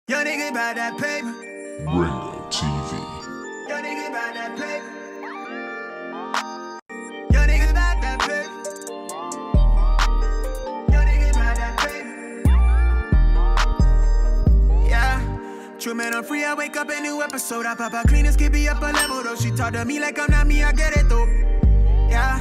Young nigga about that paper. Ringo TV. Young nigga about that paper. Young nigga about that paper. Young nigga about that paper. Yeah. True man, I'm free. I wake up a new episode. I pop out clean and skip me up a level though. She talk to me like I'm not me. I get it though. Yeah.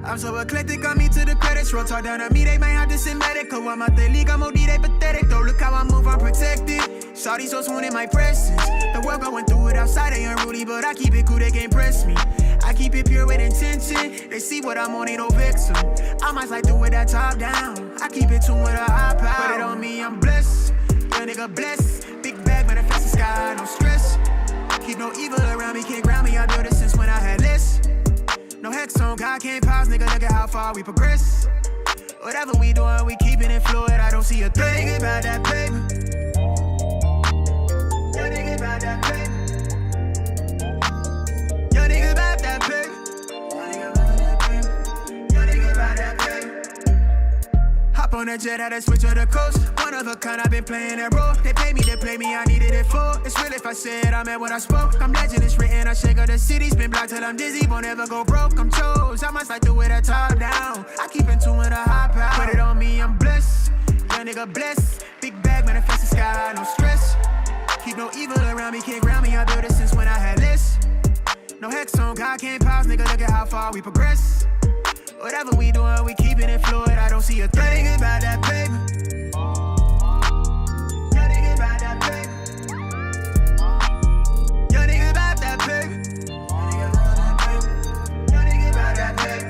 I'm so eclectic, got me to the credits roll. Talk down to me, they might have to send medical. I'm out the league, I'm OD, they pathetic though. Look how I move, I'm protected. Shawty so swoon in my presence. The world going through it outside, they unruly, but I keep it cool, they can't press me. I keep it pure with intention. They see what I'm on, ain't no vixen. I might like do it that top down. I keep it tuned with a high power. Put it on me, I'm blessed. Young nigga blessed. Big bag, manifest the sky, no stress. Keep no evil around me, can't ground me. I built it since when I had less. No hex on, God can't pause, nigga, look at how far we progress. Whatever we doing, we keeping it fluid, I don't see a thing. Young nigga about that paper. Young nigga about that paper. Young nigga about that paper. Young nigga about that paper. Hop on that jet, had to switch to the coast. One of a kind, I've been playing that role. They pay me, I needed it for. It's real if I said I meant what I spoke. I'm legend, it's written, I shake up the city. Spin blocked till I'm dizzy, won't ever go broke. I'm chose, I must like do it a top down. I keep in tune with a high power. Put it on me, I'm blessed. Young nigga blessed. Big bag, manifest the sky, no stress. Keep no evil around me, can't ground me. I built it since when I had less. No hex on, God can't pause, nigga, look at how far we progress. Whatever we doing, we keeping it fluid, I don't see a thing. Young nigga about that paper. Young nigga about that paper. Young nigga about that paper. Young nigga about that paper.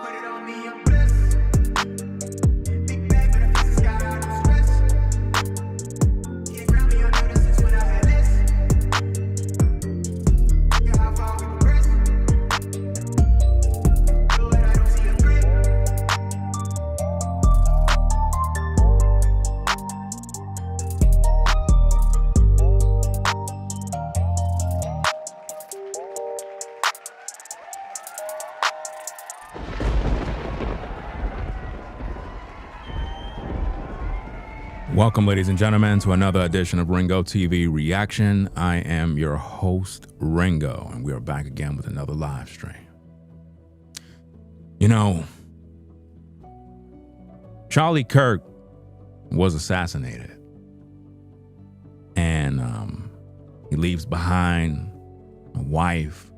Put it on me, I'm blessed. Big bag, but I feel the sky, no stress. Can't ground me, I know this since when I had less. Look at how far we progress. Lord, I don't see a threat. Welcome, ladies and gentlemen, to another edition of Ringo TV Reaction. I am your host, Ringo, and we are back again with another live stream. You know, Charlie Kirk was assassinated, and he leaves behind a wife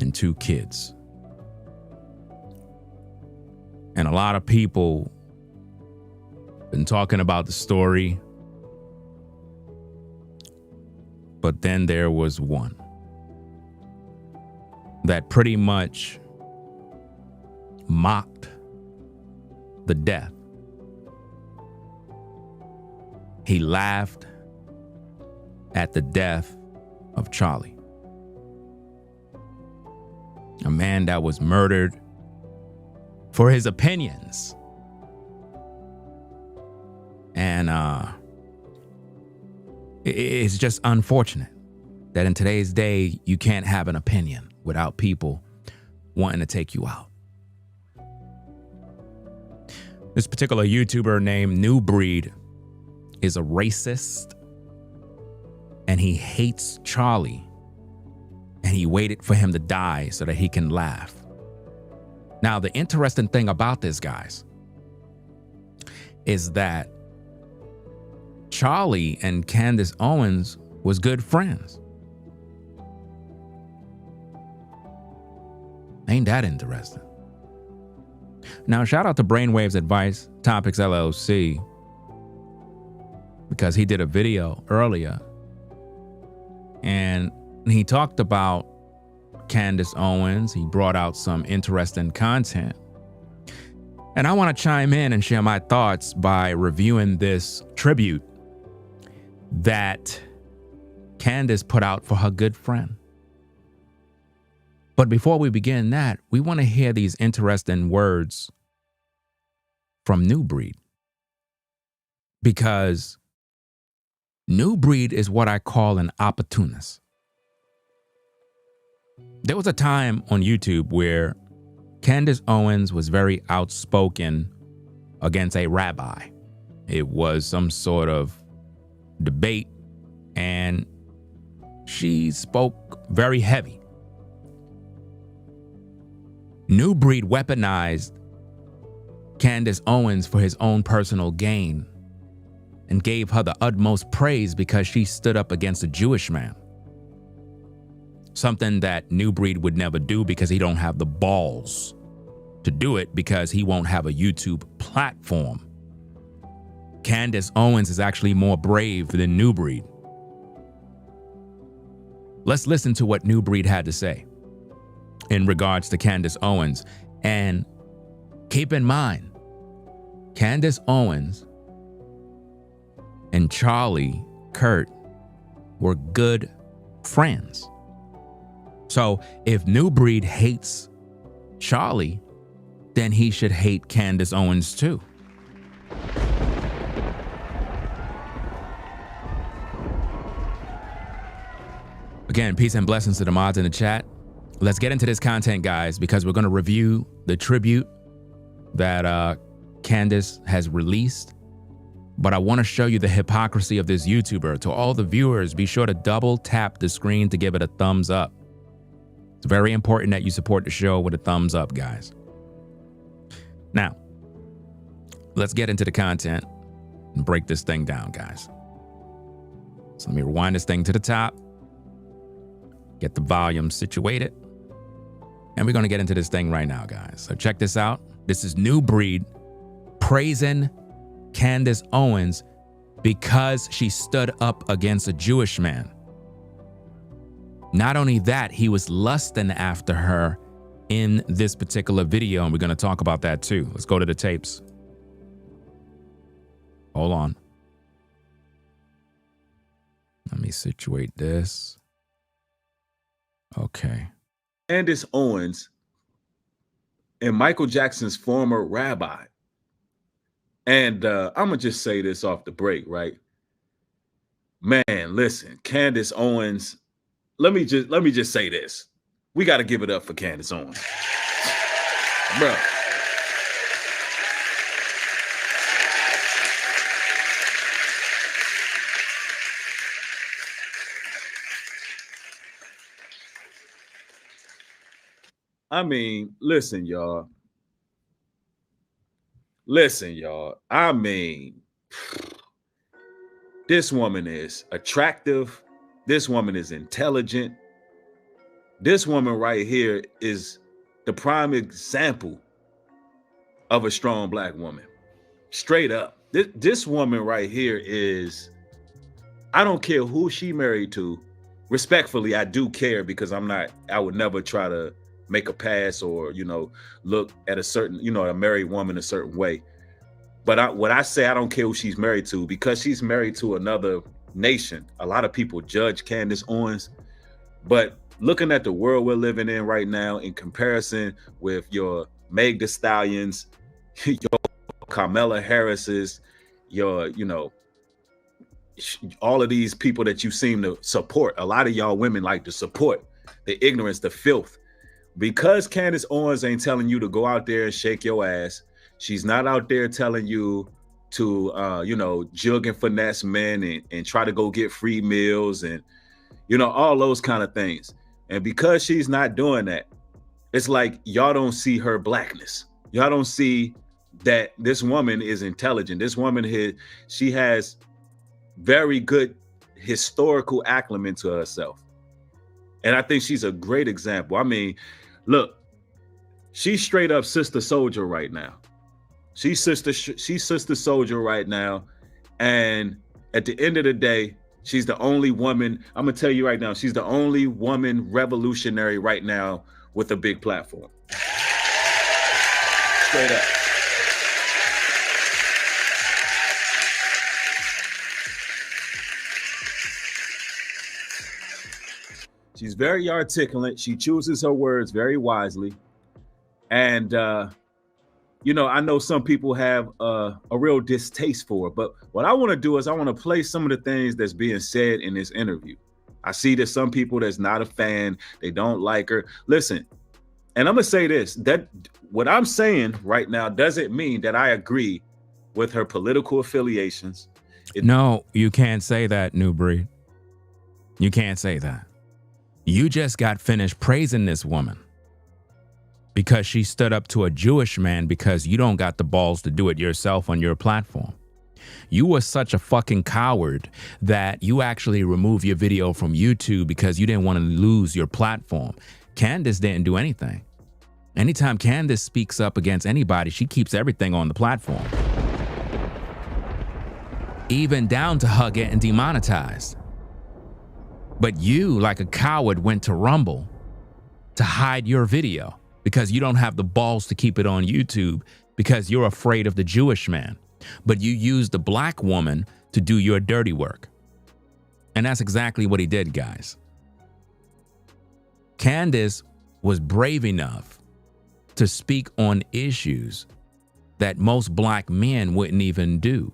and 2 kids. And a lot of people been talking about the story, but then there was one that pretty much mocked the death. He laughed at the death of Charlie, a man that was murdered for his opinions. And it's just unfortunate that in today's day, you can't have an opinion without people wanting to take you out. This particular YouTuber named Nubreed is a racist, and he hates Charlie, and he waited for him to die so that he can laugh. Now, the interesting thing about this, guys, is that Charlie and Candace Owens was good friends. Ain't that interesting? Now, shout out to Brainwaves Advice Topics LLC, because he did a video earlier and he talked about Candace Owens. He brought out some interesting content. And I want to chime in and share my thoughts by reviewing this tribute that Candace put out for her good friend. But before we begin that, we want to hear these interesting words from Nubreed, because Nubreed is what I call an opportunist. There was a time on YouTube where Candace Owens was very outspoken against a rabbi, It was some sort of debate, and she spoke very heavy. Nubreed weaponized Candace Owens for his own personal gain and gave her the utmost praise because she stood up against a Jewish man. Something that Nubreed would never do because he don't have the balls to do it, because he won't have a YouTube platform. Candace Owens is actually more brave than Nubreed. Let's listen to what Nubreed had to say in regards to Candace Owens. And keep in mind, Candace Owens and Charlie Kirk were good friends. So if Nubreed hates Charlie, then he should hate Candace Owens too. Again, peace and blessings to the mods in the chat. Let's get into this content, guys, because we're going to review the tribute that Candace has released. But I want to show you the hypocrisy of this YouTuber. To all the viewers, be sure to double tap the screen to give it a thumbs up. It's very important that you support the show with a thumbs up, guys. Now, let's get into the content and break this thing down, guys. So let me rewind this thing to the top, get the volume situated, and we're going to get into this thing right now, guys. So check this out. This is Nubreed praising Candace Owens because she stood up against a Jewish man. Not only that, he was lusting after her in this particular video, and we're going to talk about that too. Let's go to the tapes. Hold on. Let me situate this. Okay. Candace Owens and Michael Jackson's former rabbi. And I'm going to just say this off the break, right? Man, listen, Candace Owens, let me just say this. We got to give it up for Candace Owens. Bro. I mean, listen, y'all. Listen, y'all. I mean, this woman is attractive. This woman is intelligent. This woman right here is the prime example of a strong black woman. Straight up. This woman right here is, I don't care who she married to. Respectfully, I do care, because I would never try to make a pass or, look at a certain, a married woman a certain way. But when I say I don't care who she's married to, because she's married to another nation, a lot of people judge Candace Owens. But looking at the world we're living in right now, in comparison with your Meg Thee Stallions, your Kamala Harris's, your, all of these people that you seem to support, a lot of y'all women like to support the ignorance, the filth. Because Candace Owens ain't telling you to go out there and shake your ass. She's not out there telling you to, jug and finesse men and try to go get free meals and, all those kind of things. And because she's not doing that, it's like y'all don't see her blackness. Y'all don't see that this woman is intelligent. This woman here, she has very good historical acumen to herself. And I think she's a great example. I mean, look, she's straight up sister soldier right now. She's sister soldier right now. And at the end of the day, she's the only woman, I'm gonna tell you right now, she's the only woman revolutionary right now with a big platform. Straight up. She's very articulate. She chooses her words very wisely. And, I know some people have a real distaste for her, but what I want to do is I want to play some of the things that's being said in this interview. I see that some people that's not a fan, they don't like her. Listen, and I'm going to say this, that what I'm saying right now doesn't mean that I agree with her political affiliations. No, you can't say that, Nubreed. You can't say that. You just got finished praising this woman because she stood up to a Jewish man because you don't got the balls to do it yourself on your platform. You were such a fucking coward that you actually removed your video from YouTube because you didn't want to lose your platform. Candace didn't do anything. Anytime Candace speaks up against anybody, she keeps everything on the platform. Even down to her getting demonetized. But you, like a coward, went to Rumble to hide your video because you don't have the balls to keep it on YouTube because you're afraid of the Jewish man. But you used the black woman to do your dirty work. And that's exactly what he did, guys. Candace was brave enough to speak on issues that most black men wouldn't even do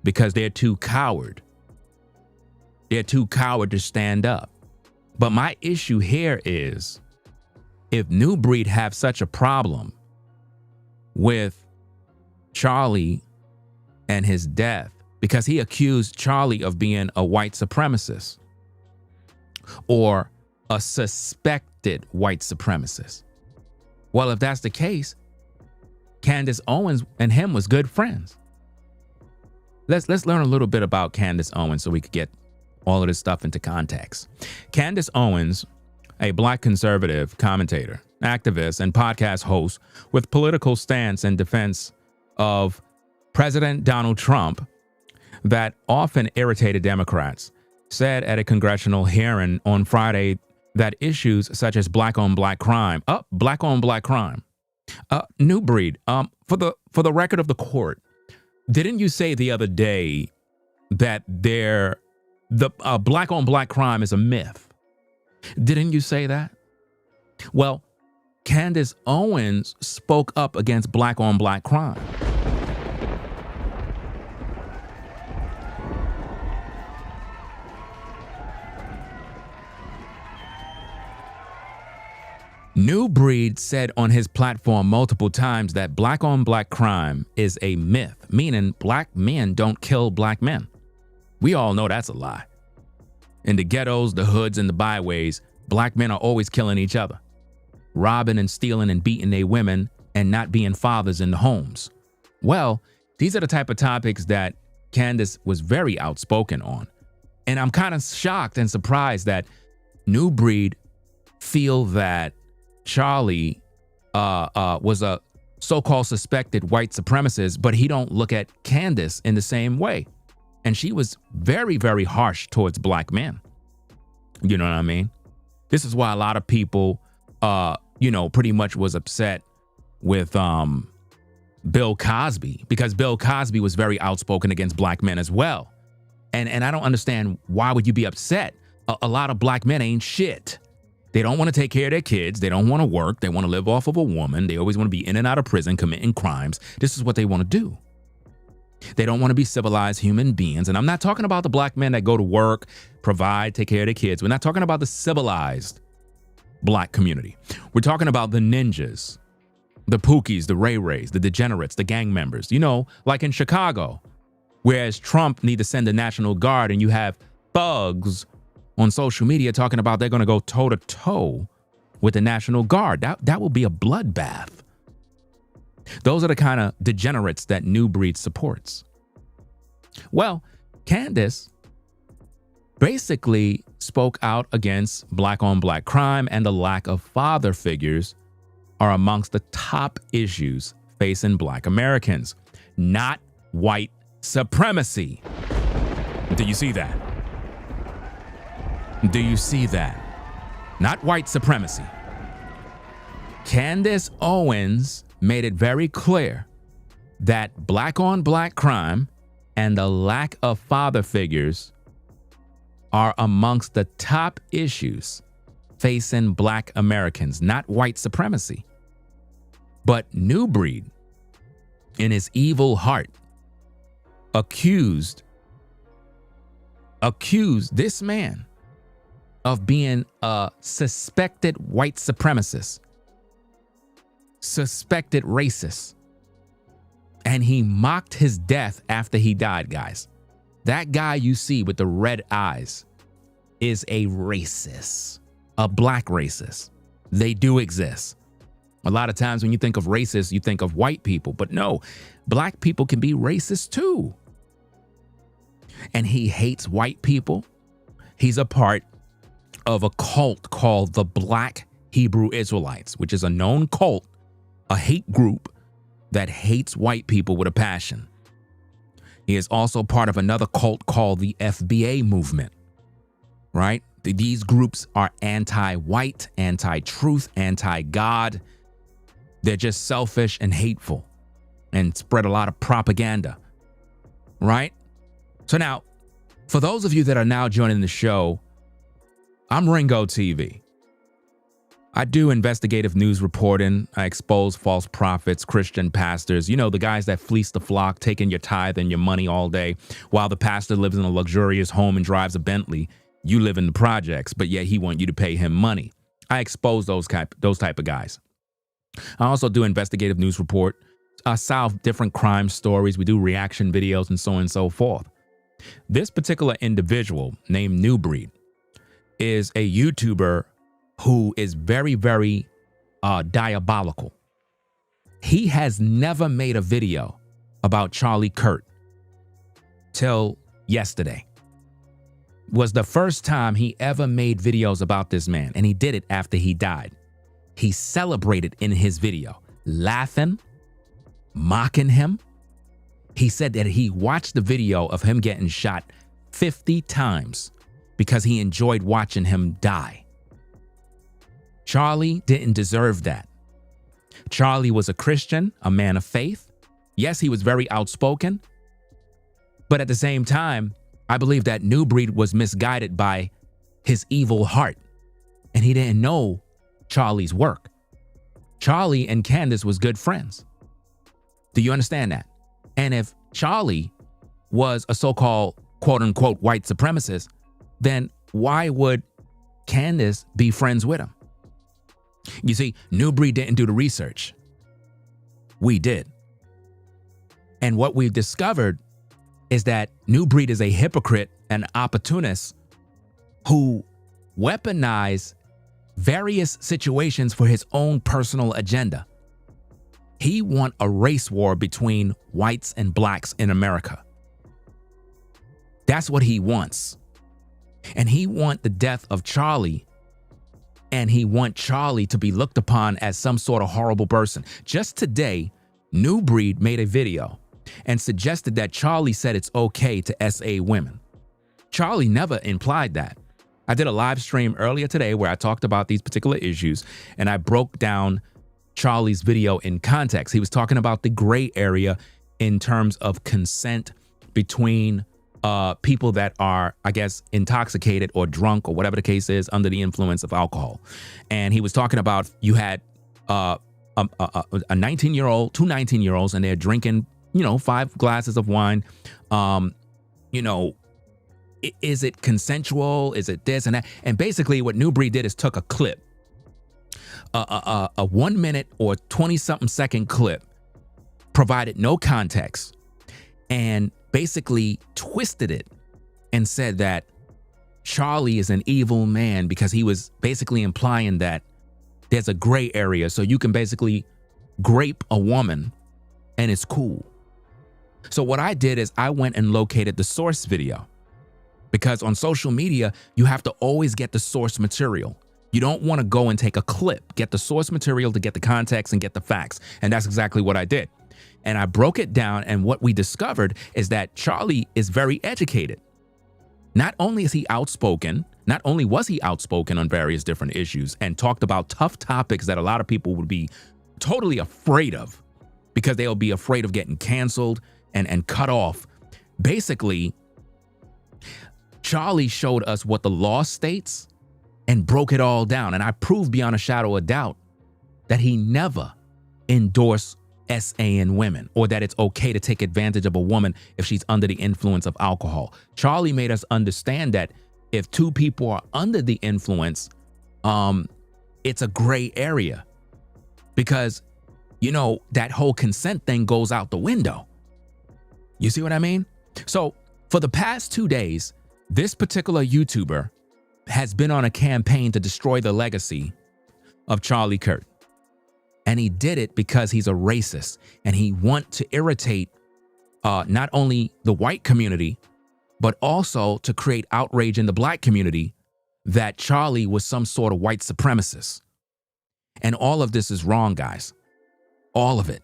because they're too coward. They're too coward to stand up. But my issue here is, if Nubreed have such a problem with Charlie and his death, because he accused Charlie of being a white supremacist or a suspected white supremacist. Well, if that's the case, Candace Owens and him was good friends. Let's learn a little bit about Candace Owens so we could get all of this stuff into context. Candace Owens, a black conservative commentator, activist, and podcast host with political stance in defense of President Donald Trump that often irritated Democrats, said at a congressional hearing on Friday that issues such as black-on-black crime, Nubreed, for the record of the court, didn't you say the other day that the black-on-black crime is a myth? Didn't you say that? Well, Candace Owens spoke up against black-on-black crime. Nubreed said on his platform multiple times that black-on-black crime is a myth, meaning black men don't kill black men. We all know that's a lie. In the ghettos, the hoods, and the byways, black men are always killing each other, robbing and stealing and beating their women and not being fathers in the homes. Well, these are the type of topics that Candace was very outspoken on. And I'm kind of shocked and surprised that Nubreed feel that Charlie was a so-called suspected white supremacist, but he don't look at Candace in the same way. And she was very, very harsh towards black men. You know what I mean? This is why a lot of people, pretty much was upset with Bill Cosby, because Bill Cosby was very outspoken against black men as well. And I don't understand, why would you be upset? A lot of black men ain't shit. They don't want to take care of their kids. They don't want to work. They want to live off of a woman. They always want to be in and out of prison, committing crimes. This is what they want to do. They don't want to be civilized human beings. And I'm not talking about the black men that go to work, provide, take care of their kids. We're not talking about the civilized black community. We're talking about the ninjas, the Pookies, the Ray Rays, the degenerates, the gang members, like in Chicago, whereas Trump need to send the National Guard and you have thugs on social media talking about they're going to go toe-to-toe with the National Guard. That will be a bloodbath. Those are the kind of degenerates that Nubreed supports. Well, Candace basically spoke out against black-on-black crime, and the lack of father figures are amongst the top issues facing black Americans, not white supremacy. Do you see that? Do you see that? Not white supremacy. Candace Owens made it very clear that black-on-black crime and the lack of father figures are amongst the top issues facing black Americans, not white supremacy. But Nubreed, in his evil heart, accused this man of being a suspected white supremacist, suspected racist, And he mocked his death after he died, guys. That guy you see with the red eyes is a racist, a black racist. They do exist. A lot of times when you think of racist, you think of white people, but no, black people can be racist too. And he hates white people. He's a part of a cult called the Black Hebrew Israelites, which is a known cult, a hate group that hates white people with a passion. He is also part of another cult called the FBA movement, right? These groups are anti-white, anti-truth, anti-God. They're just selfish and hateful and spread a lot of propaganda, right? So now, for those of you that are now joining the show, I'm Ringo TV. I do investigative news reporting. I expose false prophets, Christian pastors, you know, the guys that fleece the flock, taking your tithe and your money all day, while the pastor lives in a luxurious home and drives a Bentley. You live in the projects, but yet he wants you to pay him money. I expose those type of guys. I also do investigative news report, solve different crime stories. We do reaction videos and so on and so forth. This particular individual named Nubreed is a YouTuber who is very, very diabolical. He has never made a video about Charlie Kirk till yesterday. Was the first time he ever made videos about this man, and he did it after he died. He celebrated in his video, laughing, mocking him. He said that he watched the video of him getting shot 50 times because he enjoyed watching him die. Charlie didn't deserve that. Charlie was a Christian, a man of faith. Yes, he was very outspoken. But at the same time, I believe that Nubreed was misguided by his evil heart. And he didn't know Charlie's work. Charlie and Candace was good friends. Do you understand that? And if Charlie was a so-called quote-unquote white supremacist, then why would Candace be friends with him? You see, Nubreed didn't do the research. We did. And what we've discovered is that Nubreed is a hypocrite and opportunist who weaponized various situations for his own personal agenda. He wants a race war between whites and blacks in America. That's what he wants. And he wants the death of Charlie, and he wants Charlie to be looked upon as some sort of horrible person. Just today, Nubreed made a video and suggested that Charlie said it's okay to SA women. Charlie never implied that. I did a live stream earlier today where I talked about these particular issues, and I broke down Charlie's video in context. He was talking about the gray area in terms of consent between people that are, I guess, intoxicated or drunk or whatever the case is under the influence of alcohol. And he was talking about you had a 19-year-old, two 19-year-olds, and they're drinking, 5 glasses of wine. Is it consensual? Is it this and that? And basically what Nubreed did is took a clip, a 1 minute or 20-something second clip, provided no context, and basically twisted it and said that Charlie is an evil man because he was basically implying that there's a gray area. So you can basically grape a woman and it's cool. So what I did is I went and located the source video, because on social media, you have to always get the source material. You don't want to go and take a clip, get the source material to get the context and get the facts. And that's exactly what I did. And I broke it down, and what we discovered is that Charlie is very educated. Not only is he outspoken, not only was he outspoken on various different issues and talked about tough topics that a lot of people would be totally afraid of because they'll be afraid of getting canceled and cut off. Basically, Charlie showed us what the law states and broke it all down. And I proved beyond a shadow of doubt that he never endorsed SAing women, or that it's okay to take advantage of a woman if she's under the influence of alcohol. Charlie made us understand that if two people are under the influence, it's a gray area, because you know, that whole consent thing goes out the window. You see what I mean? So for the past 2 days, this particular YouTuber has been on a campaign to destroy the legacy of Charlie Kirk. And he did it because he's a racist and he wants to irritate not only the white community, but also to create outrage in the black community that Charlie was some sort of white supremacist. And all of this is wrong, guys. All of it.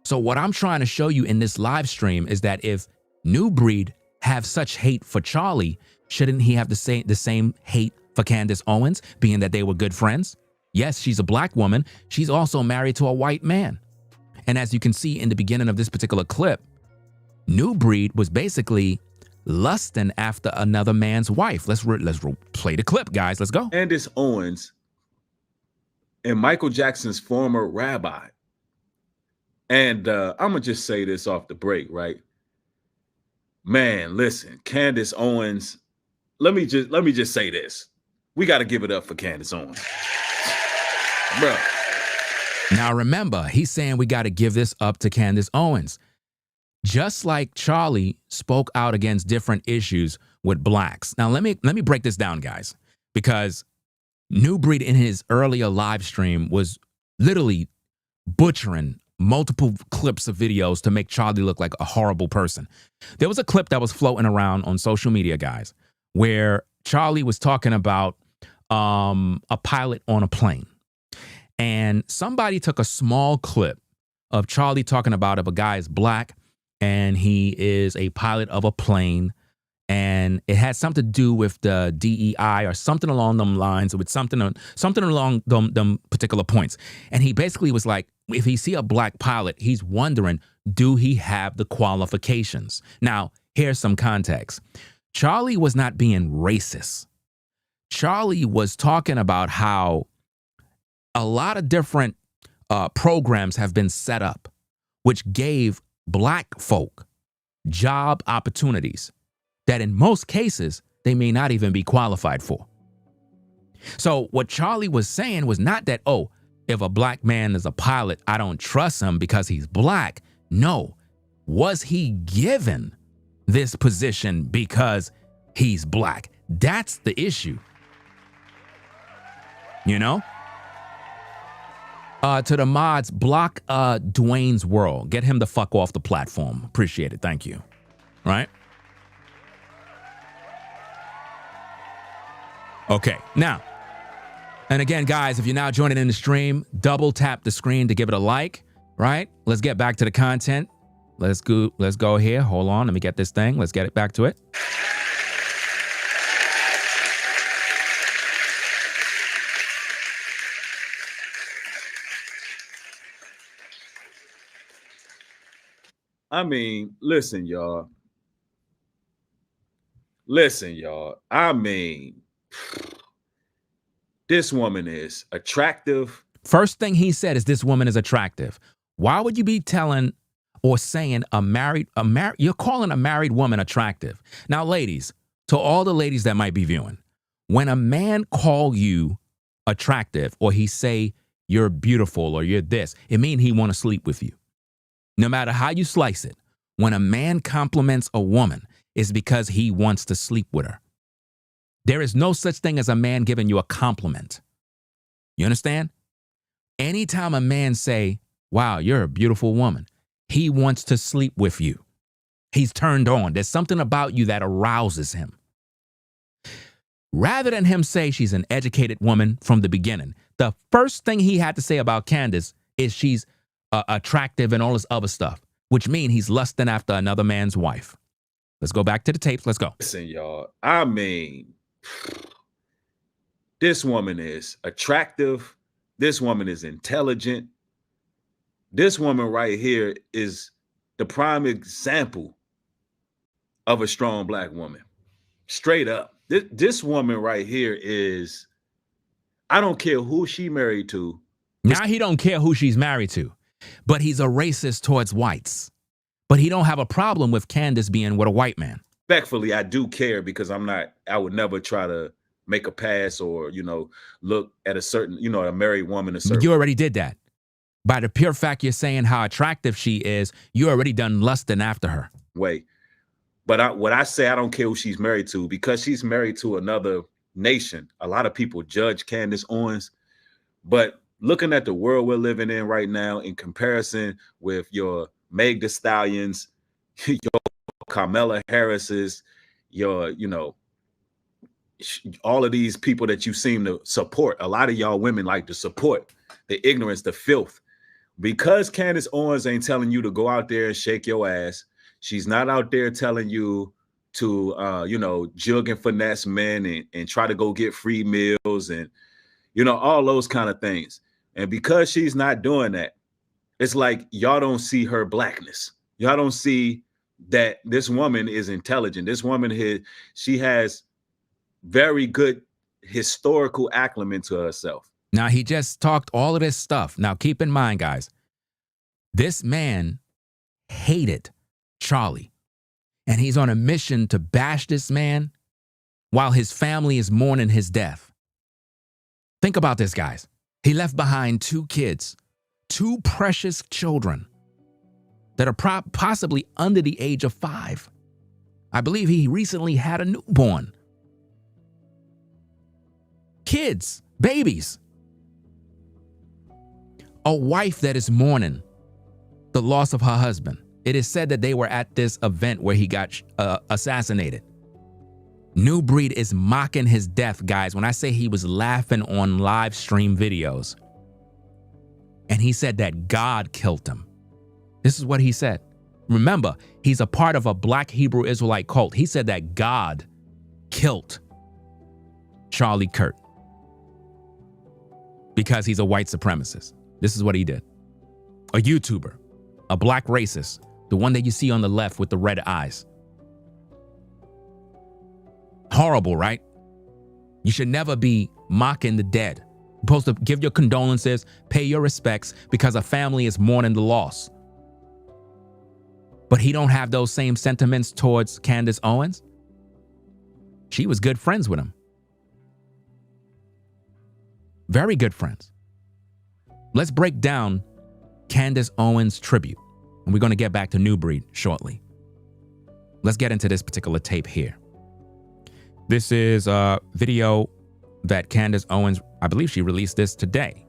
So what I'm trying to show you in this live stream is that if Nubreed have such hate for Charlie, shouldn't he have the same hate for Candace Owens, being that they were good friends? Yes, she's a black woman. She's also married to a white man. And as you can see in the beginning of this particular clip, Nubreed was basically lusting after another man's wife. Let's play the clip, guys. Let's go. Candace Owens and Michael Jackson's former rabbi. And I'm gonna just say this off the break, right? Man, listen, Candace Owens. Let me just say this. We got to give it up for Candace Owens, bro. Now remember, he's saying we got to give this up to Candace Owens. Just like Charlie spoke out against different issues with blacks. Now let me break this down, guys, because Nubreed in his earlier live stream was literally butchering multiple clips of videos to make Charlie look like a horrible person. There was a clip that was floating around on social media, guys, where Charlie was talking about a pilot on a plane. And somebody took a small clip of Charlie talking about if a guy is black and he is a pilot of a plane, and it had something to do with the DEI or something along them lines, with something along them particular points. And he basically was like, if he see a black pilot, he's wondering, do he have the qualifications? Now, here's some context. Charlie was not being racist. Charlie was talking about how a lot of different programs have been set up, which gave black folk job opportunities that in most cases, they may not even be qualified for. So what Charlie was saying was not that, oh, if a black man is a pilot, I don't trust him because he's black. No. Was he given this position because he's black? That's the issue. You know? To the mods, block Dwayne's World. Get him the fuck off the platform. Appreciate it. Thank you. Right? Okay, now, and again, guys, if you're now joining in the stream, double tap the screen to give it a like, right? Let's get back to the content. Let's go here. Hold on, let me get this thing. Let's get it back to it. I mean, listen, y'all. I mean, this woman is attractive. First thing he said is this woman is attractive. Why would you be telling or saying you're calling a married woman attractive? Now, ladies, to all the ladies that might be viewing, when a man call you attractive or he say you're beautiful or you're this, it means he want to sleep with you. No matter how you slice it, when a man compliments a woman, it's because he wants to sleep with her. There is no such thing as a man giving you a compliment. You understand? Anytime a man say, wow, you're a beautiful woman, he wants to sleep with you. He's turned on. There's something about you that arouses him. Rather than him say she's an educated woman from the beginning, the first thing he had to say about Candace is she's attractive and all this other stuff, which means he's lusting after another man's wife. Let's go back to the tapes. Let's go. Listen, y'all. I mean, this woman is attractive. This woman is intelligent. This woman right here is the prime example of a strong black woman. Straight up. This woman right here is, I don't care who she married to. Now he don't care who she's married to, but he's a racist towards whites. But he don't have a problem with Candace being with a white man. Respectfully, I do care because I would never try to make a pass or, look at a certain, a married woman. You already did that. By the pure fact you're saying how attractive she is, you already done lusting after her. Wait, but what I say, I don't care who she's married to, because she's married to another nation. A lot of people judge Candace Owens, but looking at the world we're living in right now, in comparison with your Meg Thee Stallions, your Kamala Harris's, your, all of these people that you seem to support. A lot of y'all women like to support the ignorance, the filth. Because Candace Owens ain't telling you to go out there and shake your ass. She's not out there telling you to, jug and finesse men and try to go get free meals and, all those kind of things. And because she's not doing that, it's like y'all don't see her blackness. Y'all don't see that this woman is intelligent. This woman, she has very good historical acumen to herself. Now, he just talked all of this stuff. Now, keep in mind, guys, this man hated Charlie, and he's on a mission to bash this man while his family is mourning his death. Think about this, guys. He left behind 2 kids, 2 precious children that are possibly under the age of 5. I believe he recently had a newborn. Kids, babies. A wife that is mourning the loss of her husband. It is said that they were at this event where he got assassinated. Nubreed is mocking his death, guys. When I say he was laughing on live stream videos, and he said that God killed him. This is what he said. Remember, he's a part of a black Hebrew Israelite cult. He said that God killed Charlie Kirk because he's a white supremacist. This is what he did. A YouTuber, a black racist, the one that you see on the left with the red eyes. Horrible, right? You should never be mocking the dead. You're supposed to give your condolences, pay your respects, because a family is mourning the loss. But he don't have those same sentiments towards Candace Owens. She was good friends with him. Very good friends. Let's break down Candace Owens' tribute, and we're going to get back to Nubreed shortly. Let's get into this particular tape here. This is a video that Candace Owens, I believe she released this today.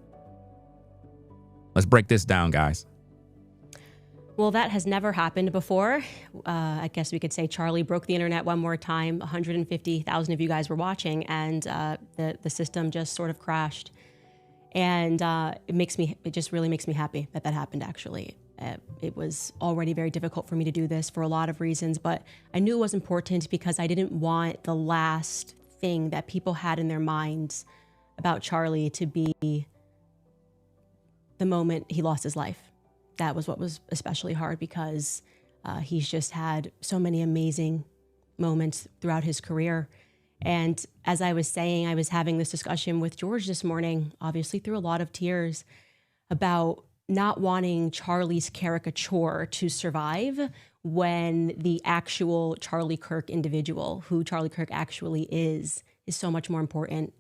Let's break this down, guys. Well, that has never happened before. I guess we could say Charlie broke the internet one more time. 150,000 of you guys were watching, and the system just sort of crashed. And it just really makes me happy that that happened, actually. It was already very difficult for me to do this for a lot of reasons, but I knew it was important because I didn't want the last thing that people had in their minds about Charlie to be the moment he lost his life. That was what was especially hard, because he's just had so many amazing moments throughout his career. And as I was saying, I was having this discussion with George this morning, obviously through a lot of tears, about not wanting Charlie's caricature to survive when the actual Charlie Kirk individual, who Charlie Kirk actually is so much more important.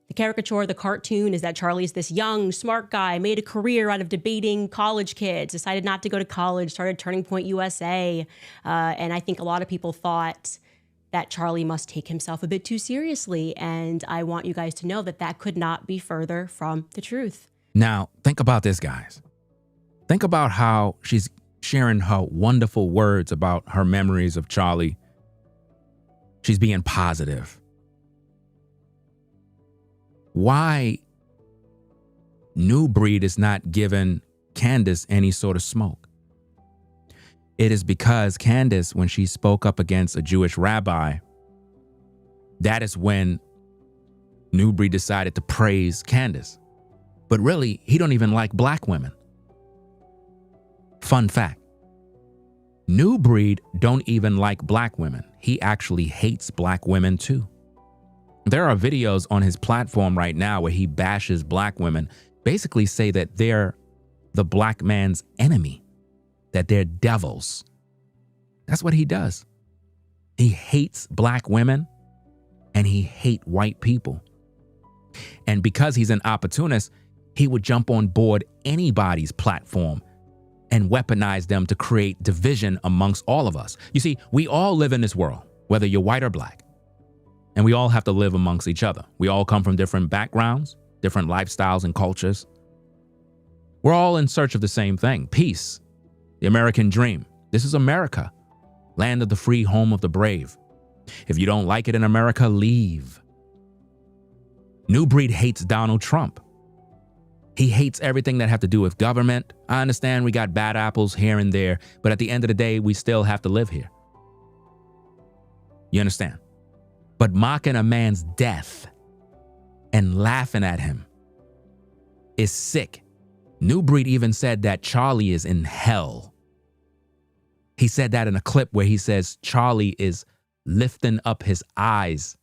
The caricature, the cartoon, is that Charlie's this young, smart guy, made a career out of debating college kids, decided not to go to college, started Turning Point USA. And I think a lot of people thought that Charlie must take himself a bit too seriously. And I want you guys to know that that could not be further from the truth. Now, think about this, guys. Think about how she's sharing her wonderful words about her memories of Charlie. She's being positive. Why Nubreed is not giving Candace any sort of smoke? It is because Candace, when she spoke up against a Jewish rabbi, that is when Nubreed decided to praise Candace. But really, he don't even like black women. Fun fact. Nubreed don't even like black women. He actually hates black women too. There are videos on his platform right now where he bashes black women, basically say that they're the black man's enemy, that they're devils. That's what he does. He hates black women and he hates white people. And because he's an opportunist, he would jump on board anybody's platform and weaponize them to create division amongst all of us. You see, we all live in this world, whether you're white or black, and we all have to live amongst each other. We all come from different backgrounds, different lifestyles and cultures. We're all in search of the same thing: peace, the American dream. This is America, land of the free, home of the brave. If you don't like it in America, leave. Nubreed hates Donald Trump. He hates everything that have to do with government. I understand we got bad apples here and there, but at the end of the day, we still have to live here. You understand? But mocking a man's death and laughing at him is sick. Nubreed even said that Charlie is in hell. He said that in a clip where he says Charlie is lifting up his eyes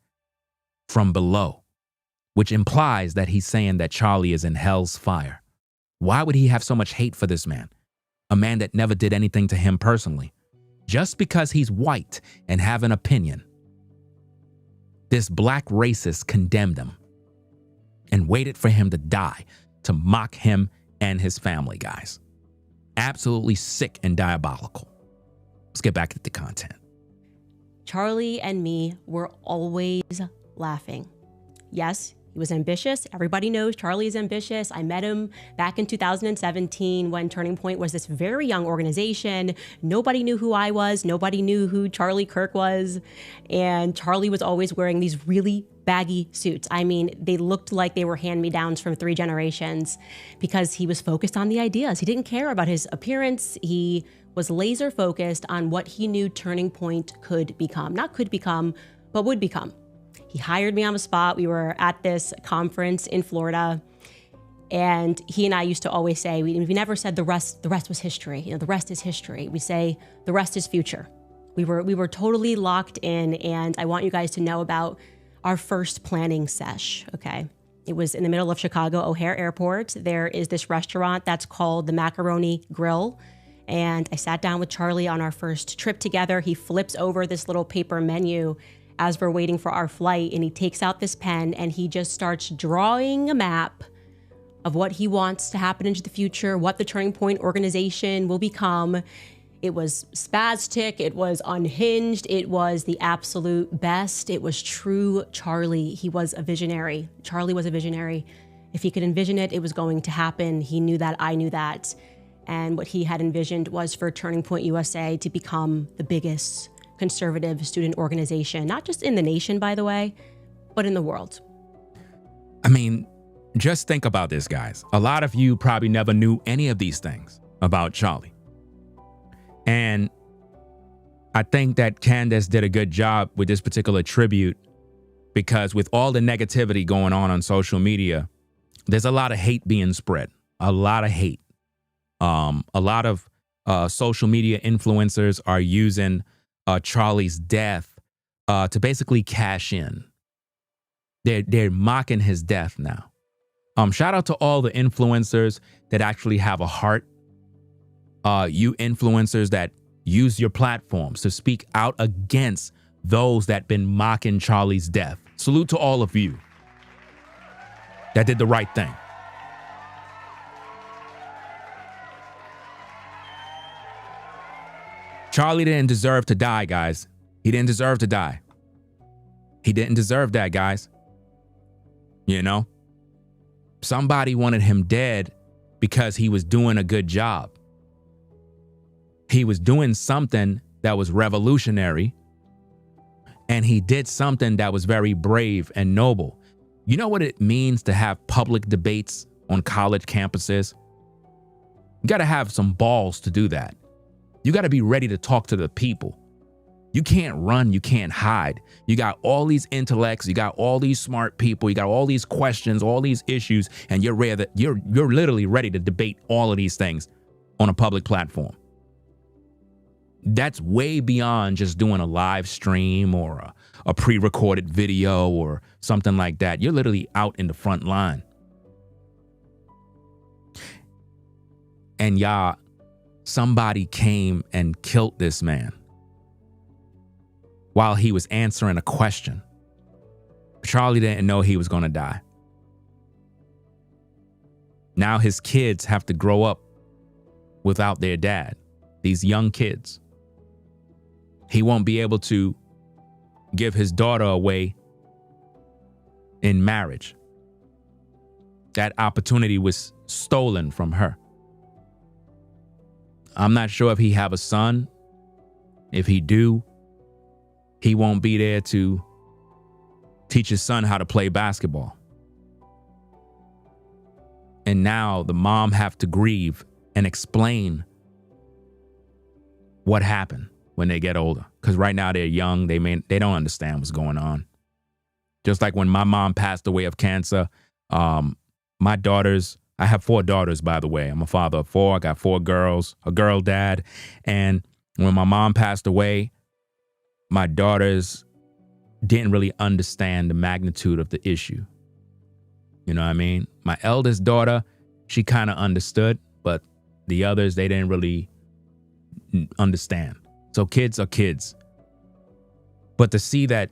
from below, which implies that he's saying that Charlie is in hell's fire. Why would he have so much hate for this man? A man that never did anything to him personally. Just because he's white and have an opinion. This black racist condemned him and waited for him to die to mock him and his family, guys. Absolutely sick and diabolical. Let's get back to the content. Charlie and me were always laughing. Yes, he was ambitious. Everybody knows Charlie is ambitious. I met him back in 2017 when Turning Point was this very young organization. Nobody knew who I was. Nobody knew who Charlie Kirk was. And Charlie was always wearing these really baggy suits. I mean, they looked like they were hand-me-downs from 3 generations because he was focused on the ideas. He didn't care about his appearance. He was laser focused on what he knew Turning Point could become. Not could become, but would become. He hired me on the spot. We were at this conference in Florida, and he and I used to always say, we never said the rest was history. You know, the rest is history. We say the rest is future. We were totally locked in, and I want you guys to know about our first planning sesh, okay? It was in the middle of Chicago O'Hare Airport. There is this restaurant that's called the Macaroni Grill, and I sat down with Charlie on our first trip together. He flips over this little paper menu as we're waiting for our flight, and he takes out this pen and he just starts drawing a map of what he wants to happen into the future, what the Turning Point organization will become. It was spastic, it was unhinged, it was the absolute best. It was true Charlie. He was a visionary. Charlie was a visionary. If he could envision it, it was going to happen. He knew that, I knew that. And what he had envisioned was for Turning Point USA to become the biggest conservative student organization, not just in the nation, by the way, but in the world. I mean, just think about this, guys. A lot of you probably never knew any of these things about Charlie. And I think that Candace did a good job with this particular tribute because with all the negativity going on social media, there's a lot of hate being spread, a lot of hate. A lot of social media influencers are using Charlie's death to basically cash in. They're mocking his death now. Shout out to all the influencers that actually have a heart. You influencers that use your platforms to speak out against those that been mocking Charlie's death. Salute to all of you that did the right thing. Charlie didn't deserve to die, guys. He didn't deserve to die. He didn't deserve that, guys. You know? Somebody wanted him dead because he was doing a good job. He was doing something that was revolutionary, and he did something that was very brave and noble. You know what it means to have public debates on college campuses? You got to have some balls to do that. You got to be ready to talk to the people. You can't run, you can't hide. You got all these intellects, you got all these smart people, you got all these questions, all these issues, and you're literally ready to debate all of these things on a public platform. That's way beyond just doing a live stream or a pre-recorded video or something like that. You're literally out in the front line. And y'all, somebody came and killed this man while he was answering a question. Charlie didn't know he was going to die. Now his kids have to grow up without their dad. These young kids. He won't be able to give his daughter away in marriage. That opportunity was stolen from her. I'm not sure if he have a son. If he do, he won't be there to teach his son how to play basketball. And now the mom have to grieve and explain what happened when they get older. Because right now they're young. They don't understand what's going on. Just like when my mom passed away of cancer, my daughters, I have 4 daughters, by the way. I'm a father of 4. I got 4 girls, a girl dad. And when my mom passed away, my daughters didn't really understand the magnitude of the issue. You know what I mean? My eldest daughter, she kind of understood, but the others, they didn't really understand. So kids are kids. But to see that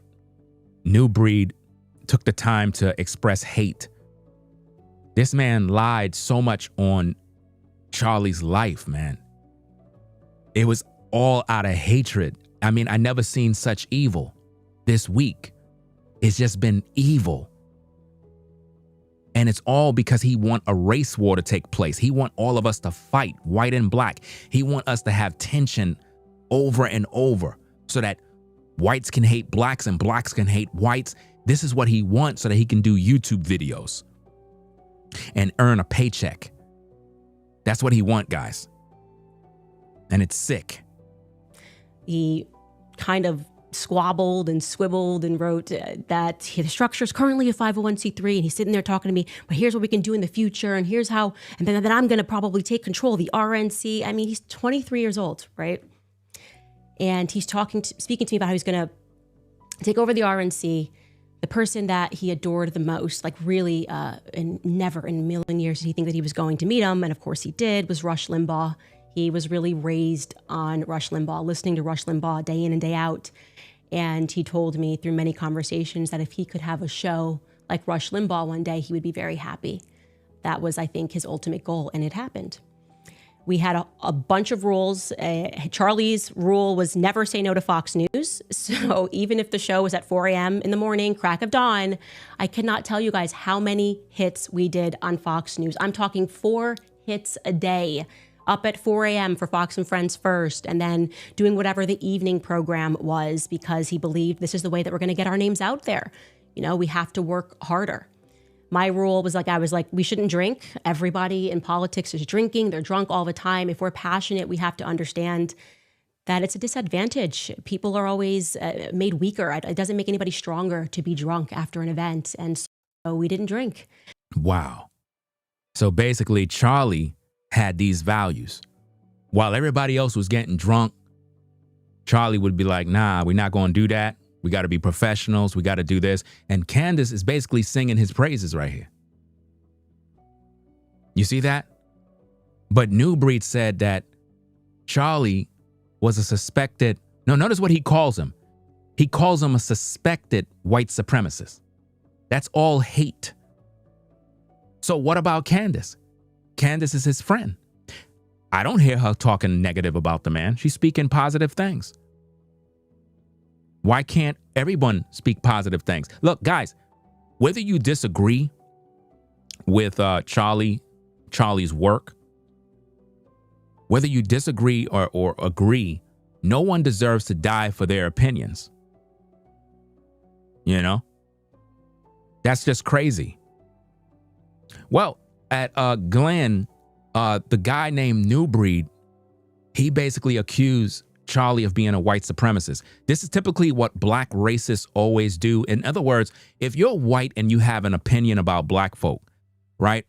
Nubreed took the time to express hate. This man lied so much on Charlie's life, man. It was all out of hatred. I mean, I never seen such evil this week. It's just been evil. And it's all because he want a race war to take place. He want all of us to fight, white and black. He want us to have tension over and over so that whites can hate blacks and blacks can hate whites. This is what he wants so that he can do YouTube videos and earn a paycheck. That's what he want, guys. And it's sick. He kind of squabbled and squibbled and wrote that the structure is currently a 501c3, and he's sitting there talking to me, but here's what we can do in the future, and here's how, and then I'm going to probably take control of the RNC. I mean, he's 23 years old, right? And he's speaking to me about how he's going to take over the RNC. The person that he adored the most, like really, and never in a million years did he think that he was going to meet him, and of course he did, was Rush Limbaugh. He was really raised on Rush Limbaugh, listening to Rush Limbaugh day in and day out. And he told me through many conversations that if he could have a show like Rush Limbaugh one day, he would be very happy. That was, I think, his ultimate goal, and it happened. We had a bunch of rules. Charlie's rule was never say no to Fox News. So even if the show was at 4 a.m. in the morning, crack of dawn, I cannot tell you guys how many hits we did on Fox News. I'm talking 4 hits a day. Up at 4 a.m. for Fox and Friends first, and then doing whatever the evening program was because he believed this is the way that we're going to get our names out there. You know, we have to work harder. My rule was I was like, we shouldn't drink. Everybody in politics is drinking. They're drunk all the time. If we're passionate, we have to understand that it's a disadvantage. People are always made weaker. It doesn't make anybody stronger to be drunk after an event. And so we didn't drink. Wow. So basically, Charlie had these values. While everybody else was getting drunk, Charlie would be like, nah, we're not going to do that. We got to be professionals. We got to do this. And Candace is basically singing his praises right here. You see that? But Nubreed said that Charlie was a suspected, no, notice what he calls him. He calls him a suspected white supremacist. That's all hate. So what about Candace? Candace is his friend. I don't hear her talking negative about the man. She's speaking positive things. Why can't everyone speak positive things? Look, guys, whether you disagree with Charlie's work, whether you disagree or agree, no one deserves to die for their opinions. You know? That's just crazy. Well, at Glenn, the guy named Nubreed, he basically accused Charlie of being a white supremacist. This is typically what black racists always do. In other words, if you're white and you have an opinion about black folk, right?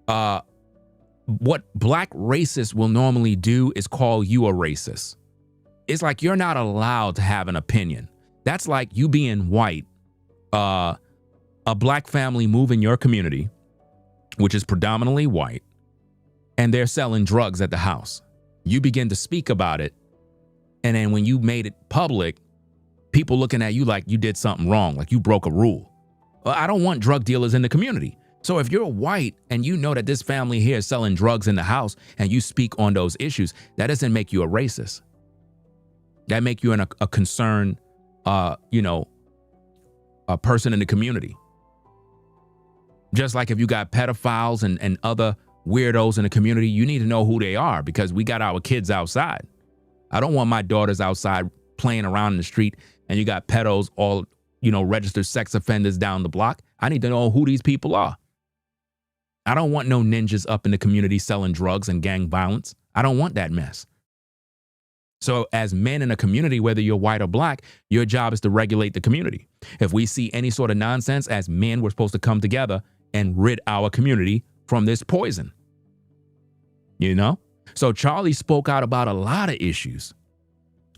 What black racists will normally do is call you a racist. It's like you're not allowed to have an opinion. That's like you being white, a black family move in your community, which is predominantly white, and they're selling drugs at the house. You begin to speak about it, and then when you made it public, people looking at you like you did something wrong, like you broke a rule. Well, I don't want drug dealers in the community. So if you're white and you know that this family here is selling drugs in the house and you speak on those issues, that doesn't make you a racist. That make you a concerned, a person in the community. Just like if you got pedophiles and other weirdos in the community, you need to know who they are because we got our kids outside. I don't want my daughters outside playing around in the street and you got pedos, all, registered sex offenders down the block. I need to know who these people are. I don't want no ninjas up in the community selling drugs and gang violence. I don't want that mess. So as men in a community, whether you're white or black, your job is to regulate the community. If we see any sort of nonsense, as men, we're supposed to come together and rid our community from this poison. So Charlie spoke out about a lot of issues.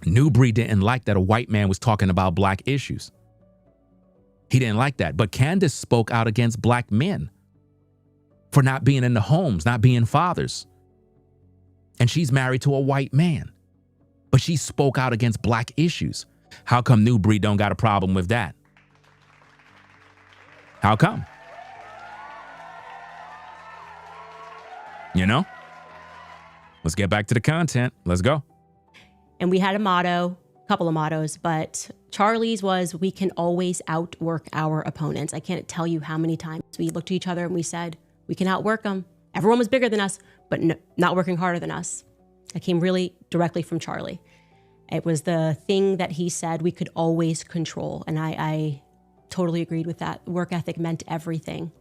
Nubreed didn't like that a white man was talking about black issues. He didn't like that. But Candace spoke out against black men for not being in the homes, not being fathers. And she's married to a white man. But she spoke out against black issues. How come Nubreed don't got a problem with that? How come? Let's get back to the content. Let's go. And we had a couple of mottos, but Charlie's was, we can always outwork our opponents. I can't tell you how many times we looked at each other and we said, we can outwork them. Everyone was bigger than us, but not working harder than us. That came really directly from Charlie. It was the thing that he said we could always control. And I totally agreed with that. Work ethic meant everything.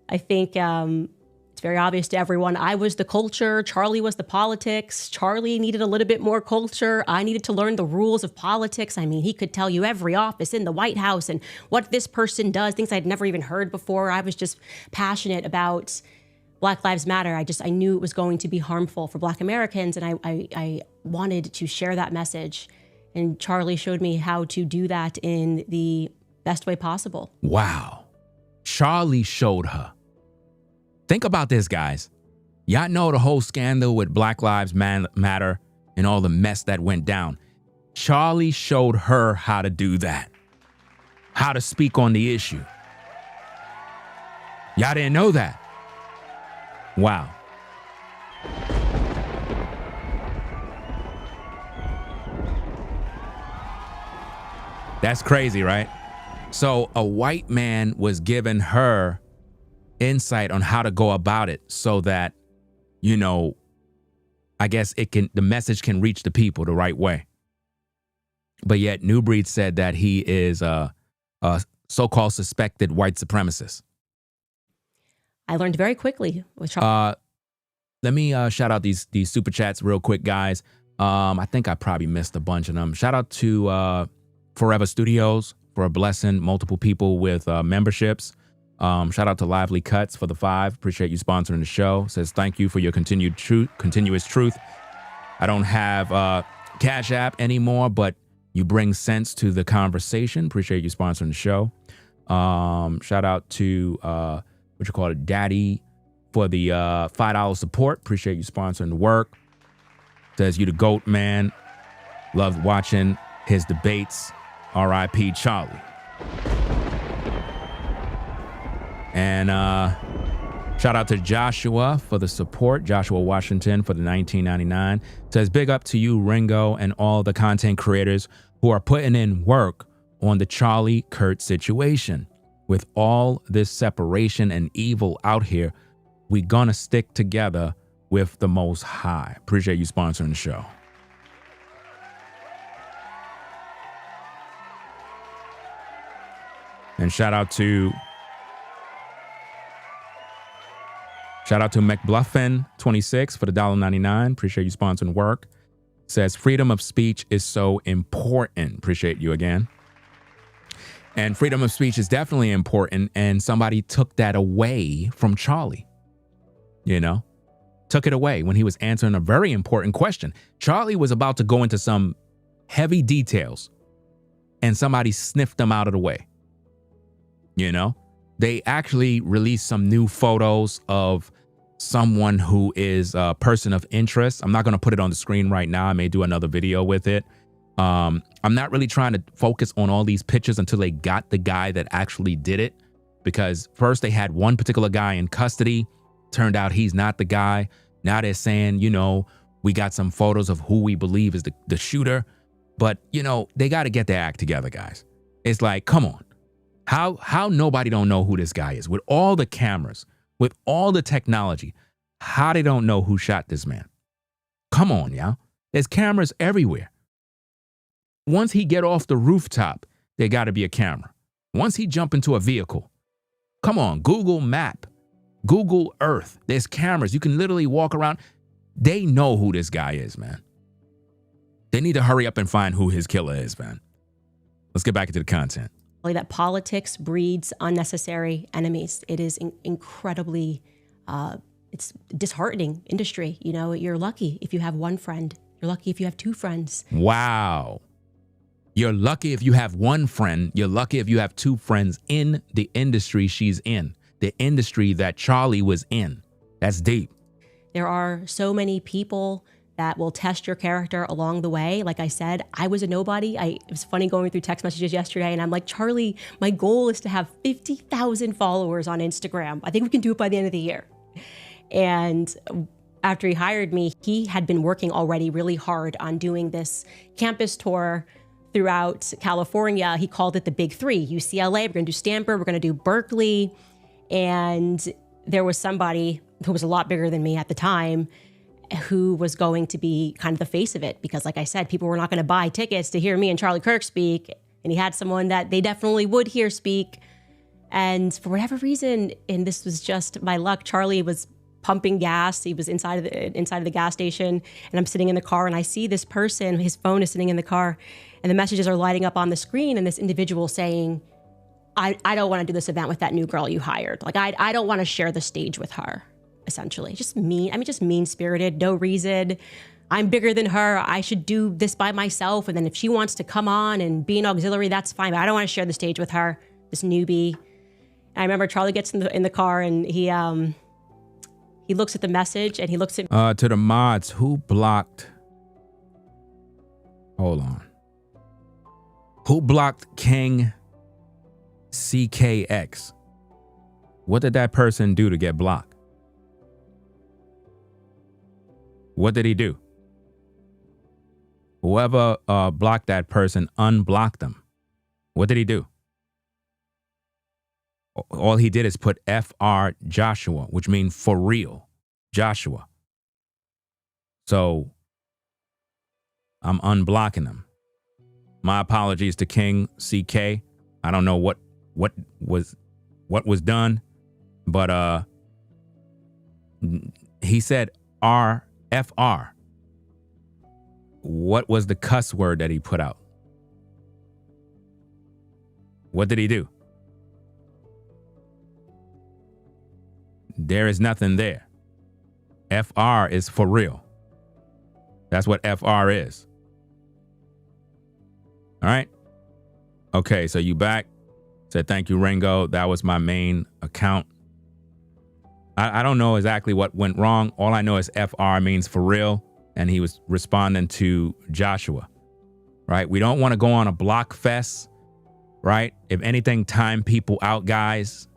I think it's very obvious to everyone. I was the culture. Charlie was the politics. Charlie needed a little bit more culture. I needed to learn the rules of politics. I mean, he could tell you every office in the White House and what this person does, things I'd never even heard before. I was just passionate about Black Lives Matter. I knew it was going to be harmful for Black Americans, and I wanted to share that message. And Charlie showed me how to do that in the best way possible. Wow. Charlie showed her. Think about this, guys. Y'all know the whole scandal with Black Lives Matter and all the mess that went down. Charlie showed her how to do that, how to speak on the issue. Y'all didn't know that. Wow. That's crazy, right? So a white man was giving her insight on how to go about it so that, I guess the message can reach the people the right way. But yet Nubreed said that he is a so-called suspected white supremacist. I learned very quickly with Charlie. Let me shout out these super chats real quick, guys. I think I probably missed a bunch of them. Shout out to Forever Studios for blessing multiple people with memberships. Shout out to Lively Cuts for the 5. Appreciate you sponsoring the show. Says thank you for your continuous truth. I don't have Cash App anymore, but you bring sense to the conversation. Appreciate you sponsoring the show. Shout out to Daddy for the $5 support. Appreciate you sponsoring the work. Says you the GOAT, man. Loved watching his debates. R.I.P. Charlie. And shout out to Joshua for the support. Joshua Washington for the $19.99. Says big up to you, Ringo, and all the content creators who are putting in work on the Charlie Kirk situation. With all this separation and evil out here, we gonna stick together with the Most High. Appreciate you sponsoring the show. And shout out to McBluffin26 for the $1.99. Appreciate you sponsoring work. Says freedom of speech is so important. Appreciate you again. And freedom of speech is definitely important. And somebody took that away from Charlie. Took it away when he was answering a very important question. Charlie was about to go into some heavy details and somebody sniffed them out of the way. They actually released some new photos of someone who is a person of interest. I'm not going to put it on the screen right now. I may do another video with it. I'm not really trying to focus on all these pictures until they got the guy that actually did it. because first they had one particular guy in custody. Turned out he's not the guy. Now they're saying, we got some photos of who we believe is the shooter. But, they got to get their act together, guys. It's like, come on. How nobody don't know who this guy is? With all the cameras, with all the technology, how they don't know who shot this man? Come on, y'all. There's cameras everywhere. Once he get off the rooftop, there got to be a camera. Once he jump into a vehicle, come on, Google Map, Google Earth. There's cameras. You can literally walk around. They know who this guy is, man. They need to hurry up and find who his killer is, man. Let's get back into the content. That politics breeds unnecessary enemies. It is incredibly, it's disheartening industry. You're lucky if you have one friend. You're lucky if you have two friends. Wow. You're lucky if you have one friend. You're lucky if you have two friends in the industry she's in, the industry that Charlie was in. That's deep. There are so many people that will test your character along the way. Like I said, I was a nobody. It was funny going through text messages yesterday, and I'm like, Charlie, my goal is to have 50,000 followers on Instagram. I think we can do it by the end of the year. And after he hired me, he had been working already really hard on doing this campus tour throughout California. He called it the Big Three: UCLA, we're gonna do Stanford, we're gonna do Berkeley. And there was somebody who was a lot bigger than me at the time who was going to be kind of the face of it, because like I said, people were not going to buy tickets to hear me and Charlie Kirk speak. And he had someone that they definitely would hear speak. And for whatever reason, and this was just my luck, Charlie was pumping gas. He was inside of the gas station, and I'm sitting in the car, and I see this person, his phone is sitting in the car, and the messages are lighting up on the screen, and this individual saying, I don't want to do this event with that new girl you hired. Like, I don't want to share the stage with her. Essentially, just mean-spirited, no reason. I'm bigger than her. I should do this by myself. And then if she wants to come on and be an auxiliary, that's fine. But I don't want to share the stage with her, this newbie. And I remember Charlie gets in the car, and he looks at the message, and he looks at to the mods who blocked. Hold on. Who blocked King CKX? What did that person do to get blocked? What did he do? Whoever blocked that person, unblocked them. What did he do? All he did is put FR Joshua, which means for real, Joshua. So I'm unblocking them. My apologies to King CK. I don't know what was done, but he said FR. What was the cuss word that he put out? What did he do? There is nothing there. FR is for real. That's what FR is. All right. Okay, so you back. Said thank you, Ringo. That was my main account. I don't know exactly what went wrong. All I know is FR means for real, and he was responding to Joshua, right? We don't want to go on a block fest, right? If anything, time people out, guys.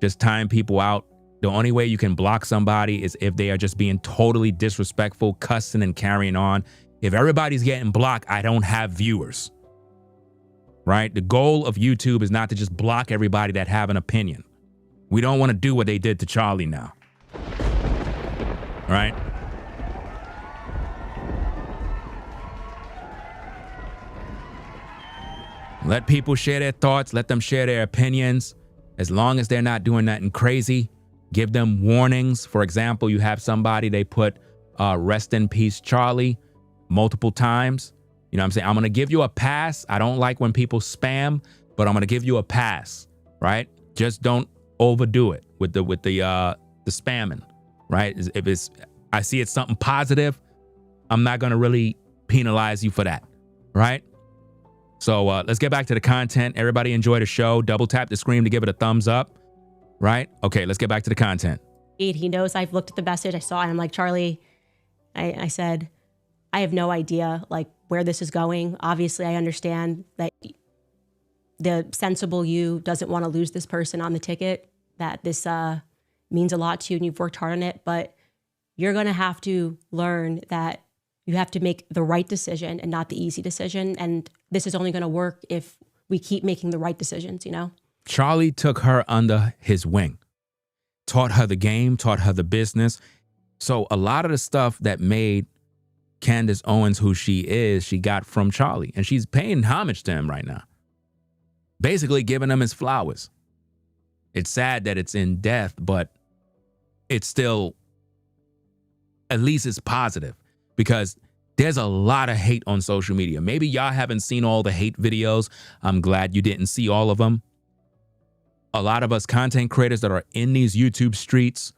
Just time people out. The only way you can block somebody is if they are just being totally disrespectful, cussing and carrying on. If everybody's getting blocked, I don't have viewers, right? The goal of YouTube is not to just block everybody that have an opinion. We don't want to do what they did to Charlie now. All right? Let people share their thoughts. Let them share their opinions. As long as they're not doing nothing crazy, give them warnings. For example, you have somebody, they put rest in peace Charlie multiple times. You know what I'm saying? I'm going to give you a pass. I don't like when people spam, but I'm going to give you a pass, right? Just don't overdo it with the spamming, right? If I see it's something positive, I'm not going to really penalize you for that, right? So let's get back to the content. Everybody enjoy the show. Double tap the screen to give it a thumbs up, right? Okay, let's get back to the content. He knows I've looked at the message. I saw it, and I'm like, Charlie, I said, I have no idea like where this is going. Obviously, I understand that the sensible you doesn't want to lose this person on the ticket, that this means a lot to you and you've worked hard on it, but you're going to have to learn that you have to make the right decision and not the easy decision. And this is only going to work if we keep making the right decisions, you know? Charlie took her under his wing, taught her the game, taught her the business. So a lot of the stuff that made Candace Owens who she is, she got from Charlie. And she's paying homage to him right now, basically giving him his flowers. It's sad that it's in death, but it's still, at least it's positive, because there's a lot of hate on social media. Maybe y'all haven't seen all the hate videos. I'm glad you didn't see all of them. A lot of us content creators that are in these YouTube streets,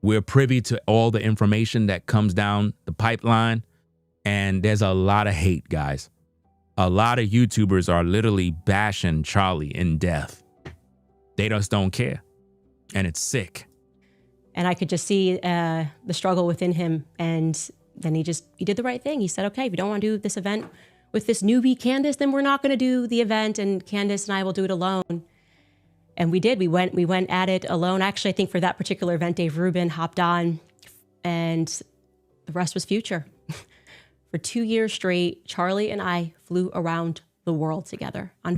we're privy to all the information that comes down the pipeline. And there's a lot of hate, guys. A lot of YouTubers are literally bashing Charlie in death. They just don't care. And it's sick. And I could just see the struggle within him. And then he did the right thing. He said, okay, if you don't want to do this event with this newbie Candace, then we're not going to do the event, and Candace and I will do it alone. And we did. We went at it alone. Actually, I think for that particular event, Dave Rubin hopped on, and the rest was future. For 2 years straight, Charlie and I flew around the world together on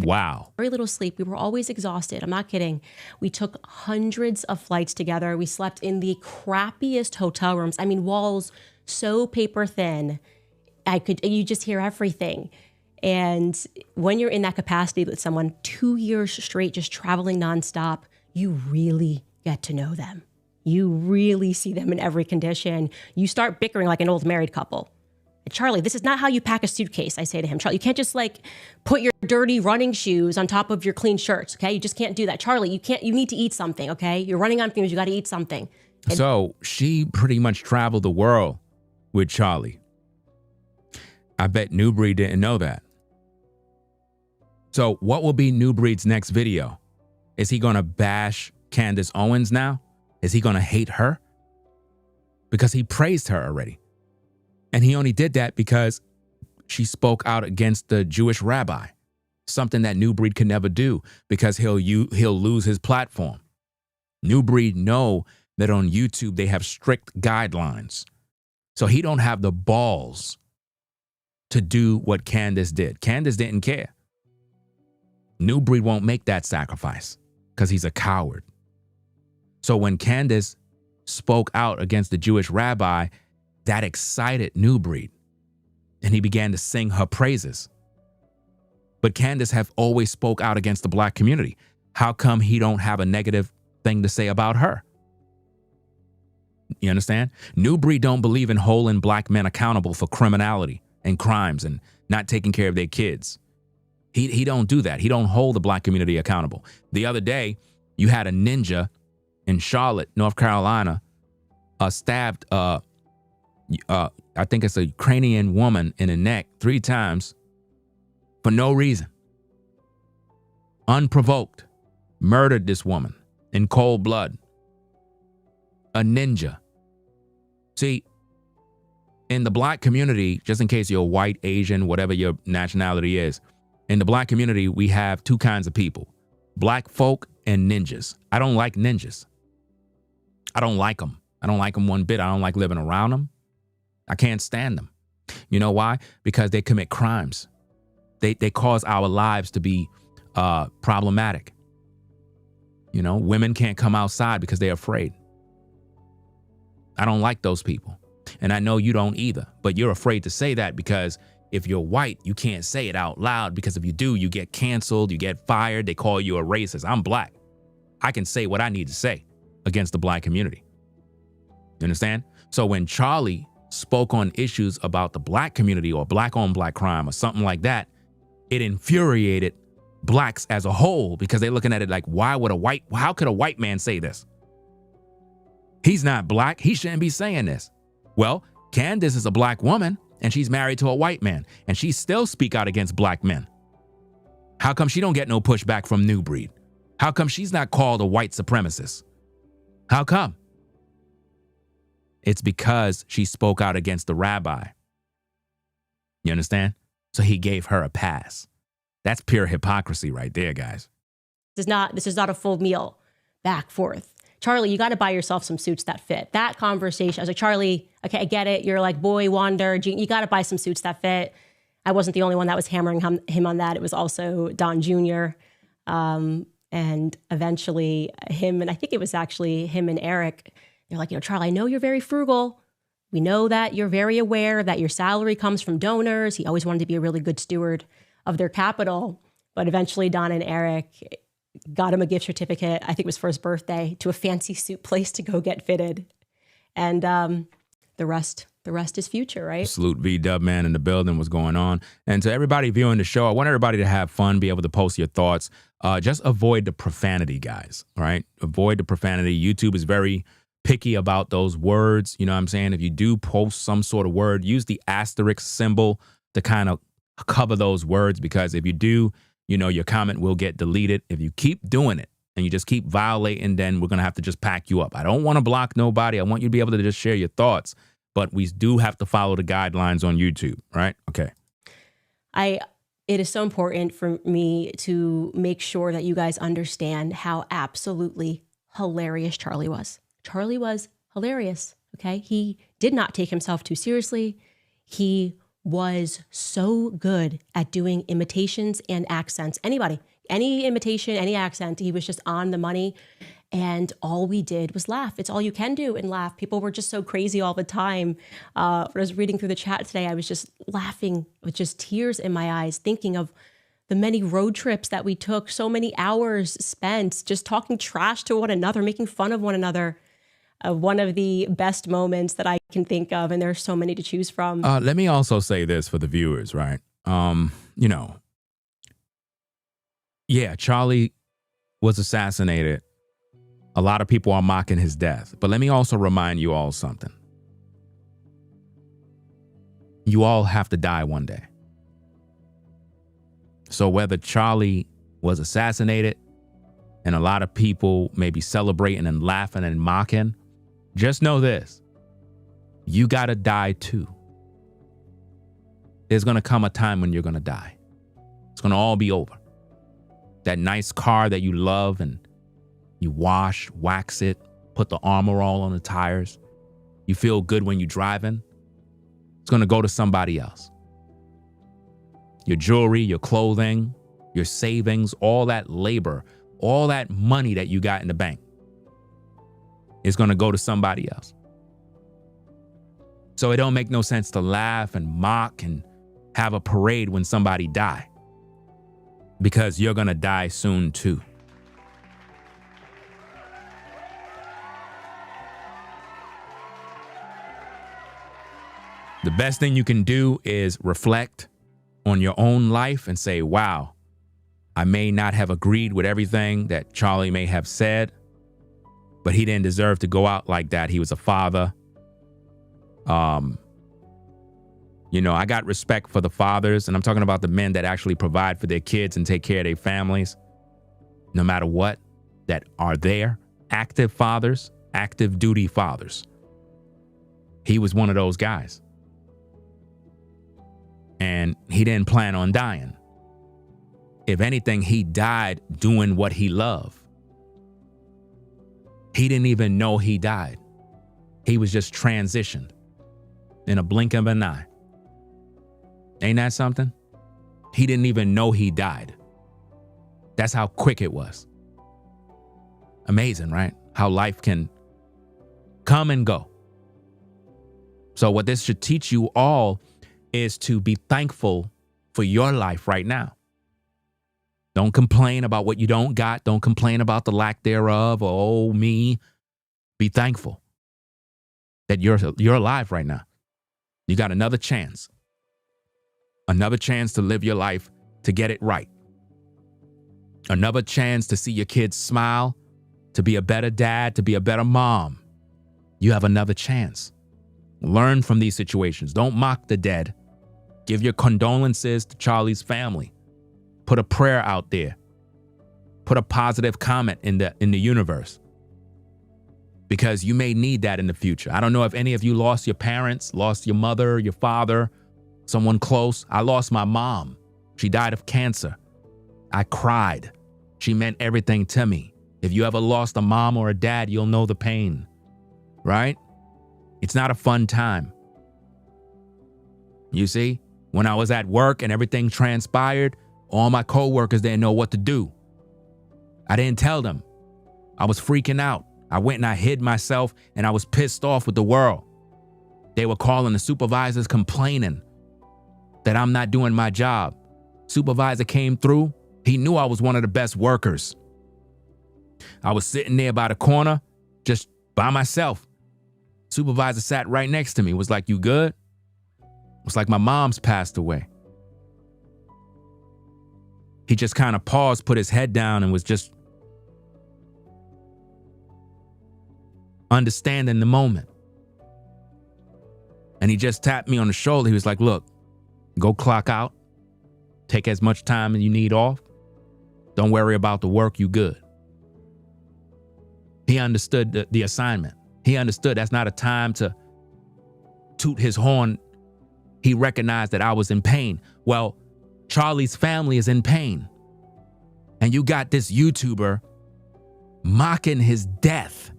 very little sleep. We were always exhausted. I'm not kidding. We took hundreds of flights together. We slept in the crappiest hotel rooms. I mean, walls so paper thin. You just hear everything. And when you're in that capacity with someone 2 years straight, just traveling nonstop, you really get to know them. You really see them in every condition. You start bickering like an old married couple. Charlie, this is not how you pack a suitcase, I say to him. Charlie, you can't just like put your dirty running shoes on top of your clean shirts, okay? You just can't do that. Charlie, you need to eat something, okay? You're running on fumes, you got to eat something. And so she pretty much traveled the world with Charlie. I bet Nubreed didn't know that. So what will be Nubreed's next video? Is he going to bash Candace Owens now? Is he going to hate her? Because he praised her already. And he only did that because she spoke out against the Jewish rabbi, something that Nubreed could never do because he'll lose his platform. Nubreed know that on YouTube they have strict guidelines. So he don't have the balls to do what Candace did. Candace didn't care. Nubreed won't make that sacrifice because he's a coward. So when Candace spoke out against the Jewish rabbi, that excited Nubreed, and he began to sing her praises. But Candace have always spoke out against the black community. How come he don't have a negative thing to say about her? You understand? Nubreed don't believe in holding black men accountable for criminality and crimes and not taking care of their kids. He don't do that. He don't hold the black community accountable. The other day, you had a ninja in Charlotte, North Carolina, stabbed I think it's a Ukrainian woman in the neck 3 times for no reason. Unprovoked. Murdered this woman in cold blood. A ninja. See, in the black community, just in case you're white, Asian, whatever your nationality is, in the black community, we have 2 kinds of people. Black folk and ninjas. I don't like ninjas. I don't like them. I don't like them one bit. I don't like living around them. I can't stand them. You know why? Because they commit crimes. They cause our lives to be problematic. You know, women can't come outside because they're afraid. I don't like those people. And I know you don't either, but you're afraid to say that because if you're white, you can't say it out loud because if you do, you get canceled, you get fired, they call you a racist. I'm black. I can say what I need to say against the black community. You understand? So when Charlie spoke on issues about the black community or black on black crime or something like that, it infuriated blacks as a whole because they're looking at it like, how could a white man say this? He's not black. He shouldn't be saying this. Well, Candace is a black woman and she's married to a white man and she still speak out against black men. How come she don't get no pushback from Nubreed? How come she's not called a white supremacist? How come? It's because she spoke out against the rabbi. You understand? So he gave her a pass. That's pure hypocrisy right there, guys. This is not a full meal back forth. Charlie, you got to buy yourself some suits that fit. That conversation, I was like, Charlie, okay, I get it. You're like boy wonder. You got to buy some suits that fit. I wasn't the only one that was hammering him on that. It was also Don Jr. And eventually him, and I think it was actually him and Eric. They're like, Charlie, I know you're very frugal. We know that you're very aware that your salary comes from donors. He always wanted to be a really good steward of their capital. But eventually Don and Eric got him a gift certificate, I think it was for his birthday, to a fancy suit place to go get fitted. And the rest is future, right? Salute V-Dub man in the building. What's going on? And to everybody viewing the show, I want everybody to have fun, be able to post your thoughts. Just avoid the profanity, guys, right? Avoid the profanity. YouTube is very picky about those words. You know what I'm saying? If you do post some sort of word, use the asterisk symbol to kind of cover those words, because if you do, your comment will get deleted. If you keep doing it and you just keep violating, then we're going to have to just pack you up. I don't want to block nobody. I want you to be able to just share your thoughts, but we do have to follow the guidelines on YouTube, right? Okay. It is so important for me to make sure that you guys understand how absolutely hilarious Charlie was. Charlie was hilarious, okay? He did not take himself too seriously. He was so good at doing imitations and accents. Any imitation, any accent, he was just on the money. And all we did was laugh. It's all you can do and laugh. People were just so crazy all the time. When I was reading through the chat today, I was just laughing with just tears in my eyes, thinking of the many road trips that we took, so many hours spent just talking trash to one another, making fun of one another. One of the best moments that I can think of, and there's so many to choose from. Let me also say this for the viewers, right? Yeah, Charlie was assassinated. A lot of people are mocking his death. But let me also remind you all something. You all have to die one day. So whether Charlie was assassinated and a lot of people may be celebrating and laughing and mocking, just know this. You got to die too. There's going to come a time when you're going to die. It's going to all be over. That nice car that you love and you wash, wax it, put the armor all on the tires. You feel good when you're driving. It's going to go to somebody else. Your jewelry, your clothing, your savings, all that labor, all that money that you got in the bank is going to go to somebody else. So it don't make no sense to laugh and mock and have a parade when somebody die, because you're going to die soon too. The best thing you can do is reflect on your own life and say, wow, I may not have agreed with everything that Charlie may have said, but he didn't deserve to go out like that. He was a father. I got respect for the fathers, and I'm talking about the men that actually provide for their kids and take care of their families, no matter what, that are there, active fathers, active duty fathers. He was one of those guys. And he didn't plan on dying. If anything, he died doing what he loved. He didn't even know he died. He was just transitioned in a blink of an eye. Ain't that something? He didn't even know he died. That's how quick it was. Amazing, right? How life can come and go. So what this should teach you all is to be thankful for your life right now. Don't complain about what you don't got. Don't complain about the lack thereof or, oh, me. Be thankful that you're alive right now. You got another chance. Another chance to live your life, to get it right. Another chance to see your kids smile, to be a better dad, to be a better mom. You have another chance. Learn from these situations. Don't mock the dead. Give your condolences to Charlie's family. Put a prayer out there. Put a positive comment in the universe, because you may need that in the future. I don't know if any of you lost your parents, lost your mother, your father, someone close. I lost my mom. She died of cancer. I cried. She meant everything to me. If you ever lost a mom or a dad, you'll know the pain, right? It's not a fun time. You see, when I was at work and everything transpired, all my coworkers didn't know what to do. I didn't tell them. I was freaking out. I went and I hid myself and I was pissed off with the world. They were calling the supervisors complaining that I'm not doing my job. Supervisor came through. He knew I was one of the best workers. I was sitting there by the corner, just by myself. Supervisor sat right next to me, was like, "You good?" It was like my mom's passed away. He just kind of paused, put his head down, and was just understanding the moment. And he just tapped me on the shoulder. He was like, "Look, go clock out. Take as much time as you need off. Don't worry about the work, you good." He understood the assignment. He understood that's not a time to toot his horn. He recognized that I was in pain. Well, Charlie's family is in pain. And you got this YouTuber mocking his death.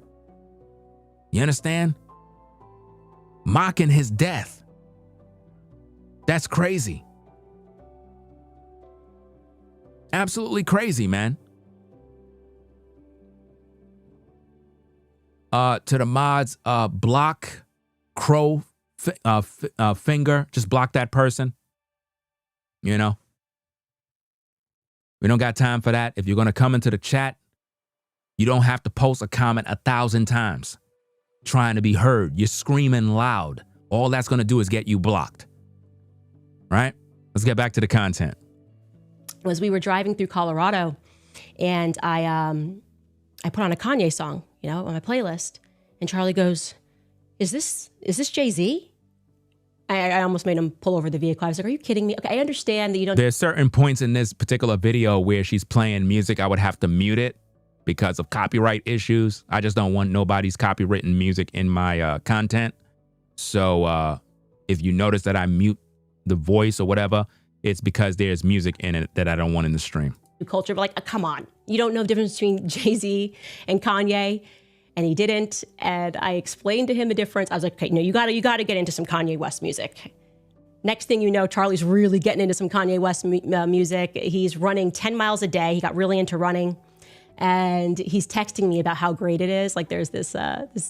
You understand? Mocking his death. That's crazy. Absolutely crazy, man. To the mods, block Crow Finger. Just block that person. You know? We don't got time for that. If you're going to come into the chat, you don't have to post a comment 1,000 times trying to be heard. You're screaming loud. All that's going to do is get you blocked. Right? Let's get back to the content. Was we were driving through Colorado, and I put on a Kanye song, on my playlist, and Charlie goes, "Is this Jay-Z?" I almost made him pull over the vehicle. I was like, "Are you kidding me?" Okay, I understand that you don't. There's certain points in this particular video where she's playing music. I would have to mute it because of copyright issues. I just don't want nobody's copywritten music in my content. So if you notice that I mute the voice or whatever, it's because there's music in it that I don't want in the stream. Culture, but come on. You don't know the difference between Jay-Z and Kanye, and he didn't. And I explained to him the difference. I was like, "Okay, no, you gotta get into some Kanye West music." Next thing you know, Charlie's really getting into some Kanye West music. He's running 10 miles a day. He got really into running. And he's texting me about how great it is. Like there's this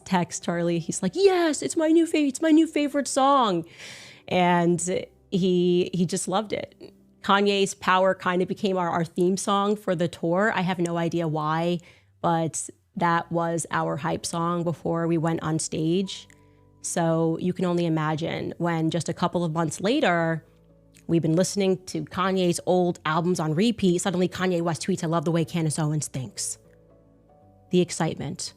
text, Charlie. He's like, "Yes, it's my new favorite song." And he just loved it. Kanye's Power kind of became our theme song for the tour. I have no idea why, but that was our hype song before we went on stage. So you can only imagine when just a couple of months later, we've been listening to Kanye's old albums on repeat. Suddenly Kanye West tweets, "I love the way Candace Owens thinks." The excitement.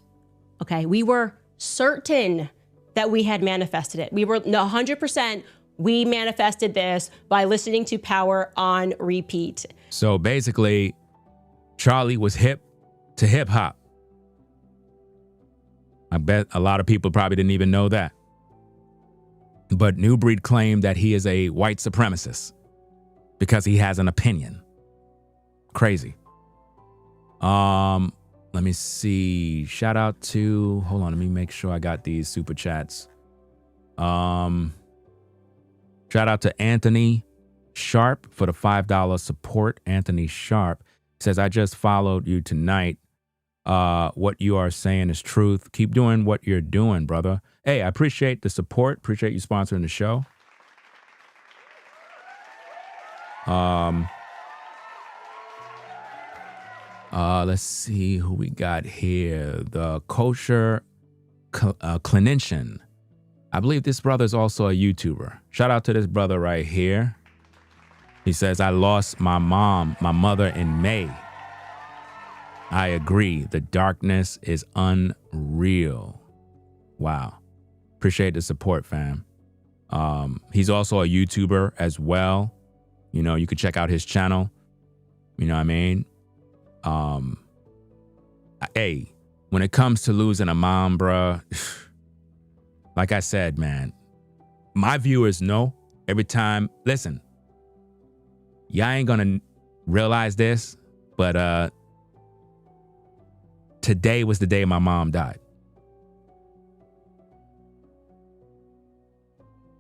Okay, we were certain that we had manifested it. We were 100%. We manifested this by listening to Power on repeat. So basically, Charlie was hip to hip hop. I bet a lot of people probably didn't even know that. But Nubreed claimed that he is a white supremacist because he has an opinion. Crazy. Let me see. Shout out to, hold on, let me make sure I got these super chats. Shout out to Anthony Sharp for the $5 support. Anthony Sharp says, "I just followed you tonight. What you are saying is truth. Keep doing what you're doing, brother." Hey, I appreciate the support. Appreciate you sponsoring the show. Let's see who we got here. The kosher clinician. I believe this brother is also a YouTuber. Shout out to this brother right here. He says, "I lost my mother in May. I agree. The darkness is unreal." Wow. Appreciate the support, fam. He's also a YouTuber as well. You could check out his channel. You know what I mean? Hey, when it comes to losing a mom, bruh, like I said, man, my viewers know every time, listen, y'all ain't gonna realize this, but today was the day my mom died.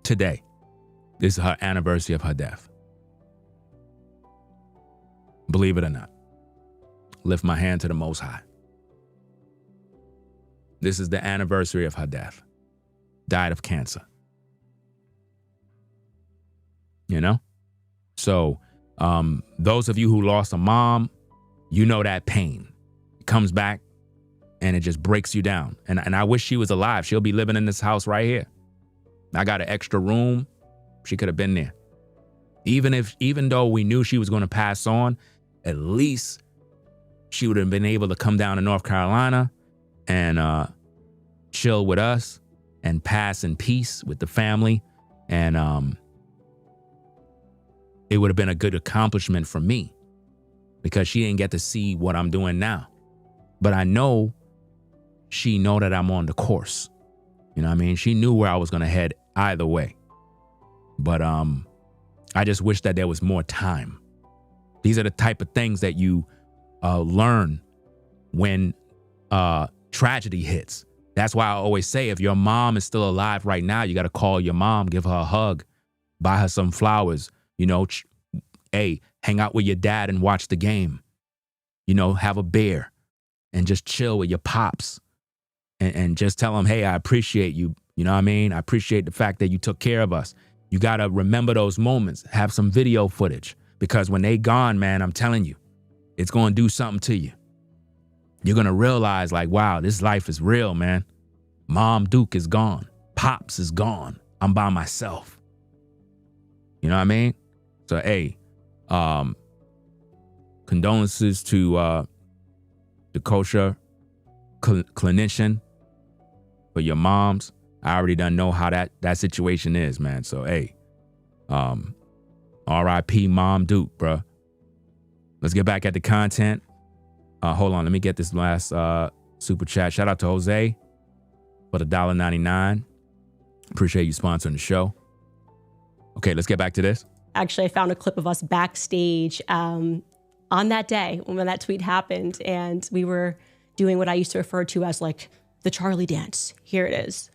Today is her anniversary of her death. Believe it or not. Lift my hand to the Most High. This is the anniversary of her death. Died of cancer. You know? So, those of you who lost a mom, you know that pain. It comes back and it just breaks you down. And I wish she was alive. She'll be living in this house right here. I got an extra room. She could have been there. Even though we knew she was going to pass on, at least she would have been able to come down to North Carolina and chill with us and pass in peace with the family. And it would have been a good accomplishment for me because she didn't get to see what I'm doing now. But I know she know that I'm on the course. You know what I mean? She knew where I was going to head either way. But I just wish that there was more time. These are the type of things that you learn when tragedy hits. That's why I always say, if your mom is still alive right now, you got to call your mom, give her a hug, buy her some flowers, you know, hey, hang out with your dad and watch the game, you know, have a beer and just chill with your pops and just tell them, hey, I appreciate you. You know what I mean? I appreciate the fact that you took care of us. You got to remember those moments, have some video footage, because when they gone, man, I'm telling you, it's going to do something to you. You're going to realize like, wow, this life is real, man. Mom Duke is gone. Pops is gone. I'm by myself. You know what I mean? So, hey, condolences to the kosher clinician for your moms. I already done know how that situation is, man. So, hey, R.I.P. Mom Duke, bro. Let's get back at the content. Hold on, let me get this last super chat. Shout out to Jose for the $1.99. Appreciate you sponsoring the show. Okay, let's get back to this. Actually, I found a clip of us backstage on that day when that tweet happened, and we were doing what I used to refer to as like the Charlie dance. Here it is.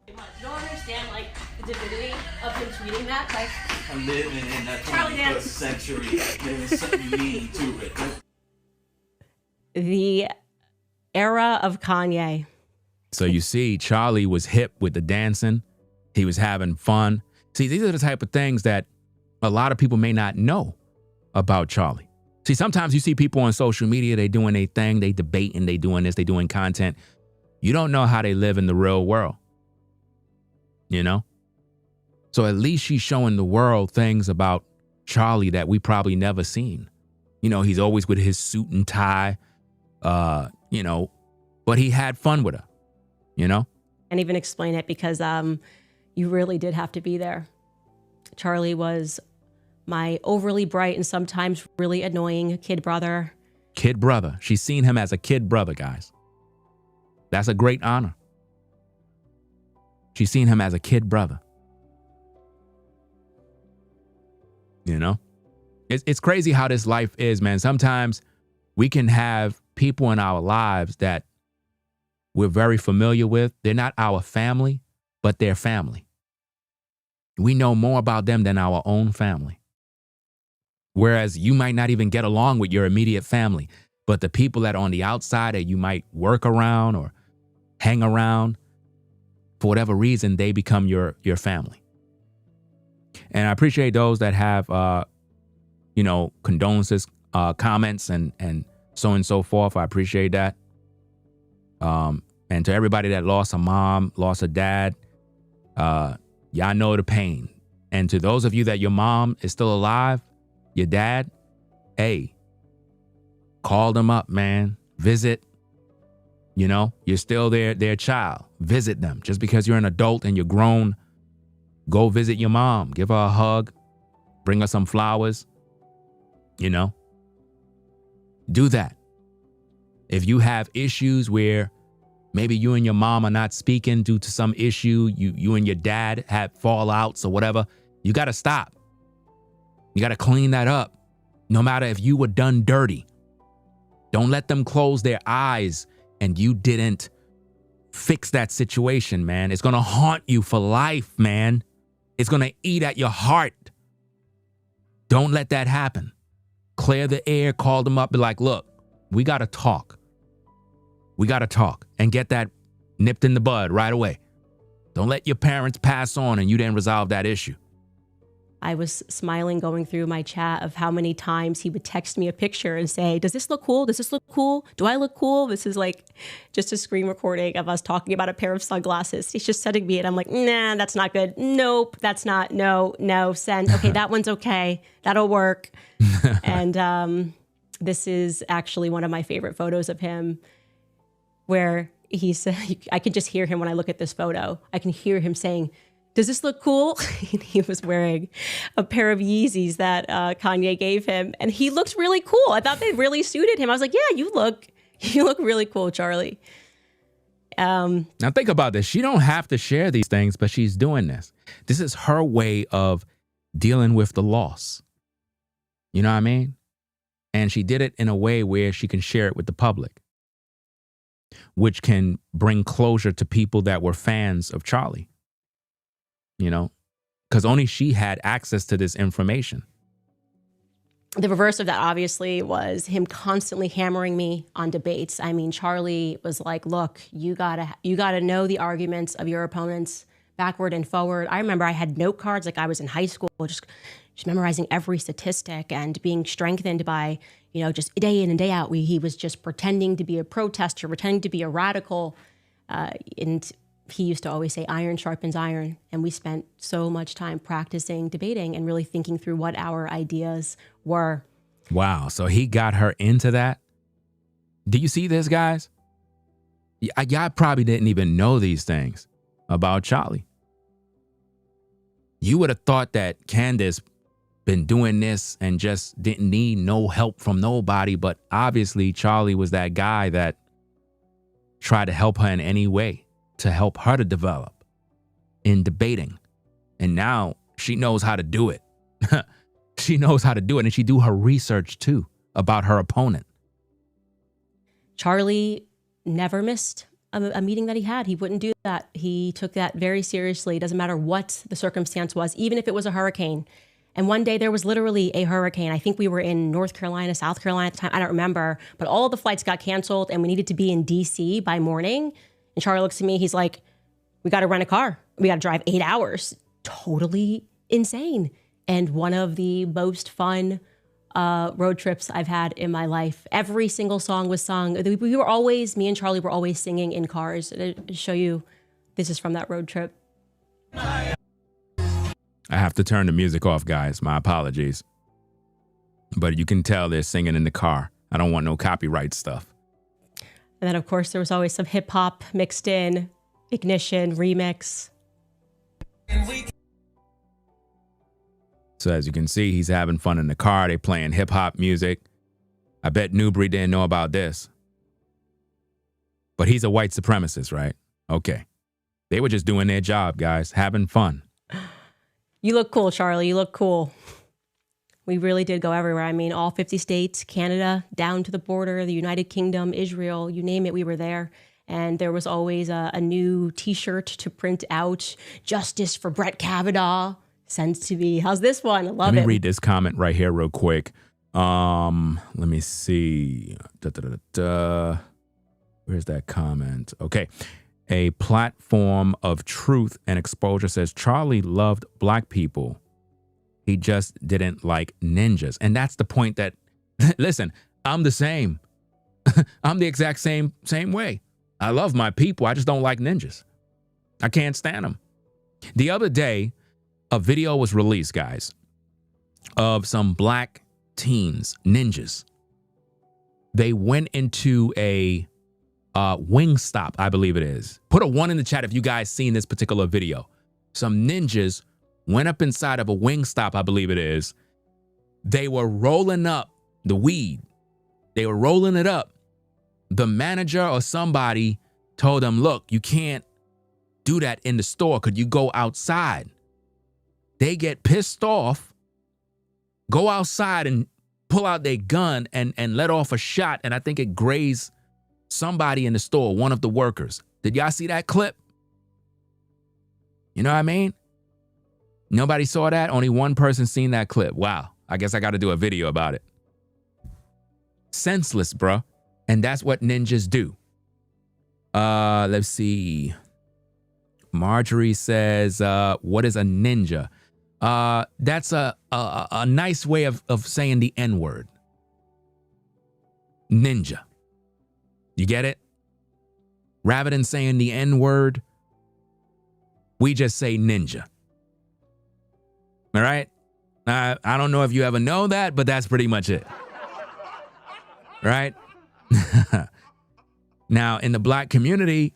You don't understand like the divinity of him tweeting that. Like, I'm living in the 21st century. There's something mean to it. The era of Kanye. So you see, Charlie was hip with the dancing. He was having fun. See, these are the type of things that a lot of people may not know about Charlie. See, sometimes you see people on social media, they doing their thing, they debating, they doing this, they doing content. You don't know how they live in the real world, you know? So at least she's showing the world things about Charlie that we probably never seen. You know, he's always with his suit and tie, you know, but he had fun with her, you know? And even explain it because you really did have to be there. Charlie was my overly bright and sometimes really annoying kid brother. Kid brother. She's seen him as a kid brother, guys. That's a great honor. She's seen him as a kid brother. You know? It's crazy how this life is, man. Sometimes we can have people in our lives that we're very familiar with. They're not our family, but they're family. We know more about them than our own family. Whereas you might not even get along with your immediate family, but the people that are on the outside that you might work around or hang around, for whatever reason, they become your family. And I appreciate those that have, you know, condolences, comments and so on and so forth. I appreciate that. And to everybody that lost a mom, lost a dad, y'all know the pain. And to those of you that your mom is still alive, your dad, hey, call them up, man. Visit. You know, you're still their child. Visit them. Just because you're an adult and you're grown, go visit your mom. Give her a hug. Bring her some flowers. You know, do that. If you have issues where maybe you and your mom are not speaking due to some issue, you and your dad had fallouts or whatever, you got to stop. You got to clean that up. No matter if you were done dirty, don't let them close their eyes and you didn't fix that situation, man. It's going to haunt you for life, man. It's going to eat at your heart. Don't let that happen. Clear the air, call them up, be like, look, we got to talk. We got to talk and get that nipped in the bud right away. Don't let your parents pass on and you didn't resolve that issue. I was smiling going through my chat of how many times he would text me a picture and say, does this look cool? Does this look cool? Do I look cool? This is like just a screen recording of us talking about a pair of sunglasses. He's just sending me it. I'm like, nah, that's not good. Nope, that's not. No, send. Okay, that one's okay. That'll work. And this is actually one of my favorite photos of him where he said, I can just hear him when I look at this photo. I can hear him saying, does this look cool? He was wearing a pair of Yeezys that Kanye gave him, and he looked really cool. I thought they really suited him. I was like, yeah, you look really cool, Charlie. Now think about this. She don't have to share these things, but she's doing this. This is her way of dealing with the loss. You know what I mean? And she did it in a way where she can share it with the public, which can bring closure to people that were fans of Charlie. You know, because only she had access to this information. The reverse of that, obviously, was him constantly hammering me on debates. I mean, Charlie was like, look, you gotta know the arguments of your opponents backward and forward. I remember I had note cards like I was in high school, just memorizing every statistic and being strengthened by, you know, just day in and day out. He was just pretending to be a protester, pretending to be a radical. And he used to always say, iron sharpens iron. And we spent so much time practicing debating and really thinking through what our ideas were. Wow. So he got her into that. Do you see this, guys? Y'all probably didn't even know these things about Charlie. You would have thought that Candace been doing this and just didn't need no help from nobody. But obviously, Charlie was that guy that tried to help her in any way, to help her to develop in debating. And now she knows how to do it. She knows how to do it. And she do her research too about her opponent. Charlie never missed a meeting that he had. He wouldn't do that. He took that very seriously. It doesn't matter what the circumstance was, even if it was a hurricane. And one day there was literally a hurricane. I think we were in North Carolina, South Carolina at the time. I don't remember. But all the flights got canceled and we needed to be in DC by morning. And Charlie looks at me, he's like, we got to rent a car. We got to drive 8 hours. Totally insane. And one of the most fun road trips I've had in my life. Every single song was sung. We were always, me and Charlie were always singing in cars. To show you, this is from that road trip. I have to turn the music off, guys. My apologies. But you can tell they're singing in the car. I don't want no copyright stuff. And then, of course, there was always some hip hop mixed in, Ignition, remix. So as you can see, he's having fun in the car. They playing hip hop music. I bet Nubreed didn't know about this. But he's a white supremacist, right? Okay. They were just doing their job, guys, having fun. You look cool, Charlie. You look cool. We really did go everywhere. I mean, all 50 states, Canada, down to the border, the United Kingdom, Israel, you name it, we were there. And there was always a new T-shirt to print out. Justice for Brett Kavanaugh. Sent to me. How's this one? I love it. Let me read this comment right here real quick. Let me see. Where's that comment? Okay. A platform of truth and exposure says Charlie loved black people. He just didn't like ninjas. And that's the point that, listen, I'm the same. I'm the exact same way. I love my people. I just don't like ninjas. I can't stand them. The other day, a video was released, guys, of some black teens, ninjas. They went into a Wingstop, I believe it is. Put a 1 in the chat if you guys seen this particular video. Some ninjas went up inside of a Wingstop, I believe it is. They were rolling up the weed. They were rolling it up. The manager or somebody told them, look, you can't do that in the store. Could you go outside? They get pissed off, go outside and pull out their gun and let off a shot, and I think it grazed somebody in the store, one of the workers. Did y'all see that clip? You know what I mean? Nobody saw that? Only one person seen that clip. Wow. I guess I got to do a video about it. Senseless, bro. And that's what ninjas do. Let's see. Marjorie says, what is a ninja? That's a nice way of saying the N-word. Ninja. You get it? Rather than saying the N-word, we just say ninja. All right? I don't know if you ever know that, but that's pretty much it. Right? Now, in the black community,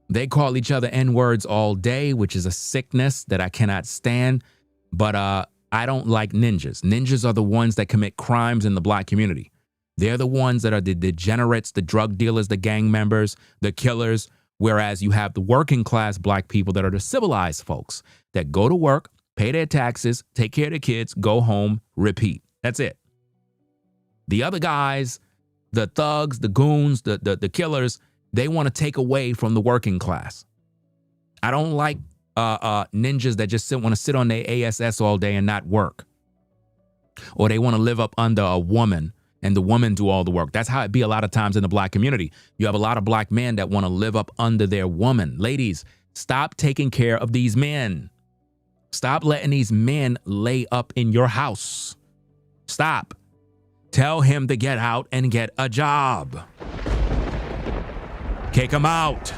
they call each other N-words all day, which is a sickness that I cannot stand. But I don't like ninjas. Ninjas are the ones that commit crimes in the black community. They're the ones that are the degenerates, the drug dealers, the gang members, the killers, whereas you have the working class black people that are the civilized folks that go to work, pay their taxes, take care of their kids, go home, repeat. That's it. The other guys, the thugs, the goons, the killers, they want to take away from the working class. I don't like ninjas that just want to sit on their ASS all day and not work. Or they want to live up under a woman and the woman do all the work. That's how it be a lot of times in the black community. You have a lot of black men that want to live up under their woman. Ladies, stop taking care of these men. Stop letting these men lay up in your house. Stop. Tell him to get out and get a job. Kick him out.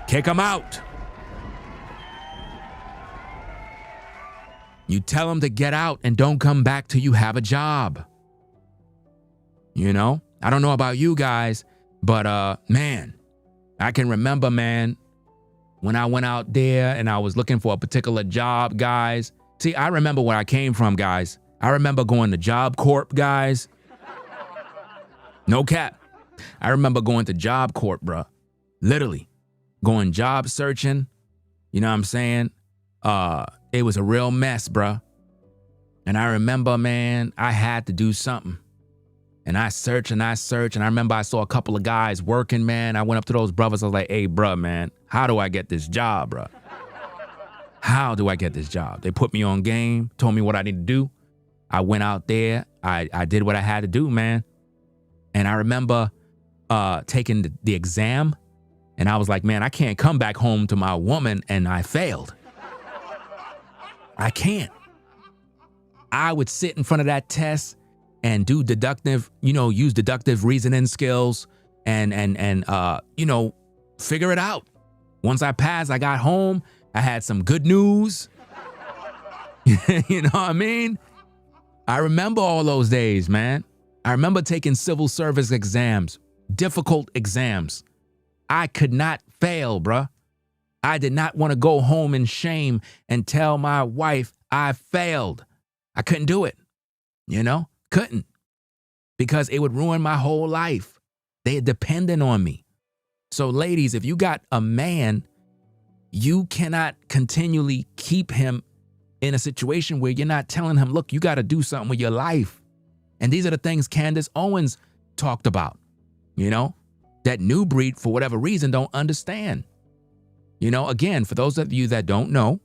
Kick him out. You tell him to get out and don't come back till you have a job. You know? I don't know about you guys, but man, I can remember, man, when I went out there and I was looking for a particular job, guys. See, I remember where I came from, guys. I remember going to Job Corp, guys. No cap. I remember going to Job Corp, bruh. Literally. Going job searching. You know what I'm saying? It was a real mess, bruh. And I remember, man, I had to do something. And I searched and I searched. And I remember I saw a couple of guys working, man. I went up to those brothers. I was like, hey, bruh, man, how do I get this job, bruh? How do I get this job? They put me on game, told me what I need to do. I went out there. I did what I had to do, man. And I remember taking the exam. And I was like, man, I can't come back home to my woman. And I failed. I can't. I would sit in front of that test and do use deductive reasoning skills and figure it out. Once I passed, I got home. I had some good news. You know what I mean? I remember all those days, man. I remember taking civil service exams, difficult exams. I could not fail, bruh. I did not want to go home in shame and tell my wife I failed. I couldn't do it, couldn't, because it would ruin my whole life. They are dependent on me. So ladies, if you got a man, you cannot continually keep him in a situation where you're not telling him, look, you got to do something with your life. And these are the things Candace Owens talked about, that Nubreed, for whatever reason, don't understand. Again, for those of you that don't know,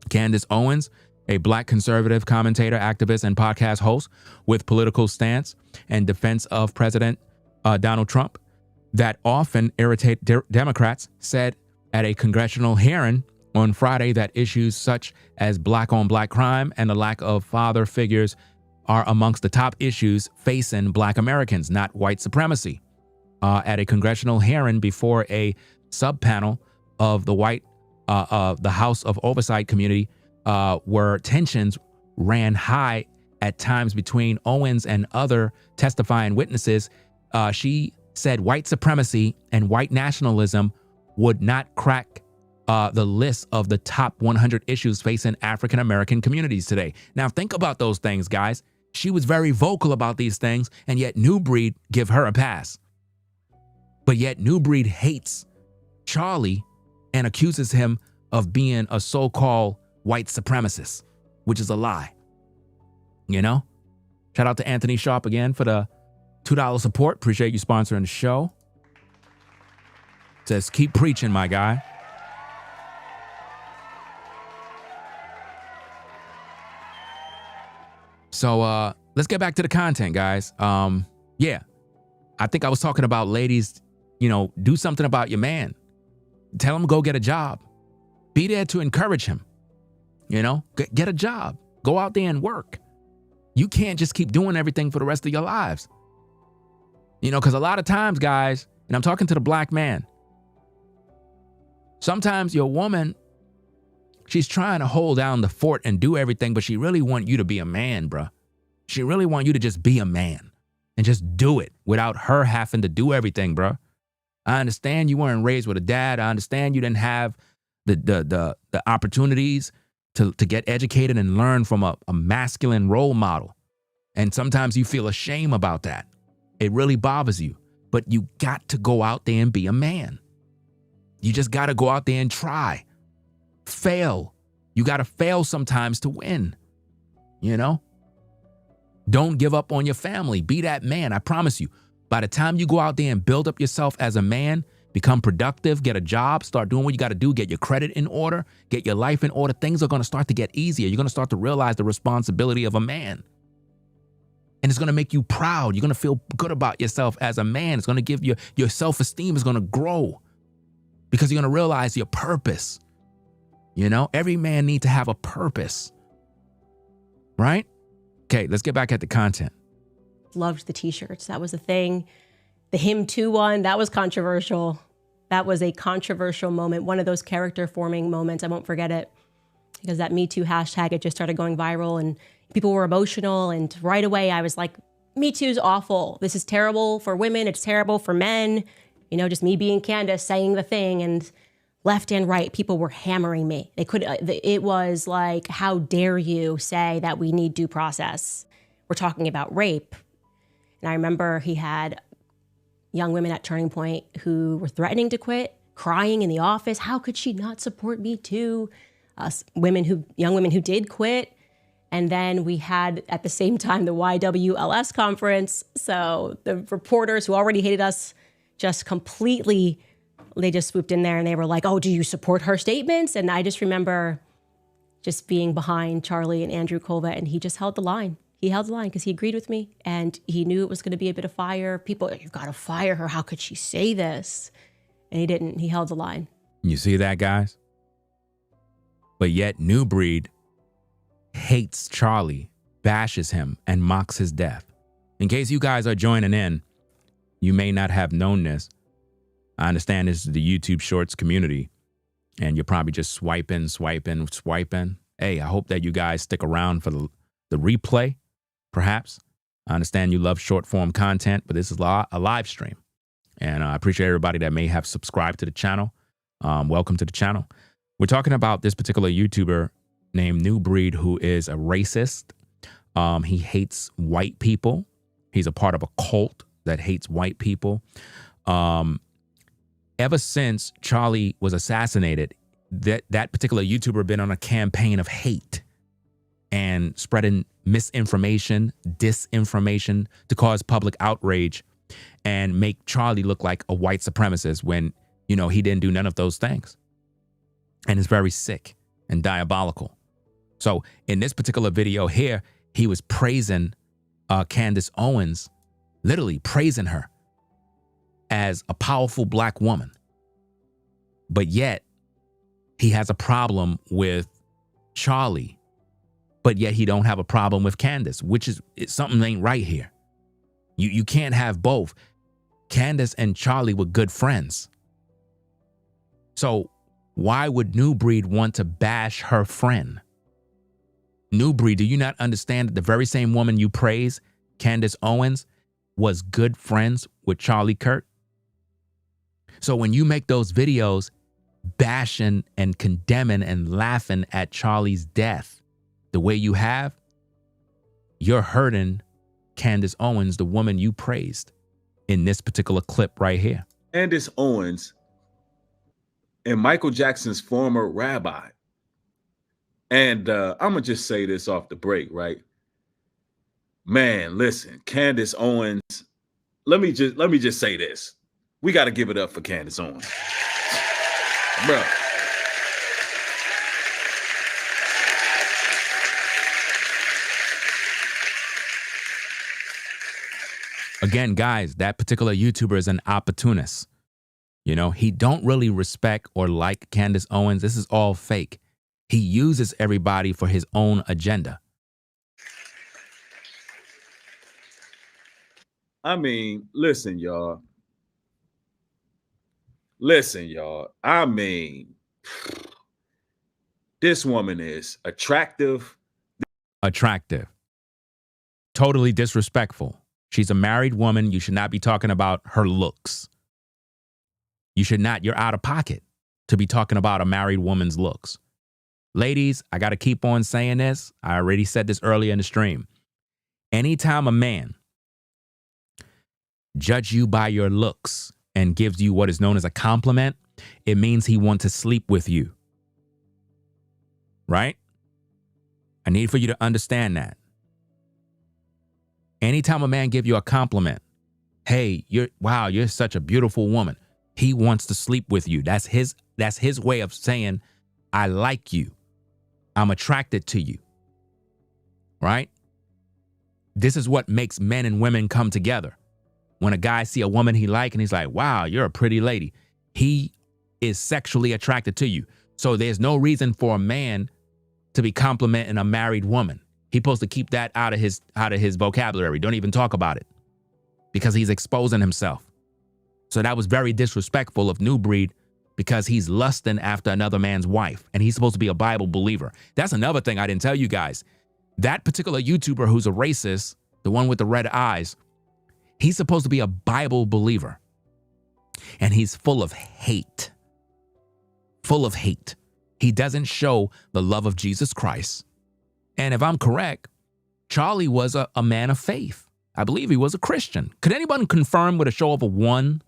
Candace Owens, a black conservative commentator, activist, and podcast host with political stance and defense of President Donald Trump that often irritate Democrats, said at a congressional hearing on Friday that issues such as black-on-black crime and the lack of father figures are amongst the top issues facing black Americans, not white supremacy. At a congressional hearing before a subpanel of the House of Oversight Committee, where tensions ran high at times between Owens and other testifying witnesses, she said white supremacy and white nationalism would not crack the list of the top 100 issues facing African American communities today. Now think about those things, guys. She was very vocal about these things, and yet Nubreed give her a pass. But yet Nubreed hates Charlie and accuses him of being a so-called white supremacist, which is a lie. You know? Shout out to Anthony Sharp again for the $2 support. Appreciate you sponsoring the show. Says, keep preaching, my guy. So let's get back to the content, guys. Yeah, I think I was talking about ladies, you know, do something about your man. Tell him go get a job. Be there to encourage him. You know, get a job. Go out there and work. You can't just keep doing everything for the rest of your lives. You know, because a lot of times, guys, and I'm talking to the black man, sometimes your woman, she's trying to hold down the fort and do everything, but she really want you to be a man, bruh. She really want you to just be a man and just do it without her having to do everything, bruh. I understand you weren't raised with a dad. I understand you didn't have the opportunities to get educated and learn from a masculine role model. And sometimes you feel ashamed about that. It really bothers you, but you got to go out there and be a man. You just got to go out there and try. Fail. You got to fail sometimes to win. You know? Don't give up on your family. Be that man. I promise you. By the time you go out there and build up yourself as a man, become productive, get a job, start doing what you got to do, get your credit in order, get your life in order, things are going to start to get easier. You're going to start to realize the responsibility of a man. And it's going to make you proud. You're going to feel good about yourself as a man. It's going to give you, your self-esteem is going to grow because you're going to realize your purpose. You know, every man needs to have a purpose, right? Okay, let's get back at the content. Loved the t-shirts. That was a thing. The Him Too one, that was controversial. That was a controversial moment. One of those character forming moments. I won't forget it because that Me Too hashtag, it just started going viral and people were emotional. And right away I was like, Me Too's awful. This is terrible for women. It's terrible for men. You know, just me being Candace saying the thing, and left and right, people were hammering me. It was like, how dare you say that we need due process? We're talking about rape. And I remember he had young women at Turning Point who were threatening to quit, crying in the office. How could she not support Me Too? Young women who did quit. And then we had at the same time the YWLS conference. So the reporters who already hated us just completely, they just swooped in there and they were like, oh, do you support her statements? And I just remember just being behind Charlie and Andrew Colvett, and he just held the line. He held the line because he agreed with me and he knew it was going to be a bit of fire. People, you've got to fire her. How could she say this? And he didn't. He held the line. You see that, guys? But yet Nubreed hates Charlie, bashes him, and mocks his death. In case you guys are joining in, you may not have known this. I understand this is the YouTube Shorts community, and you're probably just swiping. Hey, I hope that you guys stick around for the replay, perhaps. I understand you love short form content, but this is a live stream. And I appreciate everybody that may have subscribed to the channel. Welcome to the channel. We're talking about this particular YouTuber named Nubreed, who is a racist. He hates white people. He's a part of a cult that hates white people. Ever since Charlie was assassinated, that particular YouTuber been on a campaign of hate and spreading misinformation, disinformation to cause public outrage and make Charlie look like a white supremacist when, you know, he didn't do none of those things. And it's very sick and diabolical. So in this particular video here, he was praising Candace Owens, literally praising her as a powerful black woman. But yet he has a problem with Charlie, but yet he don't have a problem with Candace, which is something ain't right here. You can't have both. Candace and Charlie were good friends. So why would Nubreed want to bash her friend? Nubreed, do you not understand that the very same woman you praise, Candace Owens, was good friends with Charlie Kirk? So when you make those videos bashing and condemning and laughing at Charlie's death the way you have, you're hurting Candace Owens, the woman you praised in this particular clip right here. Candace Owens and Michael Jackson's former rabbi. And I'm going to just say this off the break, right? Man, listen, Candace Owens. Let me just say this. We got to give it up for Candace Owens. Bro. Again, guys, that particular YouTuber is an opportunist. You know, he don't really respect or like Candace Owens. This is all fake. He uses everybody for his own agenda. I mean, listen, y'all. Listen, y'all. I mean, this woman is attractive. Attractive. Totally disrespectful. She's a married woman. You should not be talking about her looks. You should not. You're out of pocket to be talking about a married woman's looks. Ladies, I got to keep on saying this. I already said this earlier in the stream. Anytime a man judge you by your looks and gives you what is known as a compliment, it means he wants to sleep with you. Right? I need for you to understand that. Anytime a man give you a compliment, hey, you're such a beautiful woman. He wants to sleep with you. That's his way of saying, I like you. I'm attracted to you. Right? This is what makes men and women come together. When a guy see a woman he like and he's like, wow, you're a pretty lady. He is sexually attracted to you. So there's no reason for a man to be complimenting a married woman. He's supposed to keep that out of his vocabulary. Don't even talk about it because he's exposing himself. So that was very disrespectful of Nubreed because he's lusting after another man's wife and he's supposed to be a Bible believer. That's another thing I didn't tell you guys. That particular YouTuber who's a racist, the one with the red eyes, he's supposed to be a Bible believer. And he's full of hate. Full of hate. He doesn't show the love of Jesus Christ. And if I'm correct, Charlie was a man of faith. I believe he was a Christian. Could anyone confirm with a show of a 1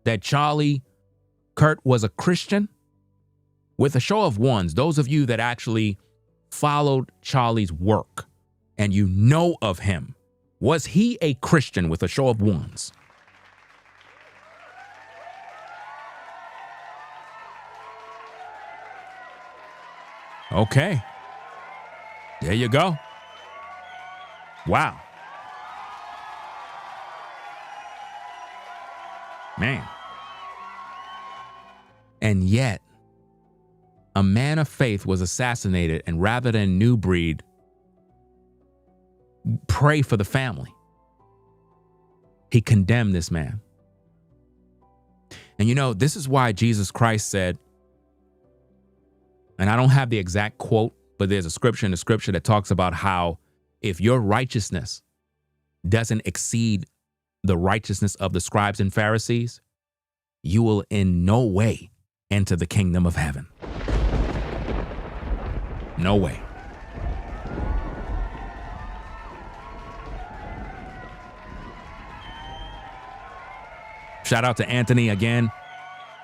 that Charlie Kirk was a Christian? With a show of 1s, those of you that actually followed Charlie's work and you know of him, was he a Christian with a show of 1s? Okay. There you go. Wow. Man. And yet, a man of faith was assassinated, and rather than Nubreed pray for the family, he condemned this man. And you know, this is why Jesus Christ said, and I don't have the exact quote, but there's a scripture in the scripture that talks about how if your righteousness doesn't exceed the righteousness of the scribes and Pharisees, you will in no way enter the kingdom of heaven. No way. Shout out to Anthony again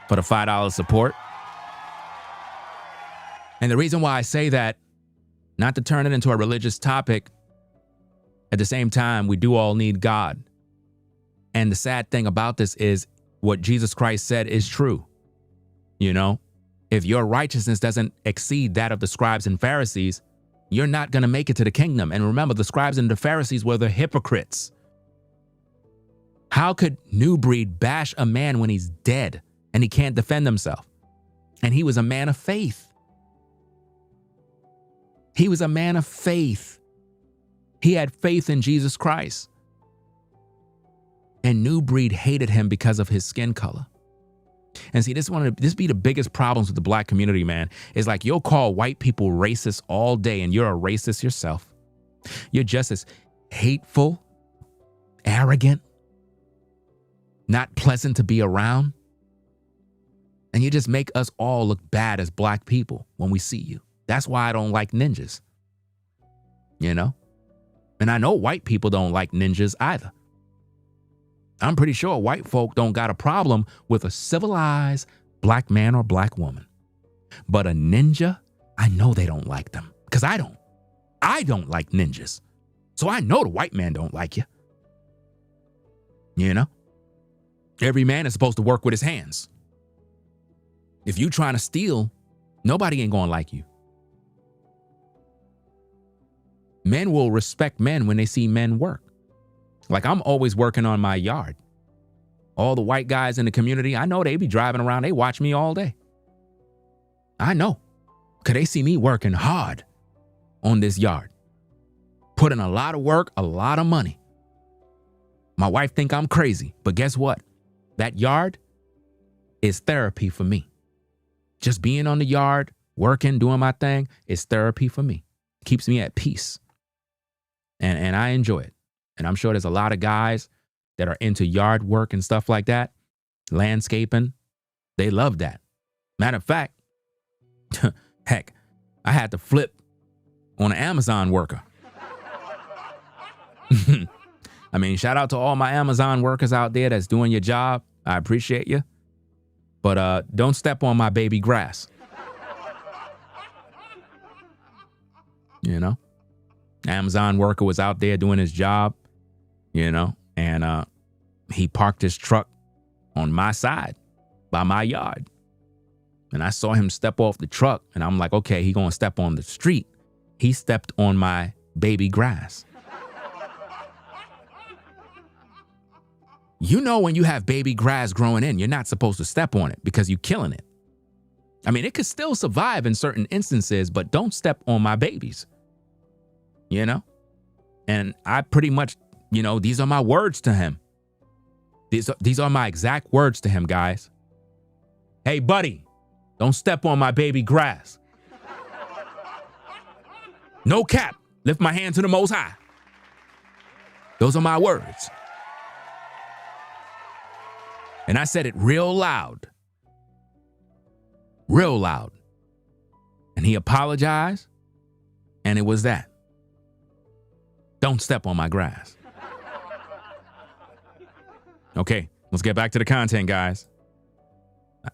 for the $5 support. And the reason why I say that, not to turn it into a religious topic, at the same time, we do all need God. And the sad thing about this is what Jesus Christ said is true. You know, if your righteousness doesn't exceed that of the scribes and Pharisees, you're not going to make it to the kingdom. And remember, the scribes and the Pharisees were the hypocrites. How could Nubreed bash a man when he's dead and he can't defend himself? And he was a man of faith. He was a man of faith. He had faith in Jesus Christ. And Nubreed hated him because of his skin color. And see, this be the biggest problems with the black community, man. Is like you'll call white people racist all day and you're a racist yourself. You're just as hateful, arrogant, not pleasant to be around. And you just make us all look bad as black people when we see you. That's why I don't like ninjas. You know? And I know white people don't like ninjas either. I'm pretty sure white folk don't got a problem with a civilized black man or black woman. But a ninja, I know they don't like them because I don't. I don't like ninjas. So I know the white man don't like you. You know? Every man is supposed to work with his hands. If you trying to steal, nobody ain't gonna like you. Men will respect men when they see men work. Like I'm always working on my yard. All the white guys in the community, I know they be driving around, they watch me all day. I know, because they see me working hard on this yard. Putting a lot of work, a lot of money. My wife think I'm crazy, but guess what? That yard is therapy for me. Just being on the yard, working, doing my thing is therapy for me. Keeps me at peace. And I enjoy it. And I'm sure there's a lot of guys that are into yard work and stuff like that, landscaping. They love that. Matter of fact, heck, I had to flip on an Amazon worker. I mean, shout out to all my Amazon workers out there that's doing your job. I appreciate you. But don't step on my baby grass. You know? Amazon worker was out there doing his job, you know, and he parked his truck on my side by my yard. And I saw him step off the truck and I'm like, okay, he gonna step on the street. He stepped on my baby grass. You know, when you have baby grass growing in, you're not supposed to step on it because you're killing it. I mean, it could still survive in certain instances, but don't step on my babies. You know? And I pretty much, you know, these are my words to him. These are my exact words to him, guys. Hey, buddy, don't step on my baby grass. No cap. Lift my hand to the Most High. Those are my words. And I said it real loud. Real loud. And he apologized. And it was that. Don't step on my grass. Okay, let's get back to the content, guys.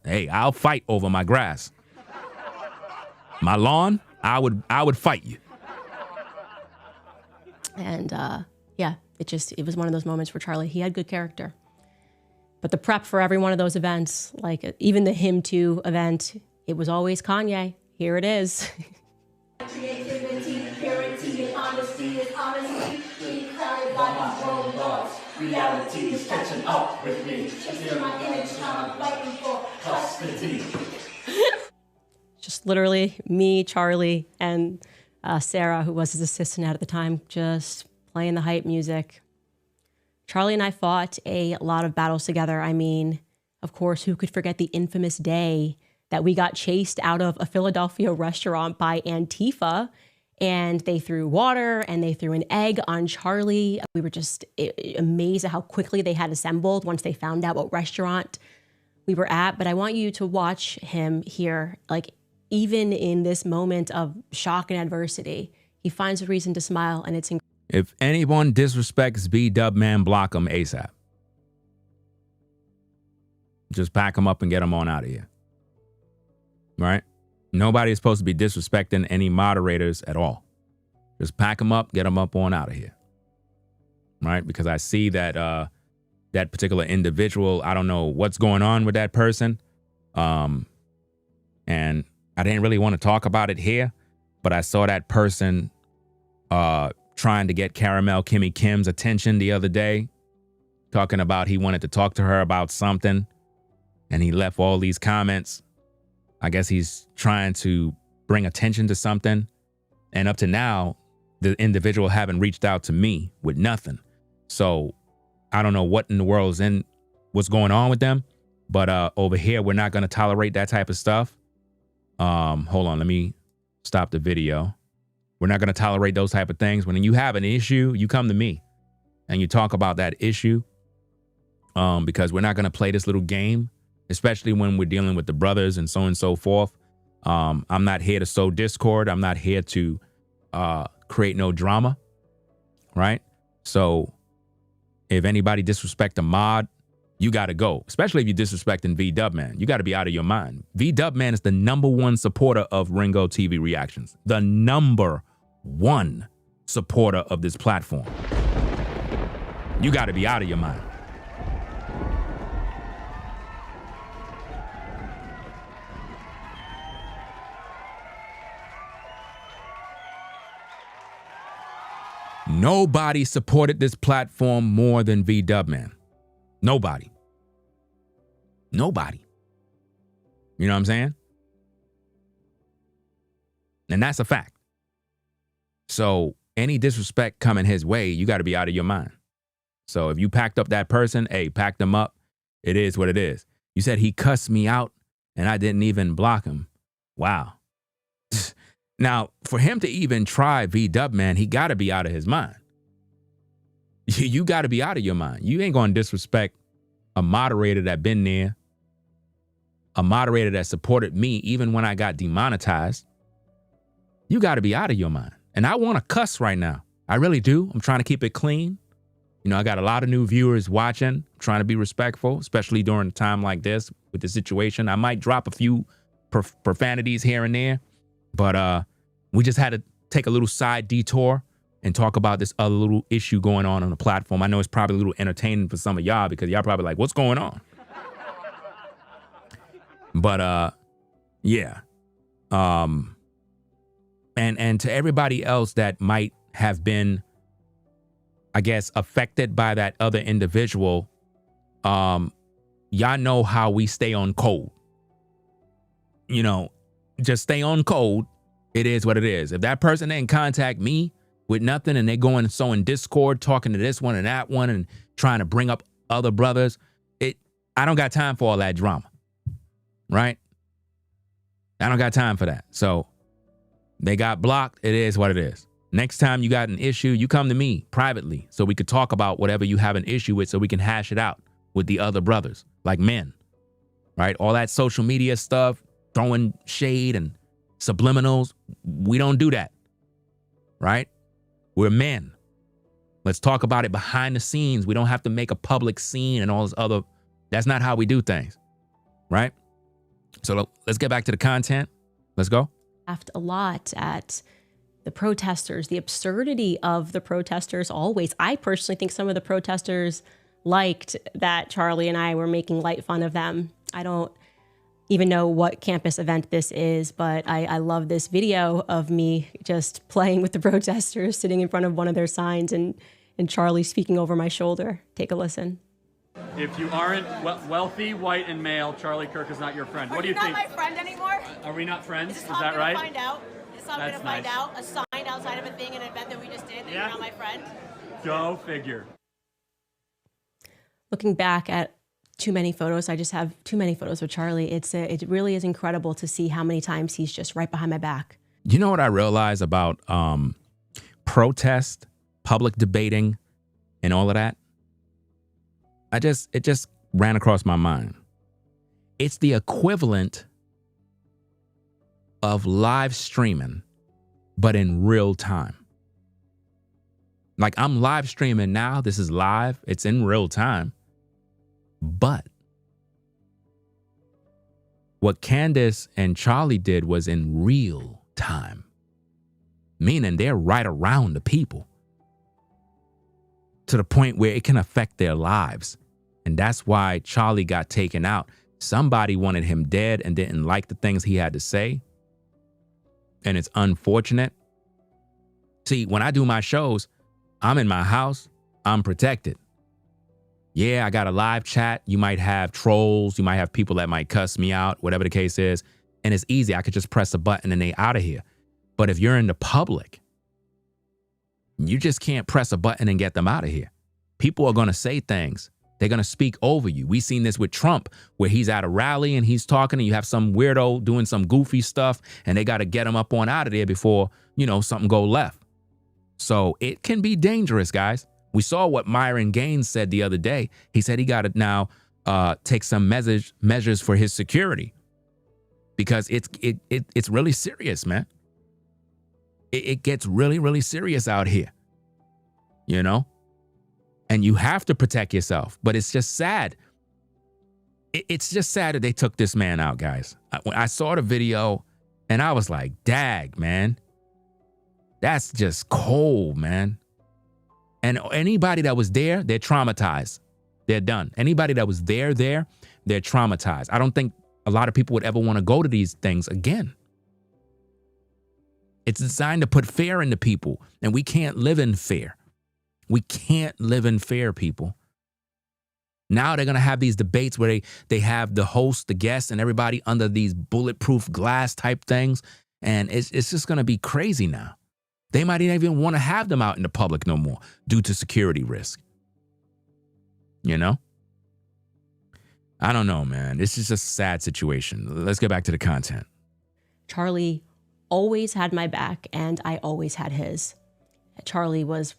Hey, I'll fight over my grass. My lawn, I would fight you. And yeah, it was one of those moments where Charlie, he had good character. But the prep for every one of those events, like even the Him Too event, it was always Kanye. Here it is. Creativity, purity, and honesty is honesty. Keep crying by these wrong laws. Reality is catching up with me. Chasing my image, now I'm fighting for custody. Just literally me, Charlie, and Sarah, who was his assistant at the time, just playing the hype music. Charlie and I fought a lot of battles together. I mean, of course, who could forget the infamous day that we got chased out of a Philadelphia restaurant by Antifa, and they threw water and they threw an egg on Charlie. We were just amazed at how quickly they had assembled once they found out what restaurant we were at. But I want you to watch him here, like even in this moment of shock and adversity, he finds a reason to smile, and it's incredible. If anyone disrespects B-Dub, man, block them ASAP. Just pack them up and get them on out of here. Right? Nobody is supposed to be disrespecting any moderators at all. Just pack them up, get them up on out of here. Right? Because I see that that particular individual, I don't know what's going on with that person. And I didn't really want to talk about it here, but I saw that person trying to get Caramel Kimmy Kim's attention the other day, talking about he wanted to talk to her about something, and he left all these comments. I guess he's trying to bring attention to something, and up to now, the individual haven't reached out to me with nothing. So I don't know what in the world is in what's going on with them, but over here, we're not going to tolerate that type of stuff. Hold on, let me stop the video. We're not going to tolerate those type of things. When you have an issue, you come to me and you talk about that issue, because we're not going to play this little game, especially when we're dealing with the brothers and so forth. I'm not here to sow discord. I'm not here to create no drama, right? So if anybody disrespect a mod, you got to go, especially if you're disrespecting V-Dub, man. You got to be out of your mind. V-Dub, man, is the #1 supporter of Ringo TV Reactions. The #1 supporter of this platform. You got to be out of your mind. Nobody supported this platform more than V-Dub, Nobody. Nobody. You know what I'm saying? And that's a fact. So any disrespect coming his way, you got to be out of your mind. So if you packed up that person, hey, pack them up. It is what it is. You said he cussed me out and I didn't even block him. Wow. Now, for him to even try V-Dub, he got to be out of his mind. You got to be out of your mind. You ain't going to disrespect a moderator that been there, a moderator that supported me even when I got demonetized. You got to be out of your mind. And I want to cuss right now. I really do. I'm trying to keep it clean. You know, I got a lot of new viewers watching, I'm trying to be respectful, especially during a time like this with the situation. I might drop a few profanities here and there. But we just had to take a little side detour and talk about this other little issue going on the platform. I know it's probably a little entertaining for some of y'all because y'all probably like, what's going on? But yeah. And to everybody else that might have been, I guess, affected by that other individual, y'all know how we stay on code. You know, just stay on code. It is what it is. If that person didn't contact me with nothing and they going and sowing discord, talking to this one and that one and trying to bring up other brothers, I don't got time for all that drama, right? I don't got time for that. So they got blocked. It is what it is. Next time you got an issue, you come to me privately so we could talk about whatever you have an issue with so we can hash it out with the other brothers, like men, right? All that social media stuff, throwing shade and subliminals, we don't do that, right? We're men. Let's talk about it behind the scenes. We don't have to make a public scene and all this other. That's not how we do things, right? So let's get back to the content. Let's go. Laughed a lot at the protesters, the absurdity of the protesters always. I personally think some of the protesters liked that Charlie and I were making light fun of them. I don't even know what campus event this is, but I love this video of me just playing with the protesters, sitting in front of one of their signs and Charlie speaking over my shoulder. Take a listen. If you aren't wealthy, white, and male, Charlie Kirk is not your friend. What do you think? Are you not my friend anymore? Are we not friends? Is that right? Find out? Is this how I'm That's gonna find nice. out? A sign outside of a thing, an event that we just did, that Yeah. you're not my friend? Go figure. Looking back at too many photos, I just have too many photos with Charlie. It really is incredible to see how many times he's just right behind my back. You know what I realize about protest, public debating, and all of that? It just ran across my mind. It's the equivalent of live streaming, but in real time. Like I'm live streaming now. This is live. It's in real time. But what Candace and Charlie did was in real time, meaning they're right around the people to the point where it can affect their lives. And that's why Charlie got taken out. Somebody wanted him dead and didn't like the things he had to say. And it's unfortunate. See, when I do my shows, I'm in my house, I'm protected. Yeah, I got a live chat. You might have trolls. You might have people that might cuss me out, whatever the case is. And it's easy. I could just press a button and they out of here. But if you're in the public, you just can't press a button and get them out of here. People are going to say things. They're going to speak over you. We've seen this with Trump, where he's at a rally and he's talking and you have some weirdo doing some goofy stuff and they got to get him up on out of there before, something go left. So it can be dangerous, guys. We saw what Myron Gaines said the other day. He said he got to now take some measures for his security because it's really serious, man. It gets really, really serious out here, and you have to protect yourself. But it's just sad. It's just sad that they took this man out, guys. When I saw the video and I was like, dag, man. That's just cold, man. And anybody that was there, they're traumatized. They're done. Anybody that was there, they're traumatized. I don't think a lot of people would ever want to go to these things again. It's designed to put fear into people, and we can't live in fear. We can't live in fear, people. Now they're going to have these debates where they have the host, the guests, and everybody under these bulletproof glass type things, and it's just going to be crazy now. They might not even want to have them out in the public no more due to security risk. You know? I don't know, man. This is just a sad situation. Let's get back to the content. Charlie always had my back, and I always had his. Charlie was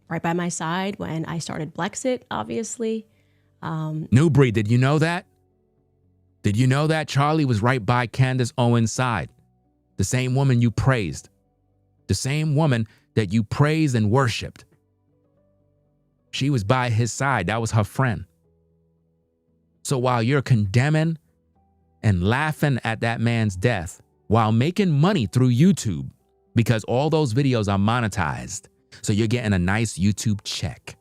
right by my side when I started Blexit, obviously. Nubreed, did you know that? Did you know that Charlie was right by Candace Owens' side? The same woman you praised. The same woman that you praised and worshiped. She was by his side. That was her friend. So while you're condemning and laughing at that man's death, while making money through YouTube, because all those videos are monetized, so you're getting a nice YouTube check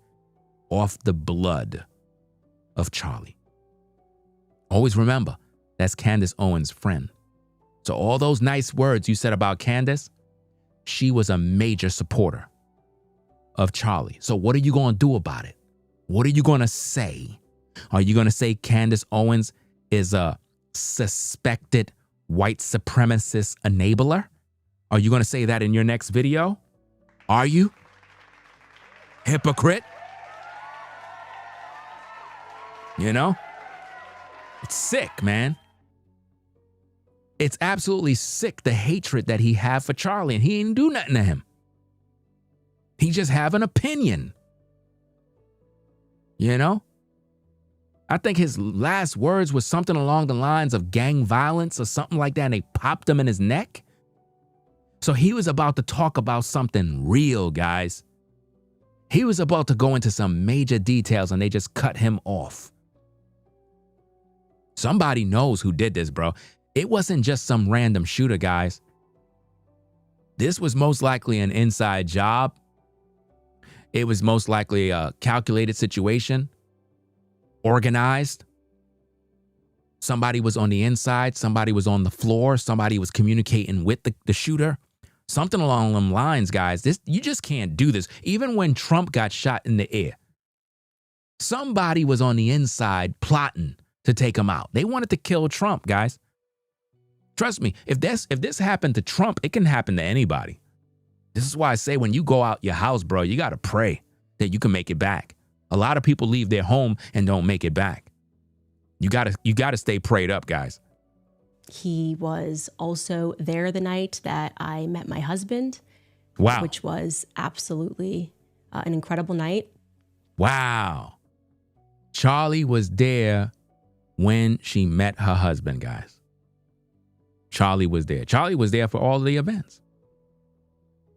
off the blood of Charlie. Always remember, that's Candace Owens' friend. So all those nice words you said about Candace, she was a major supporter of Charlie. So what are you going to do about it? What are you going to say? Are you going to say Candace Owens is a suspected white supremacist enabler? Are you going to say that in your next video? Are you? Hypocrite? You know? It's sick, man. It's absolutely sick, the hatred that he had for Charlie, and he didn't do nothing to him. He just have an opinion. You know? I think his last words was something along the lines of gang violence or something like that, and they popped him in his neck. So he was about to talk about something real, guys. He was about to go into some major details, and they just cut him off. Somebody knows who did this, bro. It wasn't just some random shooter, guys. This was most likely an inside job. It was most likely a calculated situation. Organized. Somebody was on the inside. Somebody was on the floor. Somebody was communicating with the shooter. Something along them lines, guys. You just can't do this. Even when Trump got shot in the air, somebody was on the inside plotting to take him out. They wanted to kill Trump, guys. Trust me, if this happened to Trump, it can happen to anybody. This is why I say when you go out your house, bro, you got to pray that you can make it back. A lot of people leave their home and don't make it back. You gotta stay prayed up, guys. He was also there the night that I met my husband. Wow. Which was absolutely an incredible night. Wow. Charlie was there when she met her husband, guys. Charlie was there. Charlie was there for all the events.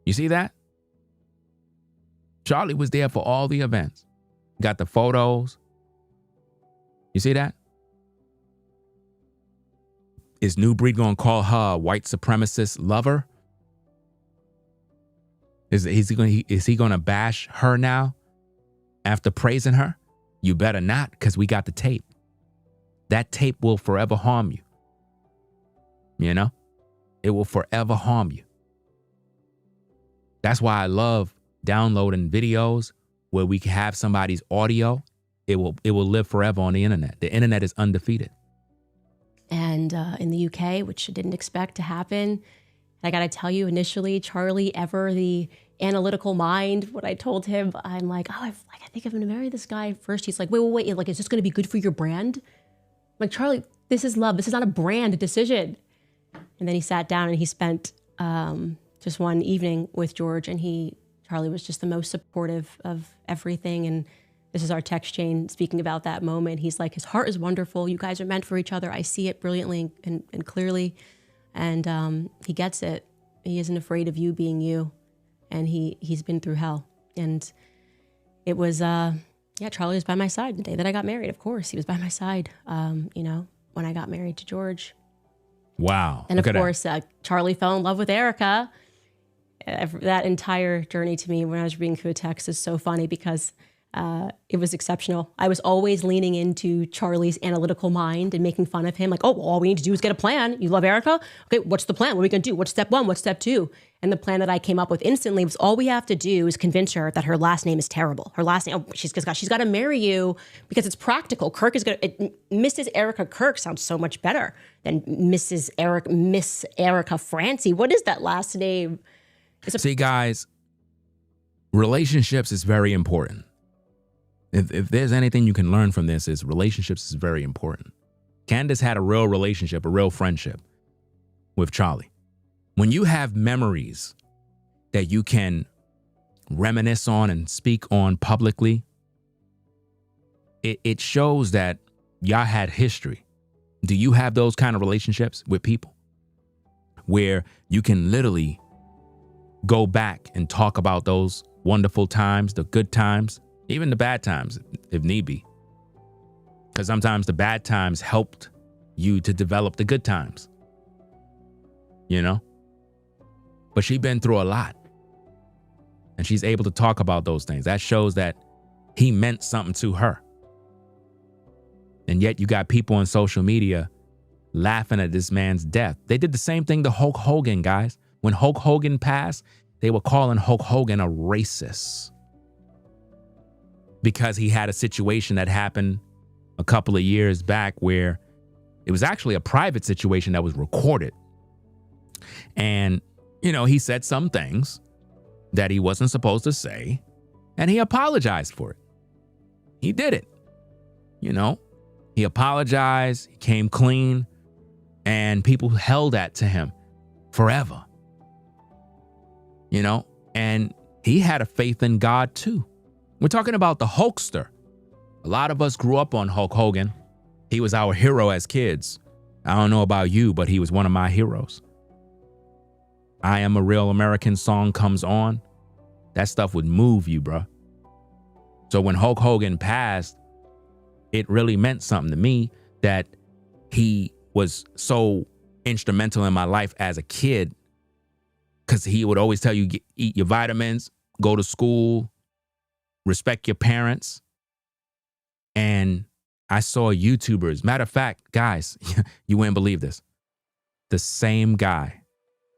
You see that? Charlie was there for all the events. Got the photos. You see that? Is Nubreed going to call her a white supremacist lover? Is he going to bash her now after praising her? You better not, because we got the tape. That tape will forever harm you. You know? It will forever harm you. That's why I love downloading videos where we can have somebody's audio. It will live forever on the internet. The internet is undefeated. And in the UK, which I didn't expect to happen, I got to tell you, initially, Charlie, ever the analytical mind, what I told him, I'm like, I think I'm going to marry this guy first. He's like, wait, like, is this going to be good for your brand? I'm like, Charlie, this is love. This is not a brand decision. And then he sat down and he spent just one evening with George, and Charlie was just the most supportive of everything. And this is our text chain speaking about that moment. He's like, his heart is wonderful. You guys are meant for each other. I see it brilliantly and clearly. And he gets it. He isn't afraid of you being you. And he's been through hell. And it was, Charlie was by my side the day that I got married. Of course, he was by my side, when I got married to George. Wow. And of course, Charlie fell in love with Erica. that entire journey to me when I was reading through a text is so funny because it was exceptional. I was always leaning into Charlie's analytical mind and making fun of him. Like, oh, well, all we need to do is get a plan. You love Erica? Okay, what's the plan? What are we going to do? What's step 1? What's step 2? And the plan that I came up with instantly was all we have to do is convince her that her last name is terrible. Her last name, oh, she's got to marry you because it's practical. Kirk is going to, Mrs. Erica Kirk sounds so much better than Miss Erica Francie. What is that last name? See, guys, relationships is very important. If there's anything you can learn from this, is relationships is very important. Candace had a real relationship, a real friendship with Charlie. When you have memories that you can reminisce on and speak on publicly, it shows that y'all had history. Do you have those kind of relationships with people where you can literally go back and talk about those wonderful times, the good times, even the bad times, if need be? Because sometimes the bad times helped you to develop the good times, you know? But she's been through a lot, and she's able to talk about those things. That shows that he meant something to her. And yet you got people on social media laughing at this man's death. They did the same thing to Hulk Hogan, guys. When Hulk Hogan passed, they were calling Hulk Hogan a racist because he had a situation that happened a couple of years back where it was actually a private situation that was recorded. And, you know, he said some things that he wasn't supposed to say, and he apologized for it. He did it. You know, he apologized, he came clean, and people held that to him forever. You know, and he had a faith in God too. We're talking about the Hulkster. A lot of us grew up on Hulk Hogan. He was our hero as kids. I don't know about you, but he was one of my heroes. I Am a Real American song comes on. That stuff would move you, bro. So when Hulk Hogan passed, it really meant something to me that he was so instrumental in my life as a kid, because he would always tell you, eat your vitamins, go to school, respect your parents. And I saw YouTubers. Matter of fact, guys, you wouldn't believe this. The same guy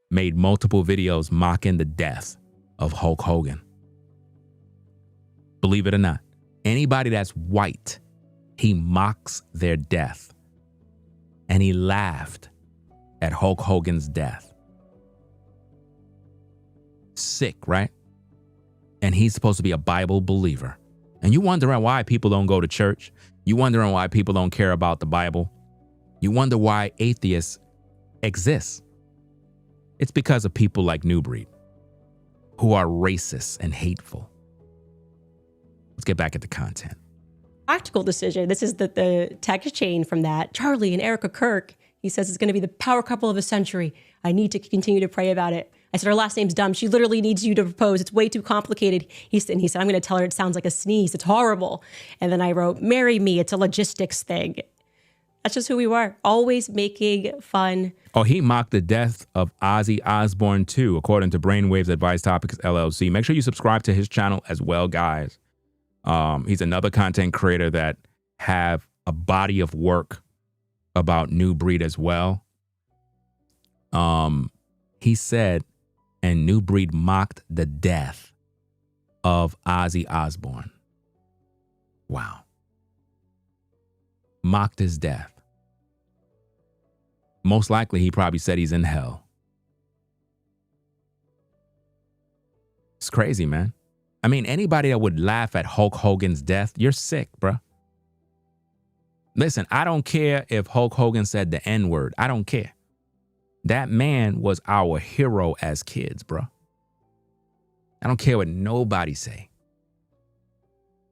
made multiple videos mocking the death of Hulk Hogan. Believe it or not, anybody that's white, he mocks their death. And he laughed at Hulk Hogan's death. Sick, right? And he's supposed to be a Bible believer. And you wondering why people don't go to church? You wondering why people don't care about the Bible? You wonder why atheists exist? It's because of people like Nubreed, who are racist and hateful. Let's get back at the content. Practical decision. This is the text chain from that. Charlie and Erica Kirk. He says it's going to be the power couple of the century. I need to continue to pray about it. I said, her last name's dumb. She literally needs you to propose. It's way too complicated. He said, I'm going to tell her it sounds like a sneeze. It's horrible. And then I wrote, marry me. It's a logistics thing. That's just who we were. Always making fun. Oh, he mocked the death of Ozzy Osbourne too, according to Brainwaves Advice Topics LLC. Make sure you subscribe to his channel as well, guys. He's another content creator that have a body of work about Nubreed as well. He said, and Nubreed mocked the death of Ozzy Osbourne. Wow. Mocked his death. Most likely, he probably said he's in hell. It's crazy, man. I mean, anybody that would laugh at Hulk Hogan's death, you're sick, bruh. Listen, I don't care if Hulk Hogan said the N-word. I don't care. That man was our hero as kids, bruh. I don't care what nobody say.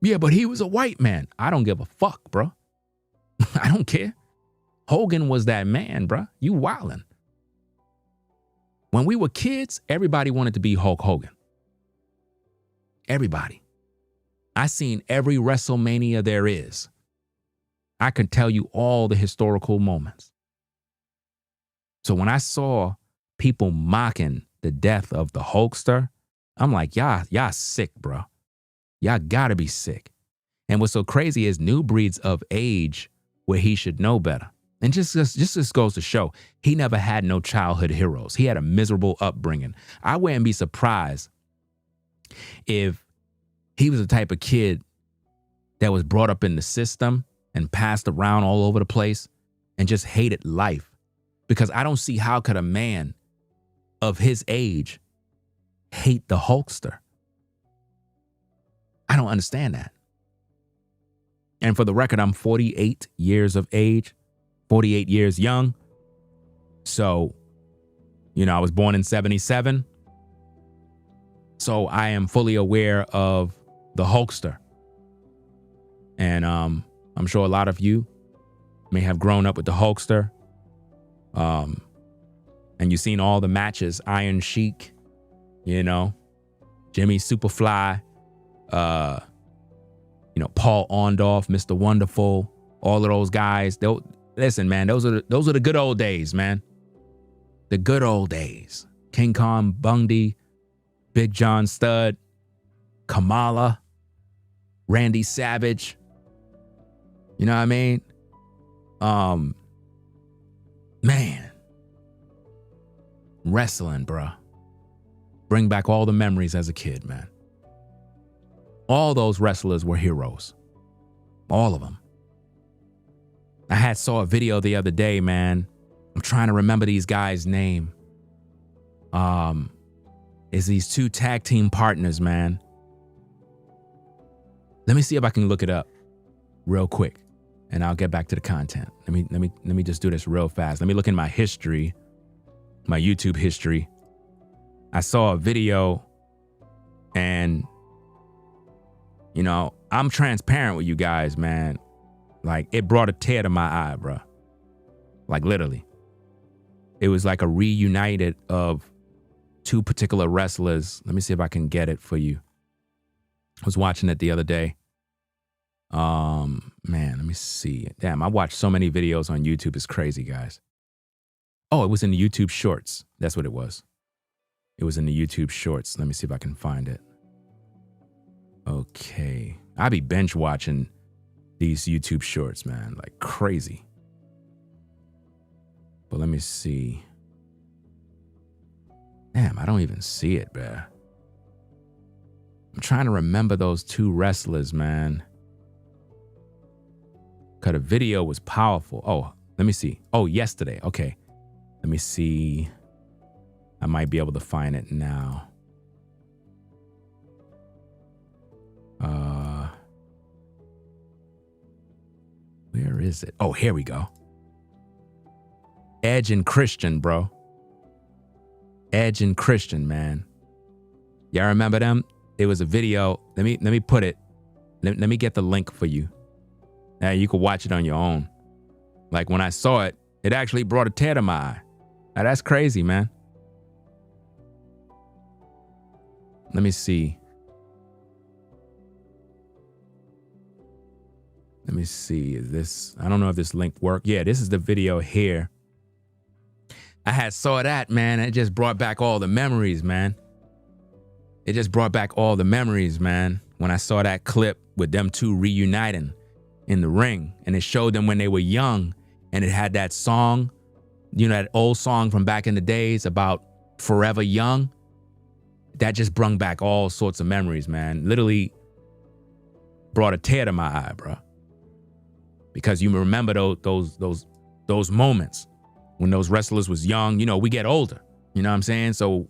Yeah, but he was a white man. I don't give a fuck, bruh. I don't care. Hogan was that man, bruh. You wildin'. When we were kids, everybody wanted to be Hulk Hogan. Everybody. I seen every WrestleMania there is. I can tell you all the historical moments. So when I saw people mocking the the death of the Hulkster, I'm like, y'all sick, bro. Y'all gotta be sick. And what's so crazy is Nubreed's of age where he should know better. And just goes to show, he never had no childhood heroes. He had a miserable upbringing. I wouldn't be surprised if he was the type of kid that was brought up in the system and passed around all over the place and just hated life. Because I don't see how could a man of his age hate the Hulkster. I don't understand that. And for the record, I'm 48 years of age, 48 years young. So, I was born in 77. So I am fully aware of the Hulkster. And I'm sure a lot of you may have grown up with the Hulkster. And you've seen all the matches, Iron Sheik, Jimmy Superfly, Paul Orndorff, Mr. Wonderful, all of those guys. Listen, man, those are the good old days, man. The good old days. King Kong Bundy, Big John Studd, Kamala, Randy Savage. You know what I mean? Man. Wrestling, bruh. Bring back all the memories as a kid, man. All those wrestlers were heroes. All of them. I saw a video the other day, man. I'm trying to remember these guys' name. It's these two tag team partners, man. Let me see if I can look it up real quick, and I'll get back to the content. Let me just do this real fast. Let me look in my history, my YouTube history. I saw a video, and I'm transparent with you guys, man. Like, it brought a tear to my eye, bro. Like, literally. It was like a reunited of two particular wrestlers. Let me see if I can get it for you. I was watching it the other day. Man, let me see. Damn, I watched so many videos on YouTube. It's crazy, guys. Oh, it was in the YouTube Shorts. That's what it was. It was in the YouTube Shorts. Let me see if I can find it. Okay. I be binge watching these YouTube Shorts, man. Like crazy. But let me see. Damn, I don't even see it, bruh. I'm trying to remember those two wrestlers, man. Because the video was powerful. Oh, let me see. Oh, yesterday. Okay. Let me see. I might be able to find it now. Where is it? Oh, here we go. Edge and Christian, bro. Edge and Christian, man. Y'all remember them? It was a video. Let me put it. Let me get the link for you. Now you can watch it on your own. Like when I saw it, it actually brought a tear to my eye. Now that's crazy, man. Let me see. Let me see. Is this? I don't know if this link worked. Yeah, this is the video here. I saw that, man. It just brought back all the memories, man. It just brought back all the memories, man. When I saw that clip with them two reuniting in the ring, and it showed them when they were young, and it had that song, that old song from back in the days about Forever Young. That just brung back all sorts of memories, man. Literally brought a tear to my eye, bro. Because you remember those moments when those wrestlers was young. We get older. You know what I'm saying? So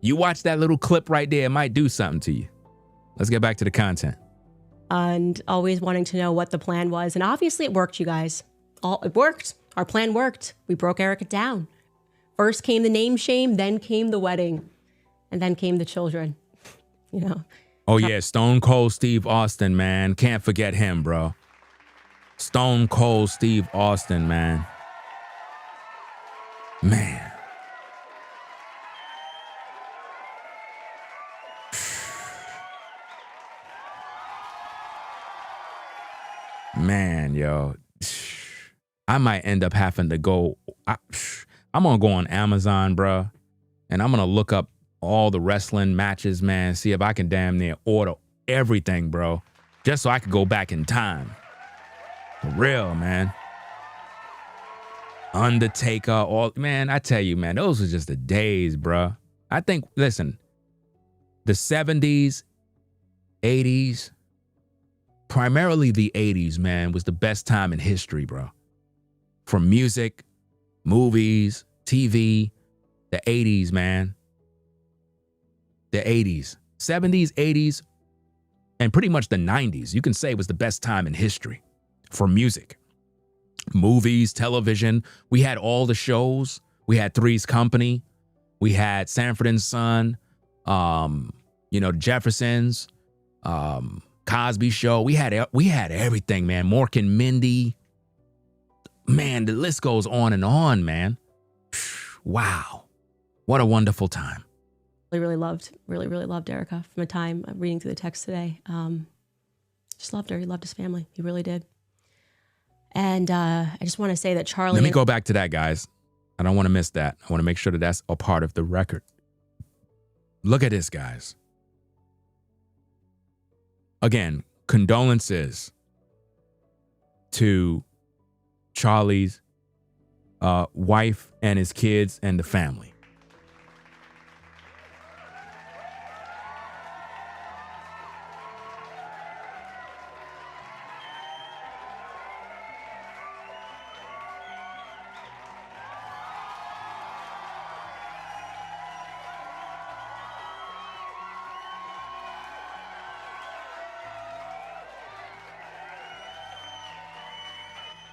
you watch that little clip right there, it might do something to you. Let's get back to the content. And always wanting to know what the plan was. And obviously it worked, you guys. It worked. Our plan worked. We broke Erica down. First came the name shame, then came the wedding, and then came the children. Oh, yeah. Stone Cold Steve Austin, man. Can't forget him, bro. Stone Cold Steve Austin, man. Man. Man, yo. I might end up having to go. I'm going to go on Amazon, bro. And I'm going to look up all the wrestling matches, man. See if I can damn near order everything, bro. Just so I could go back in time. For real, man. Undertaker, man, I tell you, man, those were just the days, bro. I think, listen, the 70s, 80s, primarily the 80s, man, was the best time in history, bro. From music, movies, TV, the 80s, man. The 80s, 70s, 80s, and pretty much the 90s, you can say was the best time in history for music. Movies, television, we had all the shows. We had Three's Company. We had Sanford and Son, Jeffersons, Cosby Show. We had everything, man. Mork and Mindy. Man, the list goes on, man. Wow. What a wonderful time. Really loved Erica from the time reading through the text today. Just loved her. He loved his family. He really did. And I just want to say that Charlie... Let me go back to that, guys. I don't want to miss that. I want to make sure that that's a part of the record. Look at this, guys. Again, condolences to Charlie's wife and his kids and the family.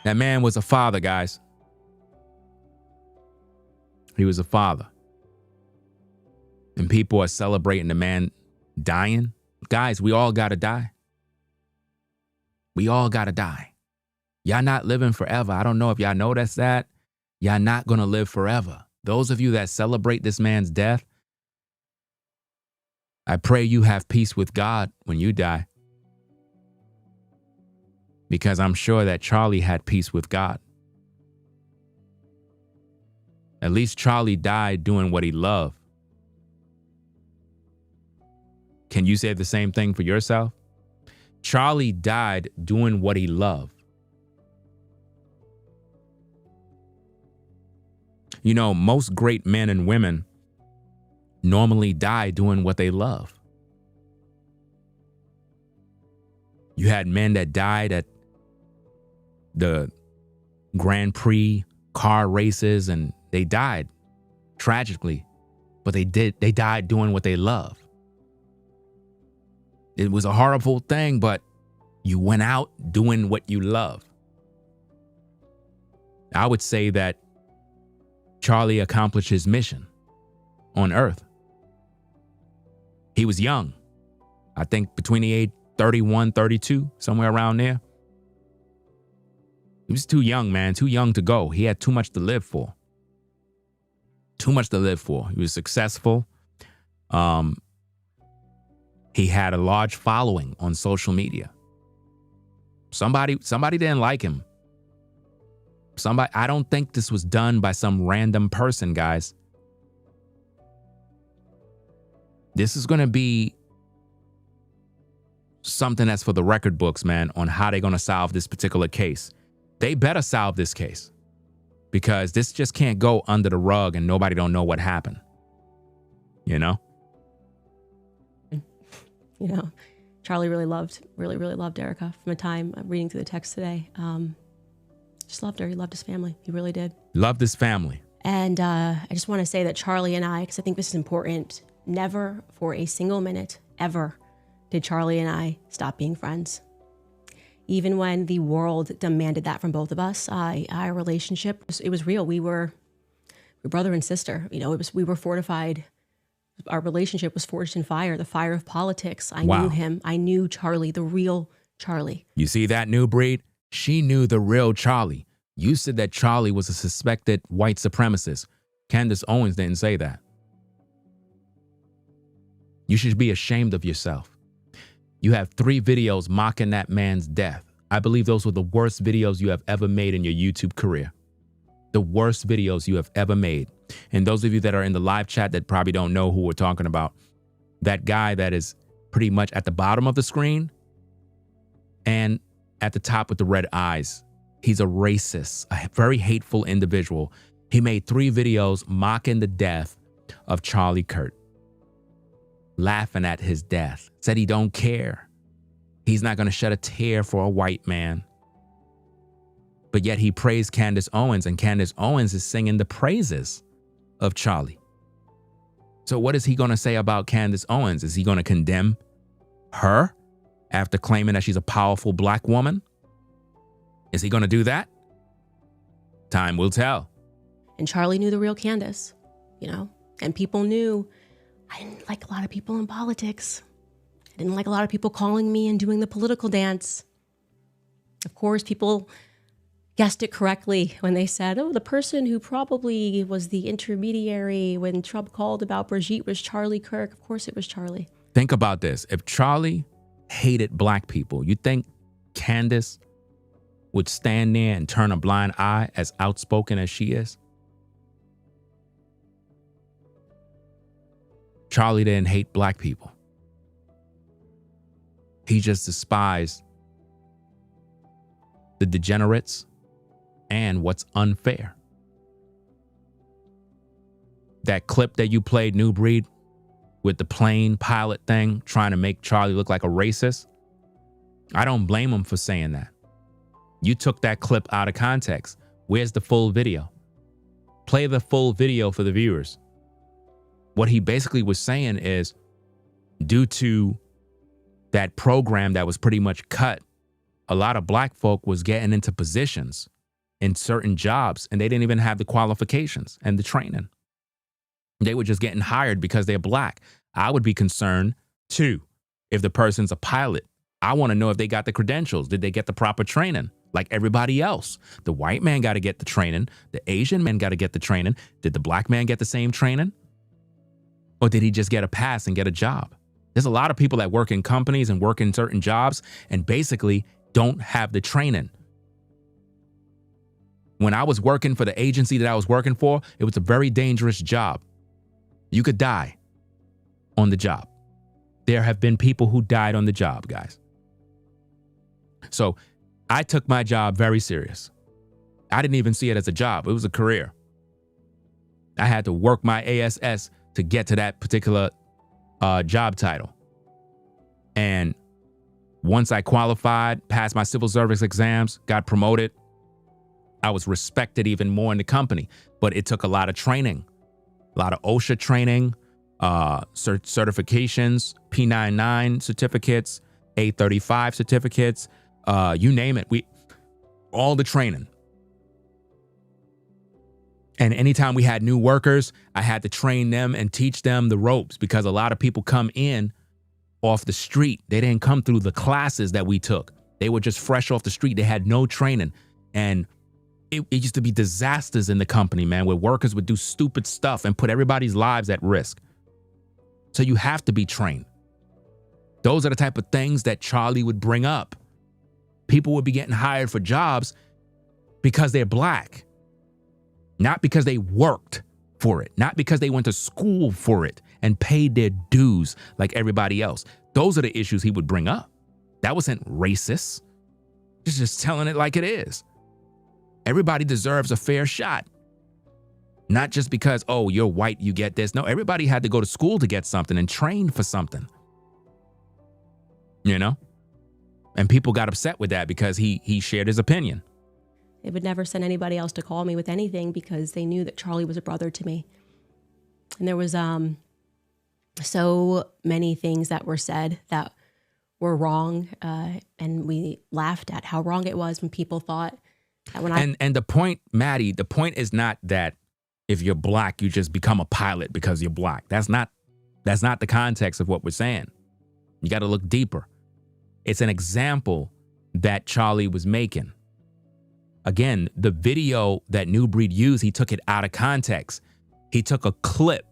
That man was a father, guys. He was a father. And people are celebrating the man dying. Guys, we all gotta die. We all gotta die. Y'all not living forever. I don't know if y'all noticed that. Y'all not gonna live forever. Those of you that celebrate this man's death, I pray you have peace with God when you die. Because I'm sure that Charlie had peace with God. At least Charlie died doing what he loved. Can you say the same thing for yourself? Charlie died doing what he loved. You know, most great men and women normally die doing what they love. You had men that died at the Grand Prix car races and they died tragically, but they died doing what they love. It was a horrible thing, but you went out doing what you love. I would say that Charlie accomplished his mission on Earth. He was young. I think between the age 31, 32, somewhere around there. He was too young, man, too young to go. He had too much to live for. Too much to live for. He was successful. He had a large following on social media. Somebody didn't like him. I don't think this was done by some random person, guys. This is going to be something that's for the record books, man, on how they're going to solve this particular case. They better solve this case because this just can't go under the rug and nobody don't know what happened. You know? You know, Charlie really loved Erica from the time reading through the text today. Just loved her. He loved his family. He really did. Loved his family. And I just want to say that Charlie and I, because I think this is important, never for a single minute ever did Charlie and I stop being friends. Even when the world demanded that from both of us, our relationship, it was real. We were brother and sister. You know, we were fortified. Our relationship was forged in fire, the fire of politics. I knew him. I knew Charlie, the real Charlie. You see that, Nubreed? She knew the real Charlie. You said that Charlie was a suspected white supremacist. Candace Owens didn't say that. You should be ashamed of yourself. You have 3 videos mocking that man's death. I believe those were the worst videos you have ever made in your YouTube career. The worst videos you have ever made. And those of you that are in the live chat that probably don't know who we're talking about, that guy that is pretty much at the bottom of the screen and at the top with the red eyes, he's a racist, a very hateful individual. He made 3 videos mocking the death of Charlie Kirk, laughing at his death, said he don't care. He's not going to shed a tear for a white man. But yet he praised Candace Owens, and Candace Owens is singing the praises of Charlie. So what is he going to say about Candace Owens? Is he going to condemn her after claiming that she's a powerful black woman? Is he going to do that? Time will tell. And Charlie knew the real Candace, and people knew I didn't like a lot of people in politics. I didn't like a lot of people calling me and doing the political dance. Of course, people guessed it correctly when they said, oh, the person who probably was the intermediary when Trump called about Brigitte was Charlie Kirk. Of course it was Charlie. Think about this. If Charlie hated black people, you think Candace would stand there and turn a blind eye as outspoken as she is? Charlie didn't hate black people. He just despised the degenerates and what's unfair. That clip that you played, Nubreed, with the plane pilot thing, trying to make Charlie look like a racist, I don't blame him for saying that. You took that clip out of context. Where's the full video? Play the full video for the viewers. What he basically was saying is, due to that program that was pretty much cut, a lot of black folk was getting into positions in certain jobs, and they didn't even have the qualifications and the training. They were just getting hired because they're black. I would be concerned too. If the person's a pilot, I want to know if they got the credentials. Did they get the proper training? Like everybody else. The white man got to get the training. The Asian man got to get the training. Did the black man get the same training? Or did he just get a pass and get a job? There's a lot of people that work in companies and work in certain jobs and basically don't have the training. When I was working for the agency that I was working for, it was a very dangerous job. You could die on the job. There have been people who died on the job, guys. So I took my job very serious. I didn't even see it as a job. It was a career. I had to work my ASS to get to that particular job title. And once I qualified, passed my civil service exams, got promoted, I was respected even more in the company. But it took a lot of training, a lot of OSHA training, certifications, P99 certificates, A35 certificates, you name it. All the training. And anytime we had new workers, I had to train them and teach them the ropes, because a lot of people come in off the street. They didn't come through the classes that we took. They were just fresh off the street. They had no training. And it used to be disasters in the company, man, where workers would do stupid stuff and put everybody's lives at risk. So you have to be trained. Those are the type of things that Charlie would bring up. People would be getting hired for jobs because they're black. Not because they worked for it, not because they went to school for it and paid their dues like everybody else. Those are the issues he would bring up. That wasn't racist. He's just telling it like it is. Everybody deserves a fair shot. Not just because, oh, you're white, you get this. No, everybody had to go to school to get something and train for something. You know? And people got upset with that because he shared his opinion. They would never send anybody else to call me with anything because they knew that Charlie was a brother to me. And there was so many things that were said that were wrong. And we laughed at how wrong it was when people thought that when And the point, Maddie, the point is not that if you're black, you just become a pilot because you're black. That's not the context of what we're saying. You got to look deeper. It's an example that Charlie was making. Again, the video that Nubreed used, he took it out of context. He took a clip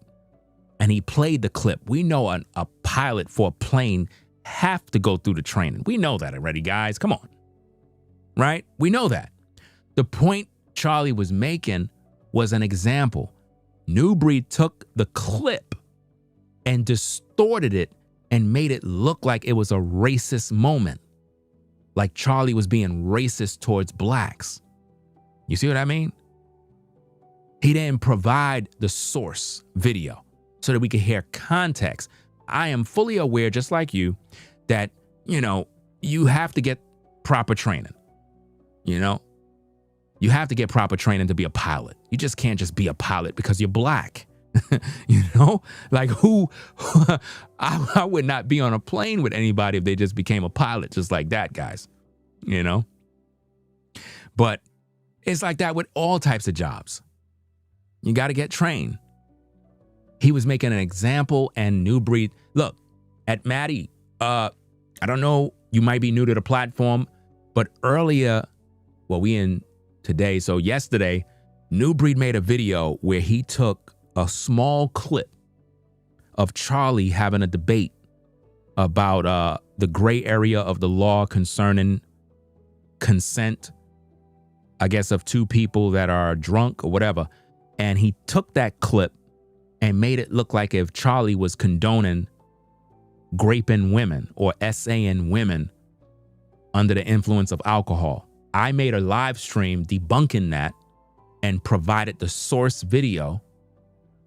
and he played the clip. We know a pilot for a plane have to go through the training. We know that already, guys. Come on. Right? We know that. The point Charlie was making was an example. Nubreed took the clip and distorted it and made it look like it was a racist moment. Like Charlie was being racist towards blacks. You see what I mean? He didn't provide the source video so that we could hear context. I am fully aware, just like you, that, you have to get proper training. You have to get proper training to be a pilot. You just can't just be a pilot because you're black. Like I would not be on a plane with anybody if they just became a pilot just like that, guys. But it's like that with all types of jobs. You got to get trained. He was making an example, and Nubreed. Look, at Maddie, I don't know, you might be new to the platform, but earlier, we in today, so yesterday, Nubreed made a video where he took a small clip of Charlie having a debate about the gray area of the law concerning consent, I guess, of two people that are drunk or whatever. And he took that clip and made it look like if Charlie was condoning graping women or essaying women under the influence of alcohol. I made a live stream debunking that and provided the source video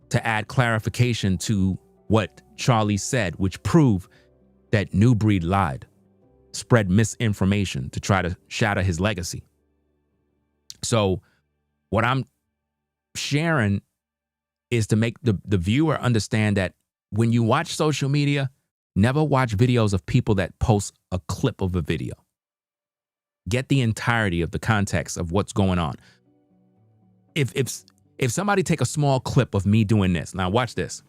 to add clarification to what Charlie said, which proved that Nubreed lied, spread misinformation to try to shatter his legacy. So what I'm sharing is to make the viewer understand that when you watch social media, never watch videos of people that post a clip of a video. Get the entirety of the context of what's going on. If somebody take a small clip of me doing this, now watch this.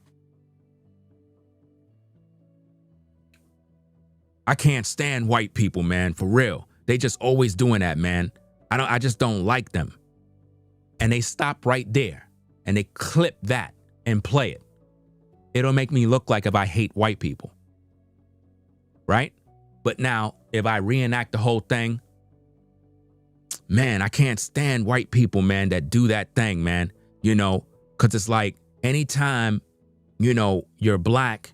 I can't stand white people, man, for real. They just always doing that, man. I just don't like them. And they stop right there and they clip that and play it. It'll make me look like if I hate white people. Right? But now, if I reenact the whole thing, man, I can't stand white people, man, that do that thing, man. Because it's like anytime, you're black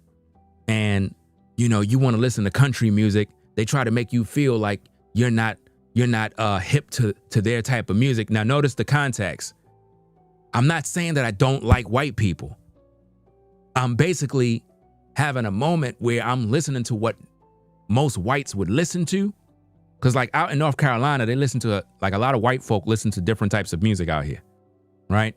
and, you want to listen to country music, they try to make you feel like you're not hip to their type of music. Now, notice the context. I'm not saying that I don't like white people. I'm basically having a moment where I'm listening to what most whites would listen to. Because like out in North Carolina, they listen to a lot of white folk listen to different types of music out here. Right?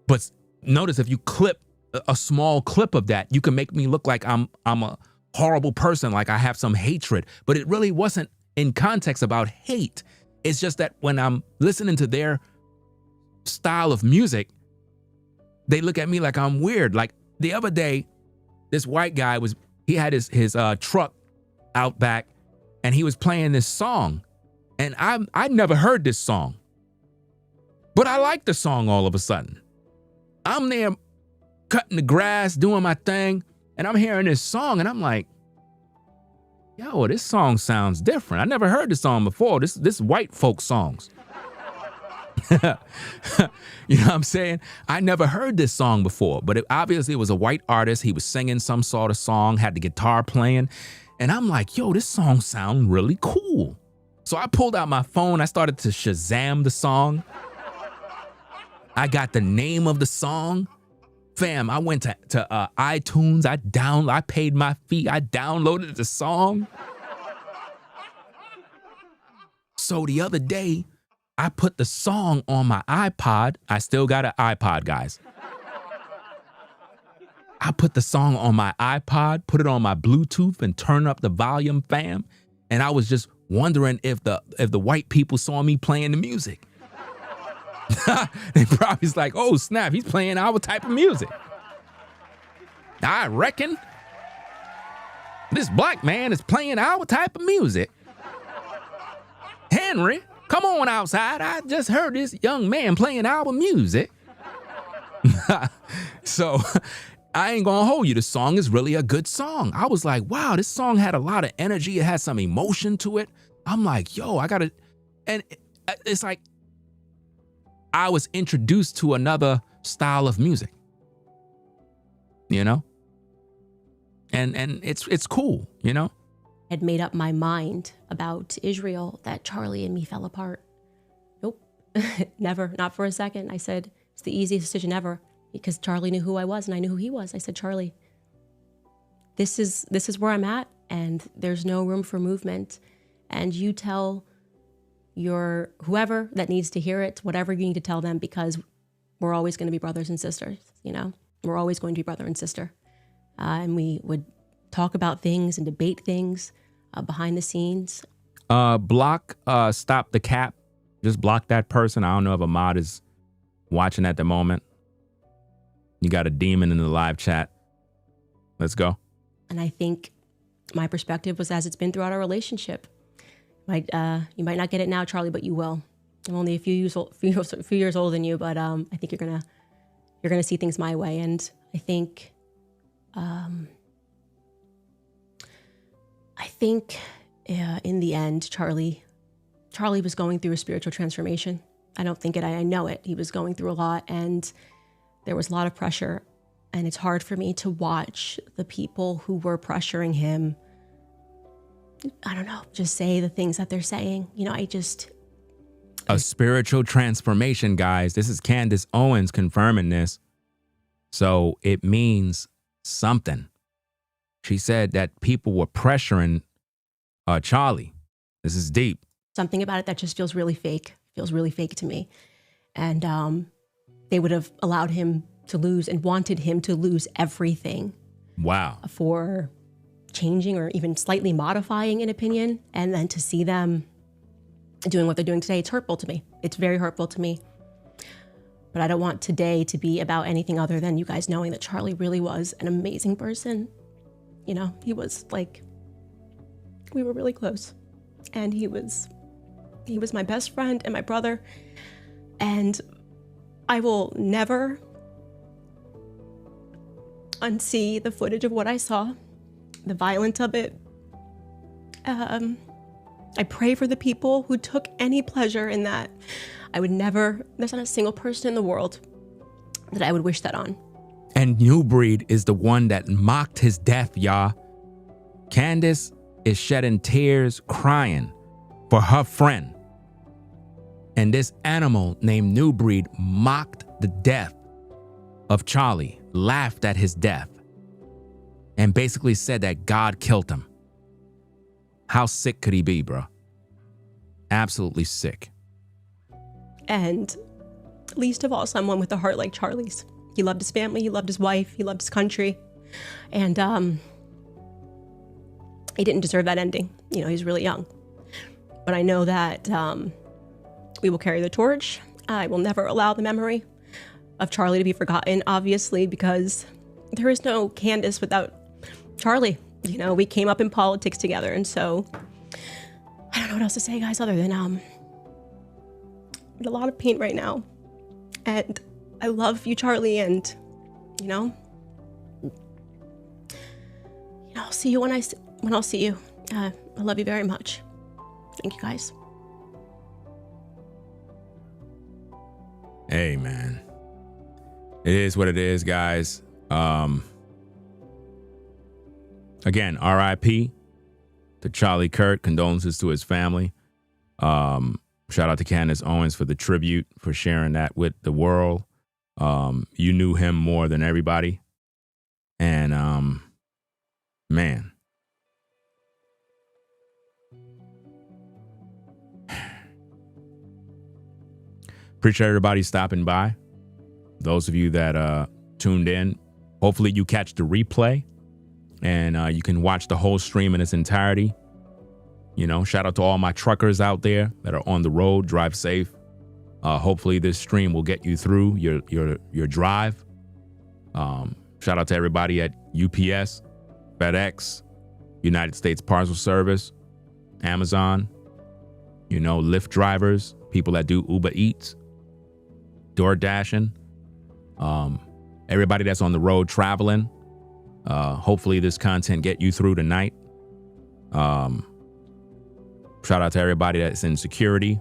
But notice if you clip a small clip of that, you can make me look like I'm a horrible person, like I have some hatred. But it really wasn't in context about hate. It's just that when I'm listening to their style of music, they look at me like I'm weird. Like the other day, this white guy he had his truck out back and he was playing this song. And I'd never heard this song, but I like the song all of a sudden. I'm there cutting the grass, doing my thing, and I'm hearing this song and I'm like, yo, this song sounds different. I never heard this song before. This white folk songs. You know what I'm saying? I never heard this song before, but obviously it was a white artist. He was singing some sort of song, had the guitar playing. And I'm like, yo, this song sounds really cool. So I pulled out my phone. I started to Shazam the song. I got the name of the song. Fam, I went to iTunes. I paid my fee. I downloaded the song. So the other day, I put the song on my iPod. I still got an iPod, guys. I put the song on my iPod, put it on my Bluetooth and turn up the volume, fam. And I was just wondering if the white people saw me playing the music. They probably was like, oh snap, he's playing our type of music. I reckon this black man is playing our type of music. Henry, come on outside. I just heard this young man playing our music. So I ain't gonna hold you. The song is really a good song. I was like, wow, this song had a lot of energy. It had some emotion to it. I'm like, yo, I gotta, and it's like, I was introduced to another style of music, you know? And it's cool, you know? Had made up my mind about Israel that Charlie and me fell apart. Nope, never, not for a second. I said, it's the easiest decision ever because Charlie knew who I was and I knew who he was. I said, Charlie, this is where I'm at and there's no room for movement. And you tell your whoever that needs to hear it, whatever you need to tell them, because we're always going to be brothers and sisters, you know? We're always going to be brother and sister. And we would talk about things and debate things behind the scenes. Stop the cap. Just block that person. I don't know if Ahmad is watching at the moment. You got a demon in the live chat. Let's go. And I think my perspective was as it's been throughout our relationship. You might not get it now, Charlie, but you will. I'm only a few years older than you, but I think you're gonna see things my way. And I think in the end, Charlie was going through a spiritual transformation. I don't think it. I know it. He was going through a lot, and there was a lot of pressure. And it's hard for me to watch the people who were pressuring him, I don't know, just say the things that they're saying. You know, a spiritual transformation, guys. This is Candace Owens confirming this. So it means something. She said that people were pressuring Charlie. This is deep. Something about it that just feels really fake. Feels really fake to me. And they would have allowed him to lose and wanted him to lose everything. Wow. For changing or even slightly modifying an opinion. And then to see them doing what they're doing today, it's hurtful to me. It's very hurtful to me. But I don't want today to be about anything other than you guys knowing that Charlie really was an amazing person. You know, he was like, we were really close. And he was my best friend and my brother. And I will never unsee the footage of what I saw, the violence of it. I pray for the people who took any pleasure in that. There's not a single person in the world that I would wish that on. And Nubreed is the one that mocked his death, y'all. Candace is shedding tears, crying for her friend. And this animal named Nubreed mocked the death of Charlie, laughed at his death, and basically said that God killed him. How sick could he be, bro? Absolutely sick. And least of all, someone with a heart like Charlie's. He loved his family, he loved his wife, he loved his country. And he didn't deserve that ending. You know, he's really young. But I know that we will carry the torch. I will never allow the memory of Charlie to be forgotten, obviously, because there is no Candace without Charlie. You know, we came up in politics together, and so I don't know what else to say, guys, other than I'm in a lot of pain right now. And I love you, Charlie, and I'll see you when I'll see you. I love you very much. Thank you, guys. Hey, man. It is what it is, guys. Again, RIP to Charlie Kirk. Condolences to his family. Shout out to Candace Owens for the tribute, for sharing that with the world. You knew him more than everybody. And, man. Appreciate everybody stopping by. Those of you that tuned in, hopefully you catch the replay and you can watch the whole stream in its entirety. You know, shout out to all my truckers out there that are on the road. Drive safe. Hopefully this stream will get you through your drive. Shout out to everybody at UPS, FedEx, United States Parcel Service, Amazon, you know, Lyft drivers, people that do Uber Eats, door dashing, everybody that's on the road traveling. Hopefully this content get you through tonight. Shout out to everybody that's in security,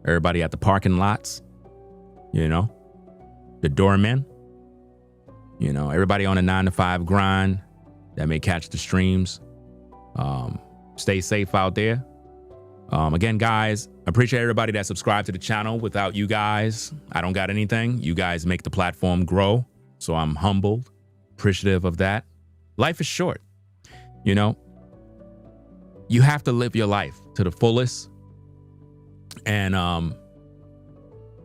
everybody at the parking lots, you know, the doormen, you know, everybody on a 9-to-5 grind that may catch the streams. Stay safe out there. Again, guys, appreciate everybody that subscribed to the channel. Without you guys, I don't got anything. You guys make the platform grow. So I'm humbled, appreciative of that. Life is short. You know, you have to live your life to the fullest and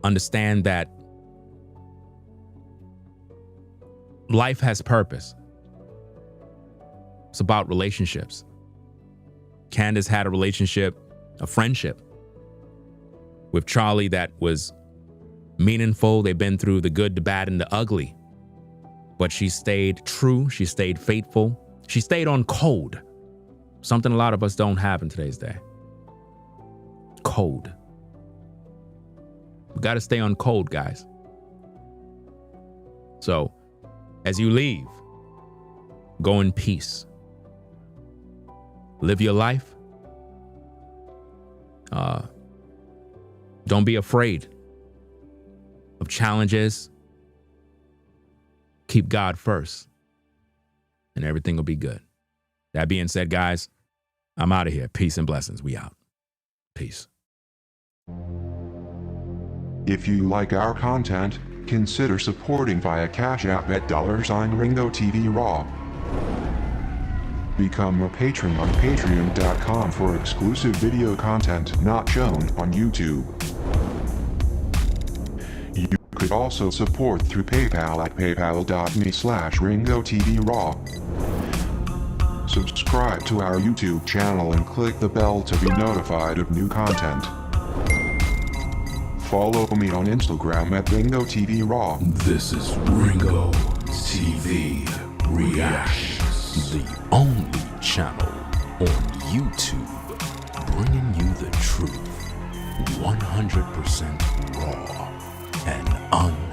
understand that life has purpose. It's about relationships. Candace had a relationship, a friendship with Charlie that was meaningful. They've been through the good, the bad, and the ugly. But she stayed true. She stayed faithful. She stayed on code. Something a lot of us don't have in today's day. Code. We got to stay on code, guys. So, as you leave, go in peace. Live your life. Don't be afraid of challenges. Keep God first, and everything will be good. That being said, guys, I'm out of here. Peace and blessings. We out. Peace. If you like our content, consider supporting via Cash App at $Ringo TV Raw. Become a patron on patreon.com for exclusive video content not shown on YouTube. You could also support through PayPal at paypal.me/RingoTVRaw. Subscribe to our YouTube channel and click the bell to be notified of new content. Follow me on Instagram at RingoTVRaw. This is Ringo TV Reactions, the only channel on YouTube bringing you the truth 100% raw and uncut.